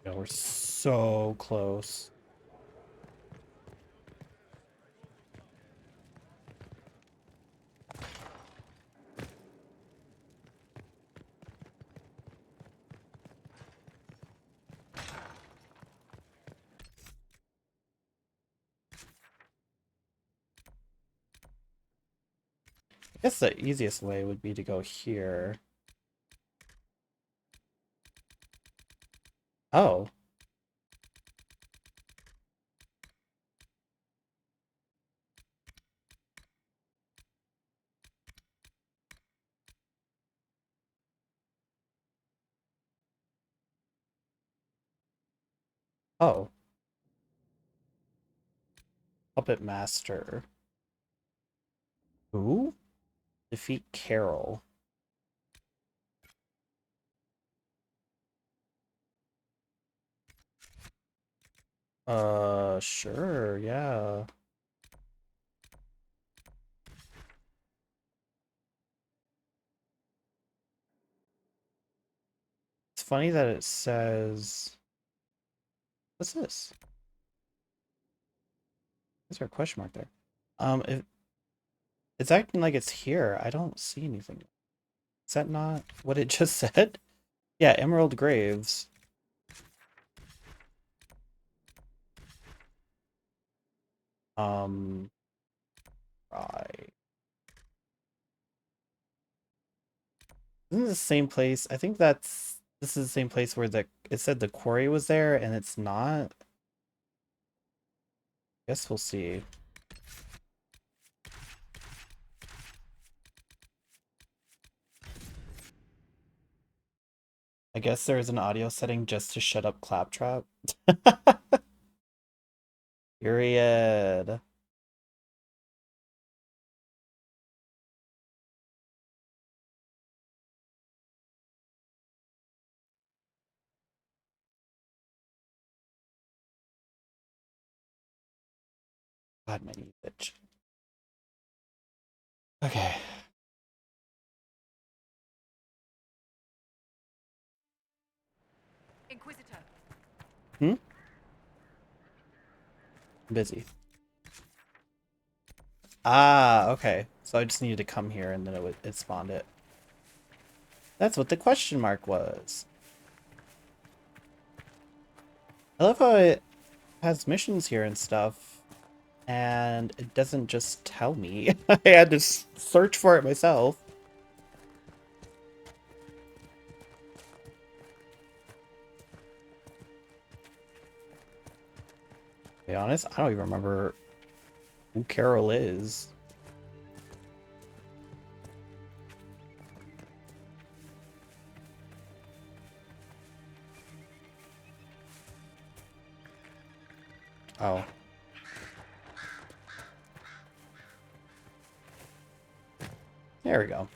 yeah, we're so close. I guess the easiest way would be to go here. Oh. Oh. Puppet Master. Who? Defeat Carol. Sure, yeah. It's funny that it says... What's this? Is there a question mark there? If it's acting like it's here. I don't see anything. Is that not what it just said? Yeah, Emerald Graves. Right. Isn't this the same place? I think this is the same place where it said the quarry was there and it's not. Guess we'll see. I guess there is an audio setting just to shut up Claptrap. Period. God, my bitch. Okay. Inquisitor. I'm busy. Ah, okay. So I just needed to come here and then it spawned it. That's what the question mark was. I love how it has missions here and stuff, and it doesn't just tell me. I had to search for it myself. To be honest, I don't even remember who Carol is. Oh. There we go.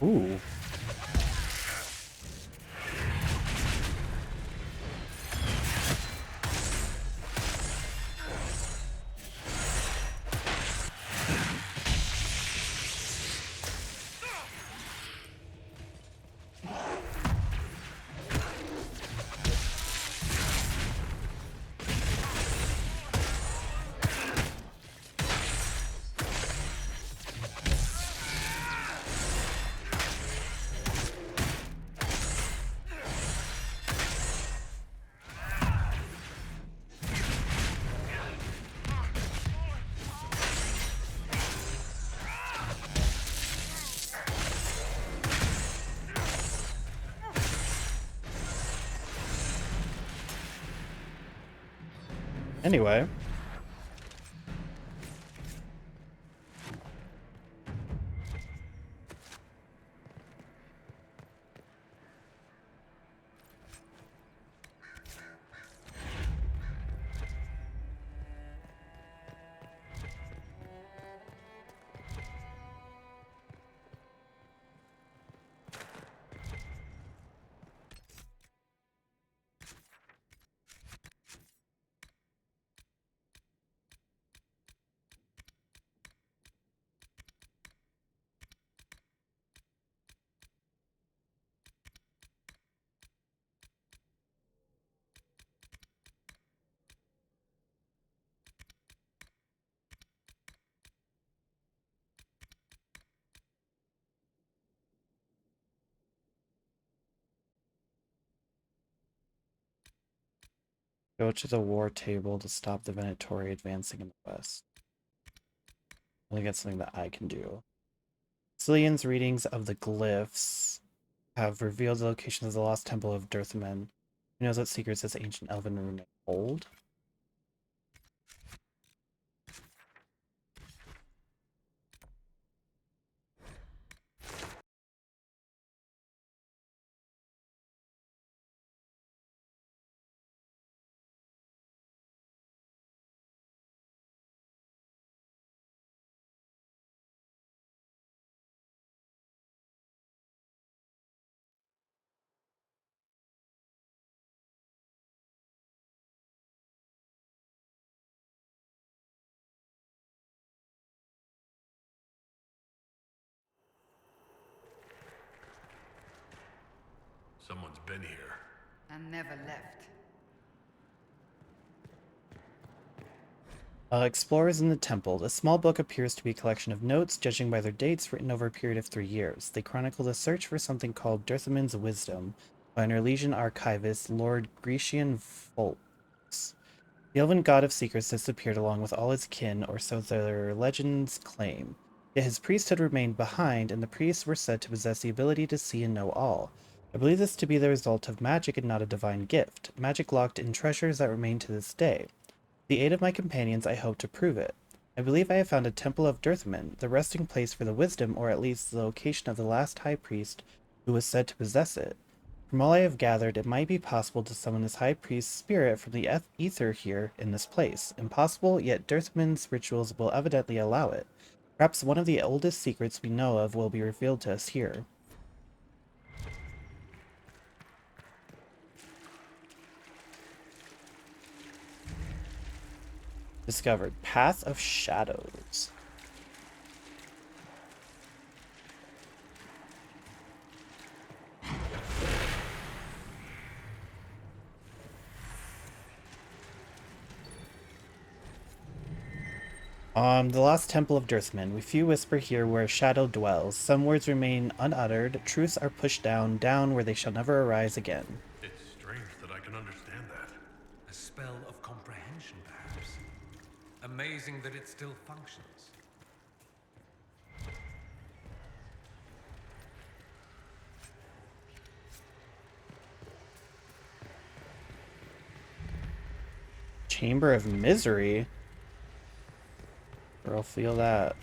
Ooh. Anyway. Go to the war table to stop the Venatori advancing in the west. I think that's something that I can do. Cillian's readings of the glyphs have revealed the location of the lost temple of Dirthaman. Who knows what secrets this ancient elven rune hold? Someone's been here. And never left. Explorers in the Temple. The small book appears to be a collection of notes, judging by their dates, written over a period of 3 years. They chronicle the search for something called Dirthaman's Wisdom by an Orlesian archivist, Lord Grecian Volks. The elven god of secrets disappeared along with all his kin, or so their legends claim. Yet his priesthood remained behind, and the priests were said to possess the ability to see and know all. I believe this to be the result of magic and not a divine gift. Magic locked in treasures that remain to this day. With the aid of my companions, I hope to prove it. I believe I have found a Temple of Dirthaman, the resting place for the wisdom, or at least the location of the last high priest who was said to possess it. From all I have gathered, it might be possible to summon this high priest's spirit from the ether here in this place. Impossible, yet Dirthaman's rituals will evidently allow it. Perhaps one of the oldest secrets we know of will be revealed to us here. Discovered Path of Shadows. The Lost Temple of Dirthaman. We few whisper here where a shadow dwells. Some words remain unuttered. Truths are pushed down where they shall never arise again. It's strange that I can understand that. A spell of comprehension, perhaps. Amazing that it still functions. Chamber of Misery? I'll feel that.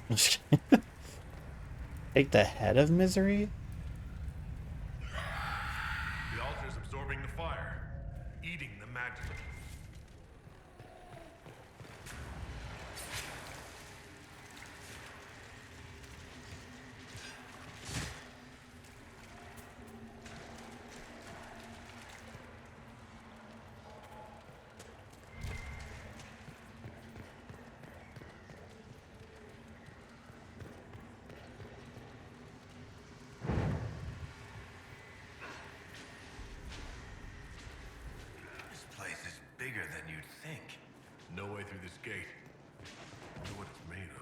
Take the head of misery? The altar's absorbing the fire, eating the magic. Bigger than you'd think. No way through this gate. I wonder what it's made of.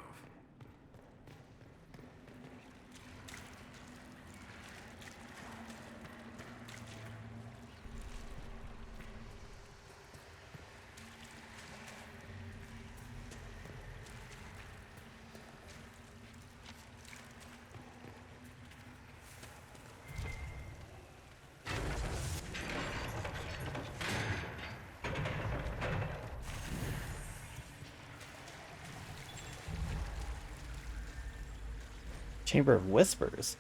Chamber of Whispers.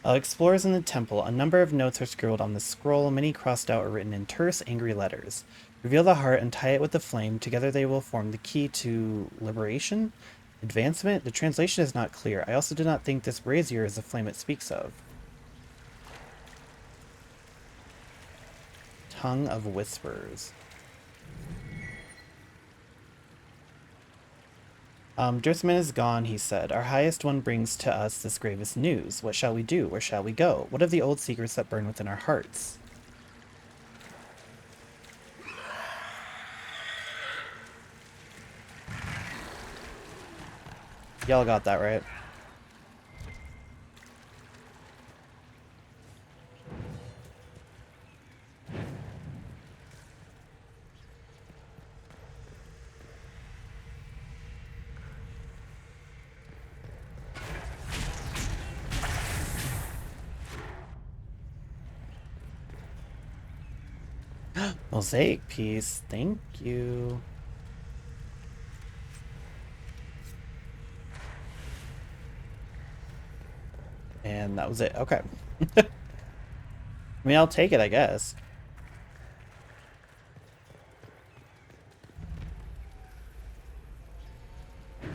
Explorers in the temple. A number of notes are scribbled on the scroll, many crossed out or written in terse, angry letters. Reveal the heart and tie it with the flame. Together they will form the key to liberation? Advancement? The translation is not clear. I also do not think this brazier is the flame it speaks of. Tongue of Whispers. Dirthaman is gone, he said. Our highest one brings to us this gravest news. What shall we do? Where shall we go? What of the old secrets that burn within our hearts? Y'all got that right. Mosaic piece, thank you. And that was it. Okay. I mean, I'll take it, I guess.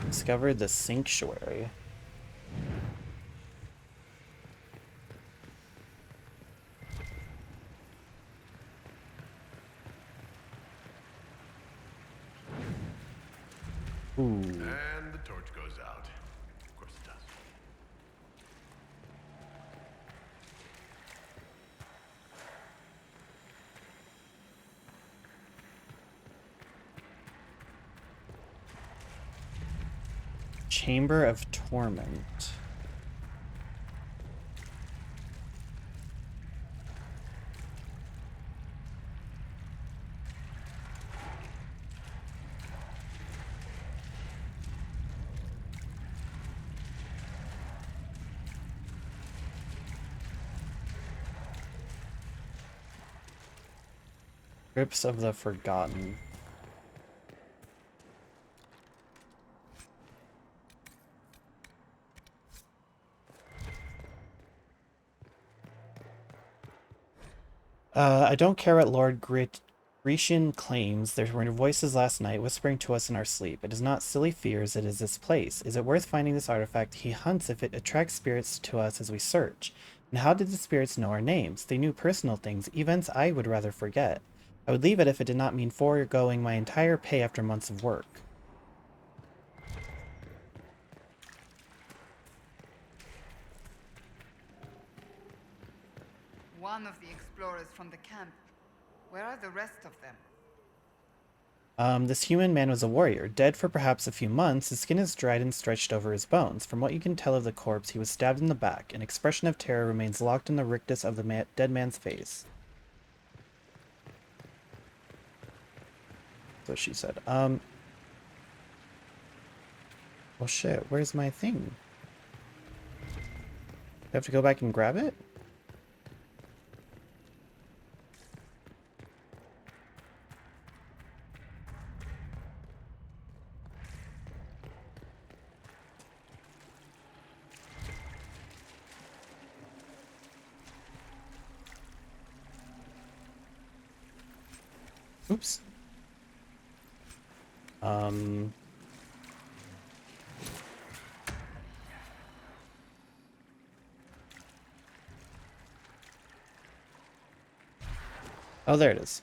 Discovered the sanctuary. Ooh. And the torch goes out. Of course it does. Chamber of Torment. Crypts of the Forgotten. I don't care what Lord Grecian claims. There were voices last night whispering to us in our sleep. It is not silly fears, it is this place. Is it worth finding this artifact? He hunts if it attracts spirits to us as we search. And how did the spirits know our names? They knew personal things, events I would rather forget. I would leave it if it did not mean foregoing my entire pay after months of work. One of the explorers from the camp. Where are the rest of them? This human man was a warrior, dead for perhaps a few months. His skin is dried and stretched over his bones. From what you can tell of the corpse, he was stabbed in the back. An expression of terror remains locked in the rictus of the dead man's face. That's what she said. Well, shit, where's my thing? Do I have to go back and grab it? Oops. Oh, there it is.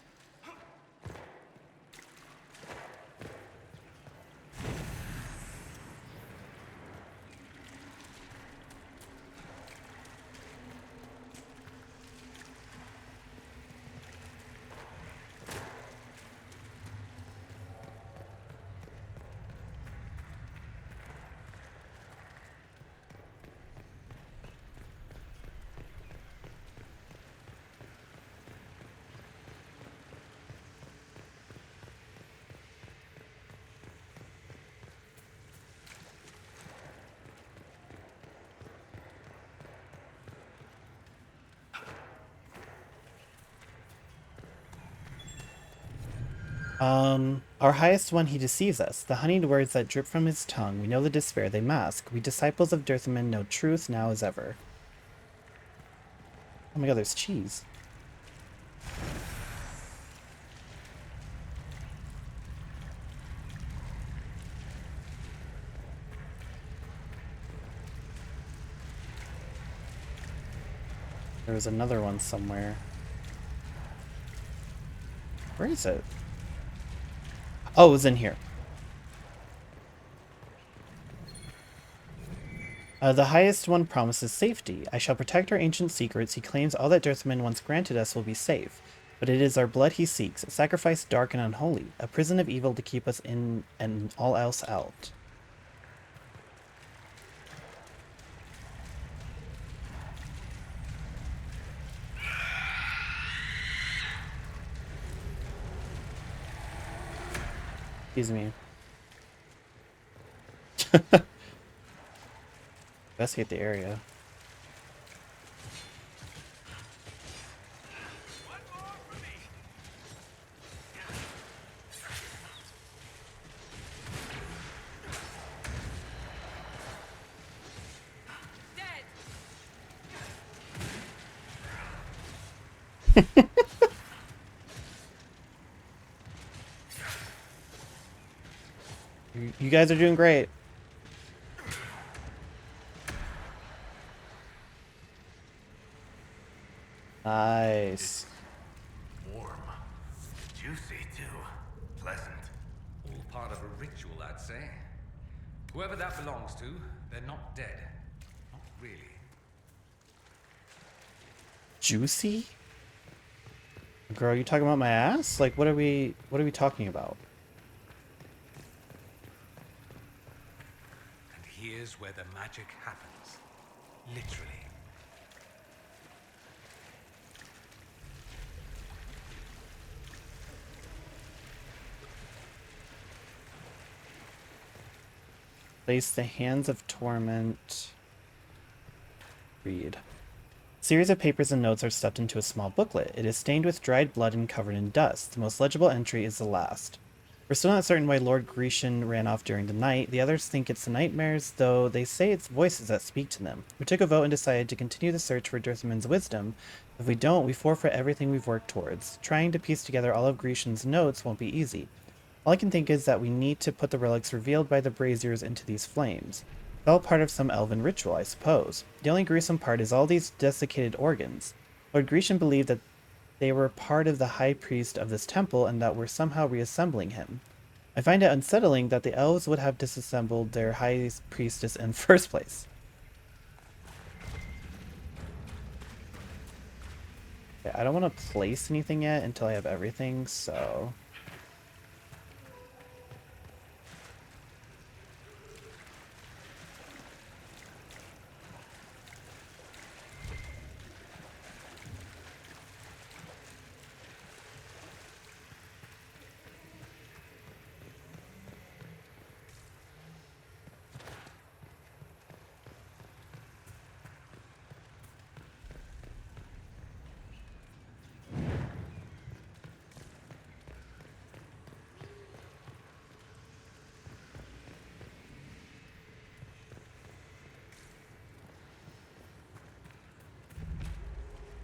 Our highest one, he deceives us. The honeyed words that drip from his tongue, we know the despair they mask. We disciples of Dirthaman know truth now as ever. Oh my god, there's cheese. There was another one somewhere. Where is it? Oh, it was in here. The highest one promises safety. I shall protect our ancient secrets. He claims all that Dirthaman once granted us will be safe. But it is our blood he seeks, a sacrifice dark and unholy, a prison of evil to keep us in and all else out. Excuse me. Investigate the area. You guys are doing great. Nice. Warm. Juicy, too. Pleasant. All part of a ritual, I'd say. Whoever that belongs to, they're not dead. Not really. Juicy? Girl, you talking about my ass? Like, what are we talking about? And here's where the magic happens. Literally. Place the Hands of Torment. Read. A series of papers and notes are stuffed into a small booklet. It is stained with dried blood and covered in dust. The most legible entry is the last. We're still not certain why Lord Grecian ran off during the night. The others think it's the nightmares, though they say it's voices that speak to them. We took a vote and decided to continue the search for Dirthaman's wisdom. If we don't, we forfeit everything we've worked towards. Trying to piece together all of Grecian's notes won't be easy. All I can think is that we need to put the relics revealed by the braziers into these flames. It's all part of some elven ritual, I suppose. The only gruesome part is all these desiccated organs. Lord Grecian believed that they were part of the high priest of this temple and that we're somehow reassembling him. I find it unsettling that the elves would have disassembled their high priestess in the first place. Okay, I don't want to place anything yet until I have everything, so...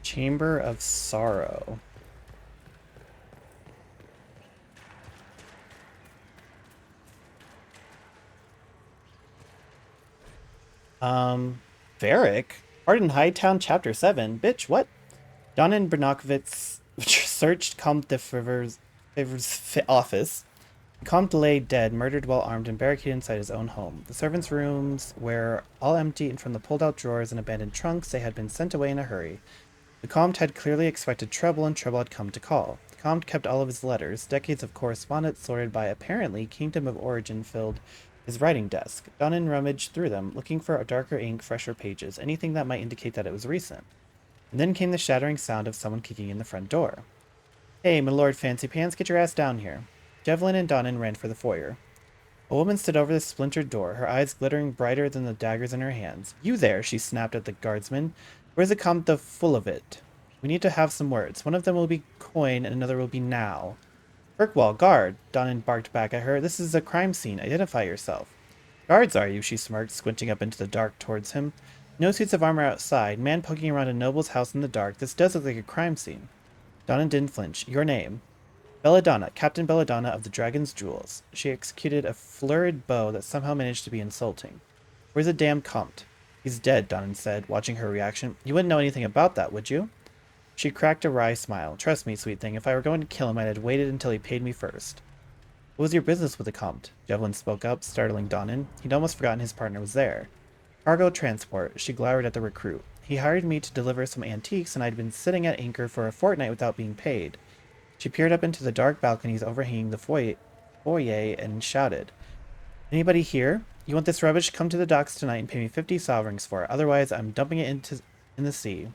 Chamber of Sorrow. Varric? Arden Hightown, Chapter 7. Bitch, what? Donan Bernakovitz searched Comte de Fever's office. Comte lay dead, murdered while armed and barricaded inside his own home. The servants' rooms were all empty, and from the pulled-out drawers and abandoned trunks, they had been sent away in a hurry. The Comte had clearly expected trouble, and trouble had come to call. The Comte kept all of his letters. Decades of correspondence sorted by, apparently, Kingdom of Origin filled his writing desk. Donan rummaged through them, looking for a darker ink, fresher pages, anything that might indicate that it was recent. And then came the shattering sound of someone kicking in the front door. "Hey, my lord Fancy Pants, get your ass down here." Devlin and Donan ran for the foyer. A woman stood over the splintered door, her eyes glittering brighter than the daggers in her hands. "You there," she snapped at the guardsman. "Where's the Comte de Fullevit? We need to have some words. One of them will be coin and another will be now." "Kirkwall, guard!" Donan barked back at her. "This is a crime scene. Identify yourself." "Guards, are you?" she smirked, squinting up into the dark towards him. "No suits of armor outside. Man poking around a noble's house in the dark. This does look like a crime scene." Donan didn't flinch. "Your name?" "Belladonna, Captain Belladonna of the Dragon's Jewels." She executed a florid bow that somehow managed to be insulting. "Where's the damn Comte?" "He's dead," Donan said, watching her reaction. "You wouldn't know anything about that, would you?" She cracked a wry smile. "Trust me, sweet thing, if I were going to kill him, I'd have waited until he paid me first." "What was your business with the Comte?" Devlin spoke up, startling Donan. He'd almost forgotten his partner was there. "Cargo transport." She glowered at the recruit. "He hired me to deliver some antiques, and I'd been sitting at anchor for a fortnight without being paid." She peered up into the dark balconies overhanging the foyer and shouted, "Anybody here? You want this rubbish? Come to the docks tonight and pay me 50 sovereigns for it. Otherwise, I'm dumping it in the sea."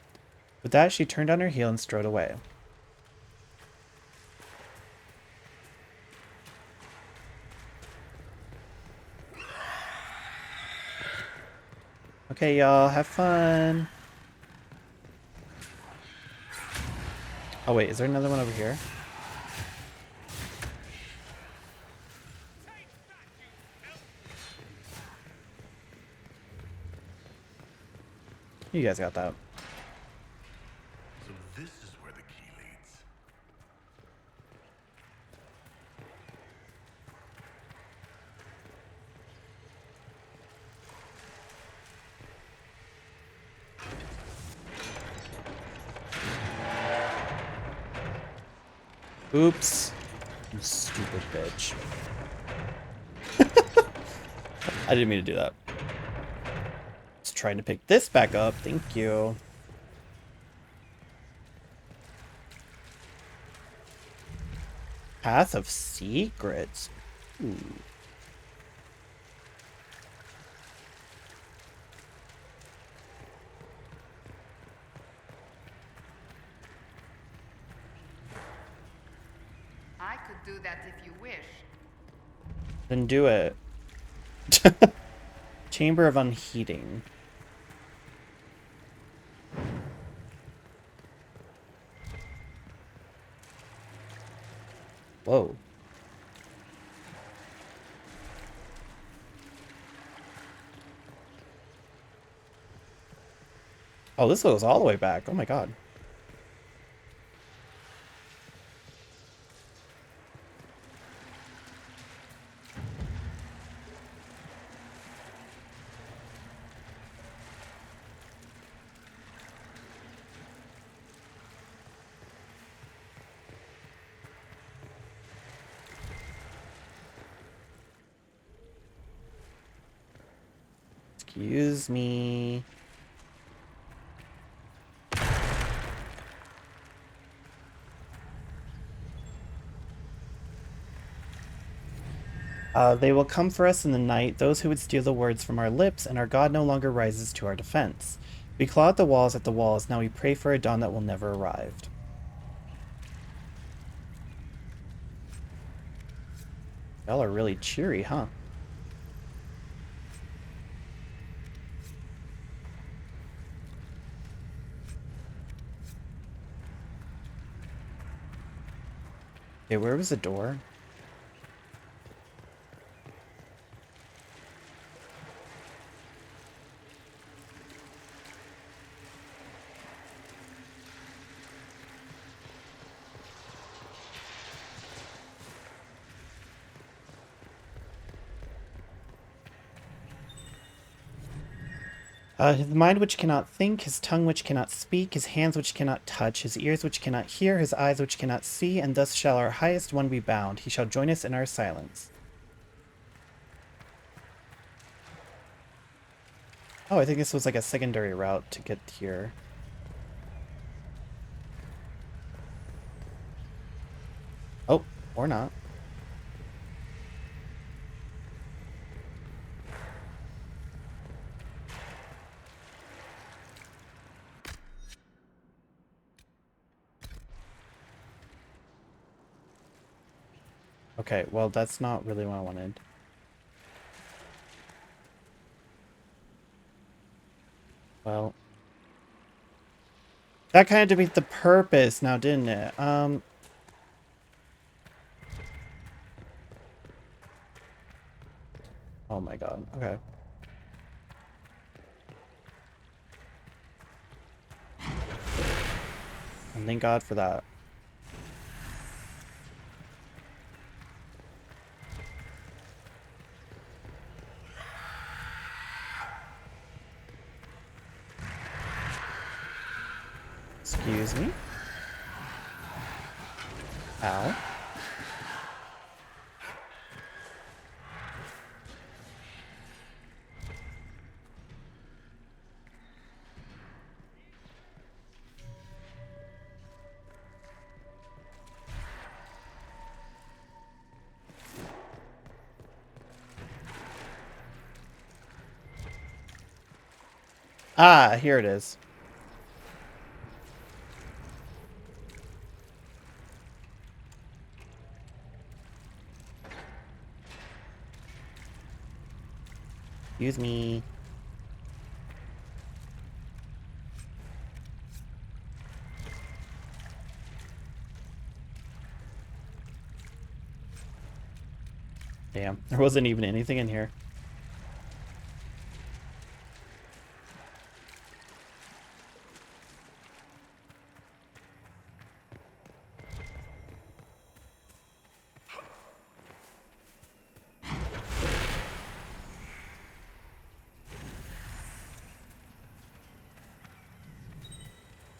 With that, she turned on her heel and strode away. Okay, y'all, have fun. Oh wait, is there another one over here? You guys got that. So this is where the key leads. Oops. You stupid bitch. I didn't mean to do that. Just trying to pick this back up. Thank you. Path of Secrets. Ooh. do that if you wish. Then do it. Chamber of Unheating. Whoa. Oh, this goes all the way back. Oh my god. Excuse me. They will come for us in the night, those who would steal the words from our lips, and our God no longer rises to our defense. We claw at the walls, now we pray for a dawn that will never arrive. Y'all are really cheery, huh? Okay, where was the door? His mind which cannot think, his tongue which cannot speak, his hands which cannot touch, his ears which cannot hear, his eyes which cannot see, and thus shall our highest one be bound. He shall join us in our silence. Oh, I think this was like a secondary route to get here. Oh, or not. Okay, well, that's not really what I wanted. Well, that kind of defeats the purpose now, didn't it? Oh my god, okay. And thank God for that. Excuse me. Ow. Ah, here it is. Excuse me. Damn, there wasn't even anything in here.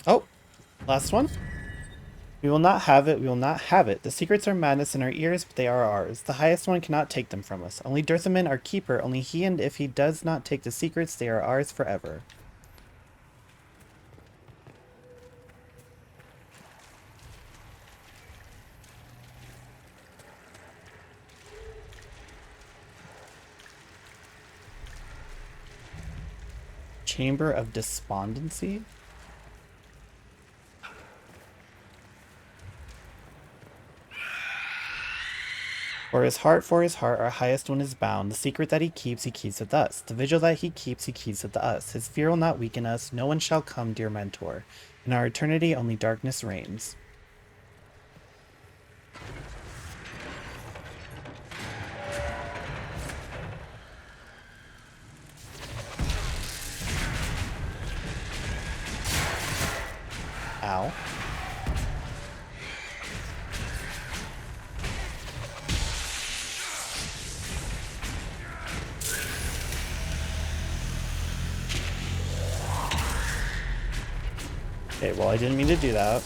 Oh, last one. We will not have it, we will not have it. The secrets are madness in our ears, but they are ours. The highest one cannot take them from us. Only Dirthaman, our keeper, only he, and if he does not take the secrets, they are ours forever. Chamber of Despondency? For his heart, our highest one is bound. The secret that he keeps with us. The vigil that he keeps with us. His fear will not weaken us. No one shall come, dear mentor. In our eternity, only darkness reigns. Ow. Okay, well, I didn't mean to do that.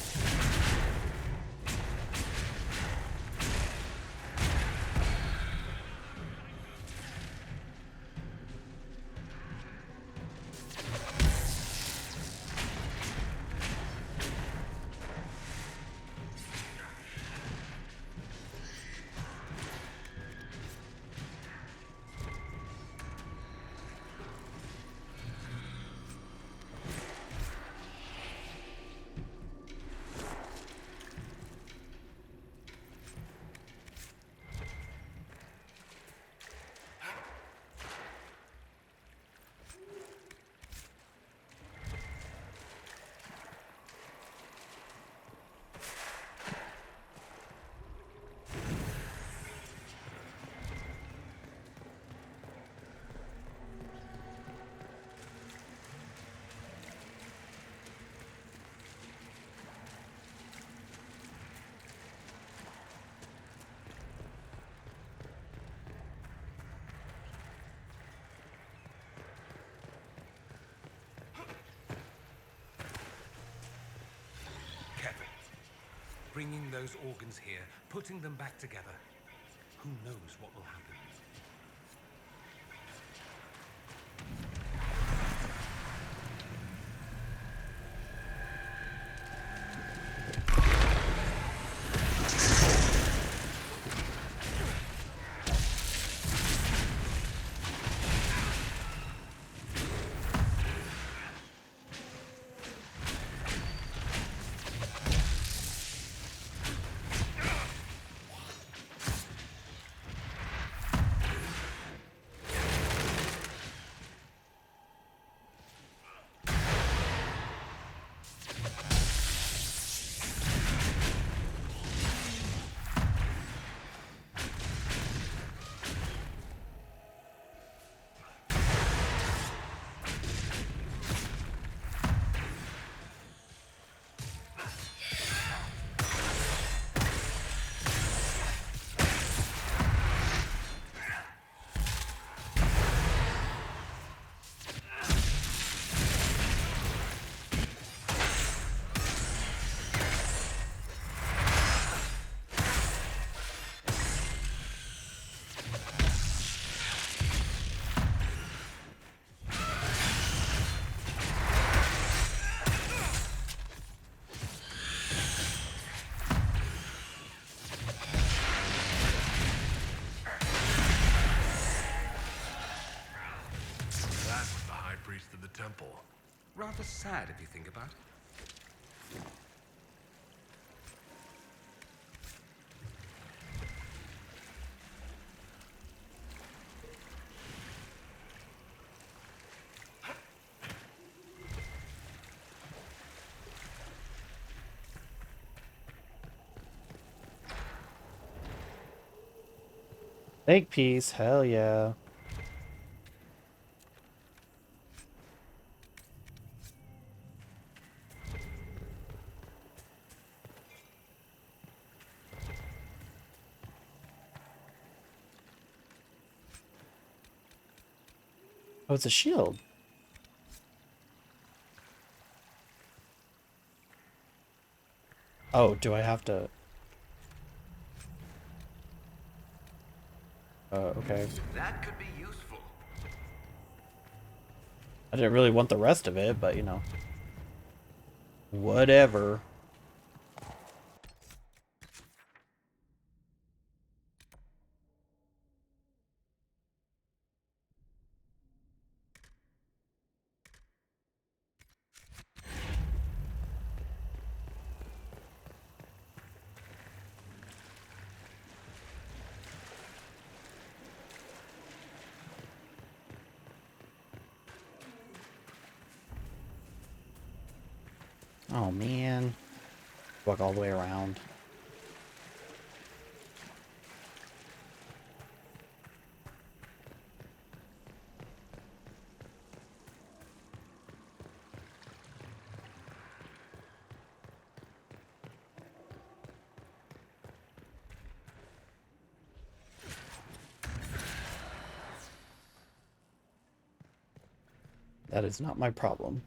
Bringing those organs here, putting them back together. Who knows what will happen? Temple. Rather sad if you think about it. Fake peace, hell yeah. Oh, it's a shield. Oh, do I have to... okay. That could be useful. I didn't really want the rest of it, but you know. Whatever. Oh man. Walk all the way around. That is not my problem.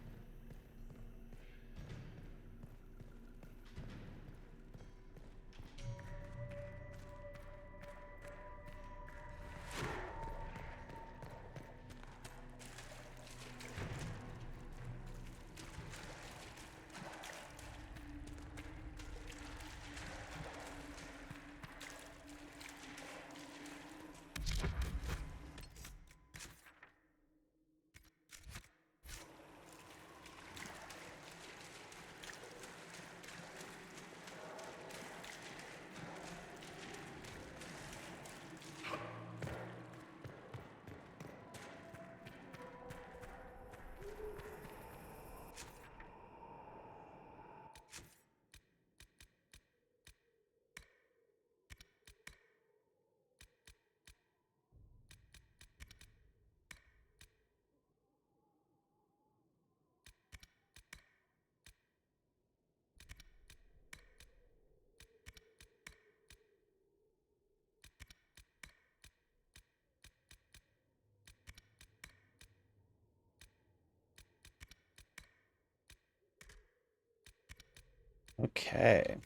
Okay.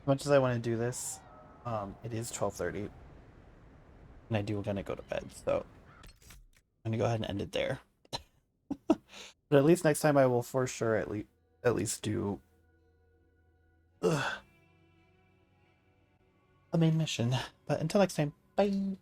As much as I want to do this, it is 12:30, and I do want to go to bed, so I'm gonna go ahead and end it there. But at least next time I will for sure at least do a main mission. But until next time, bye.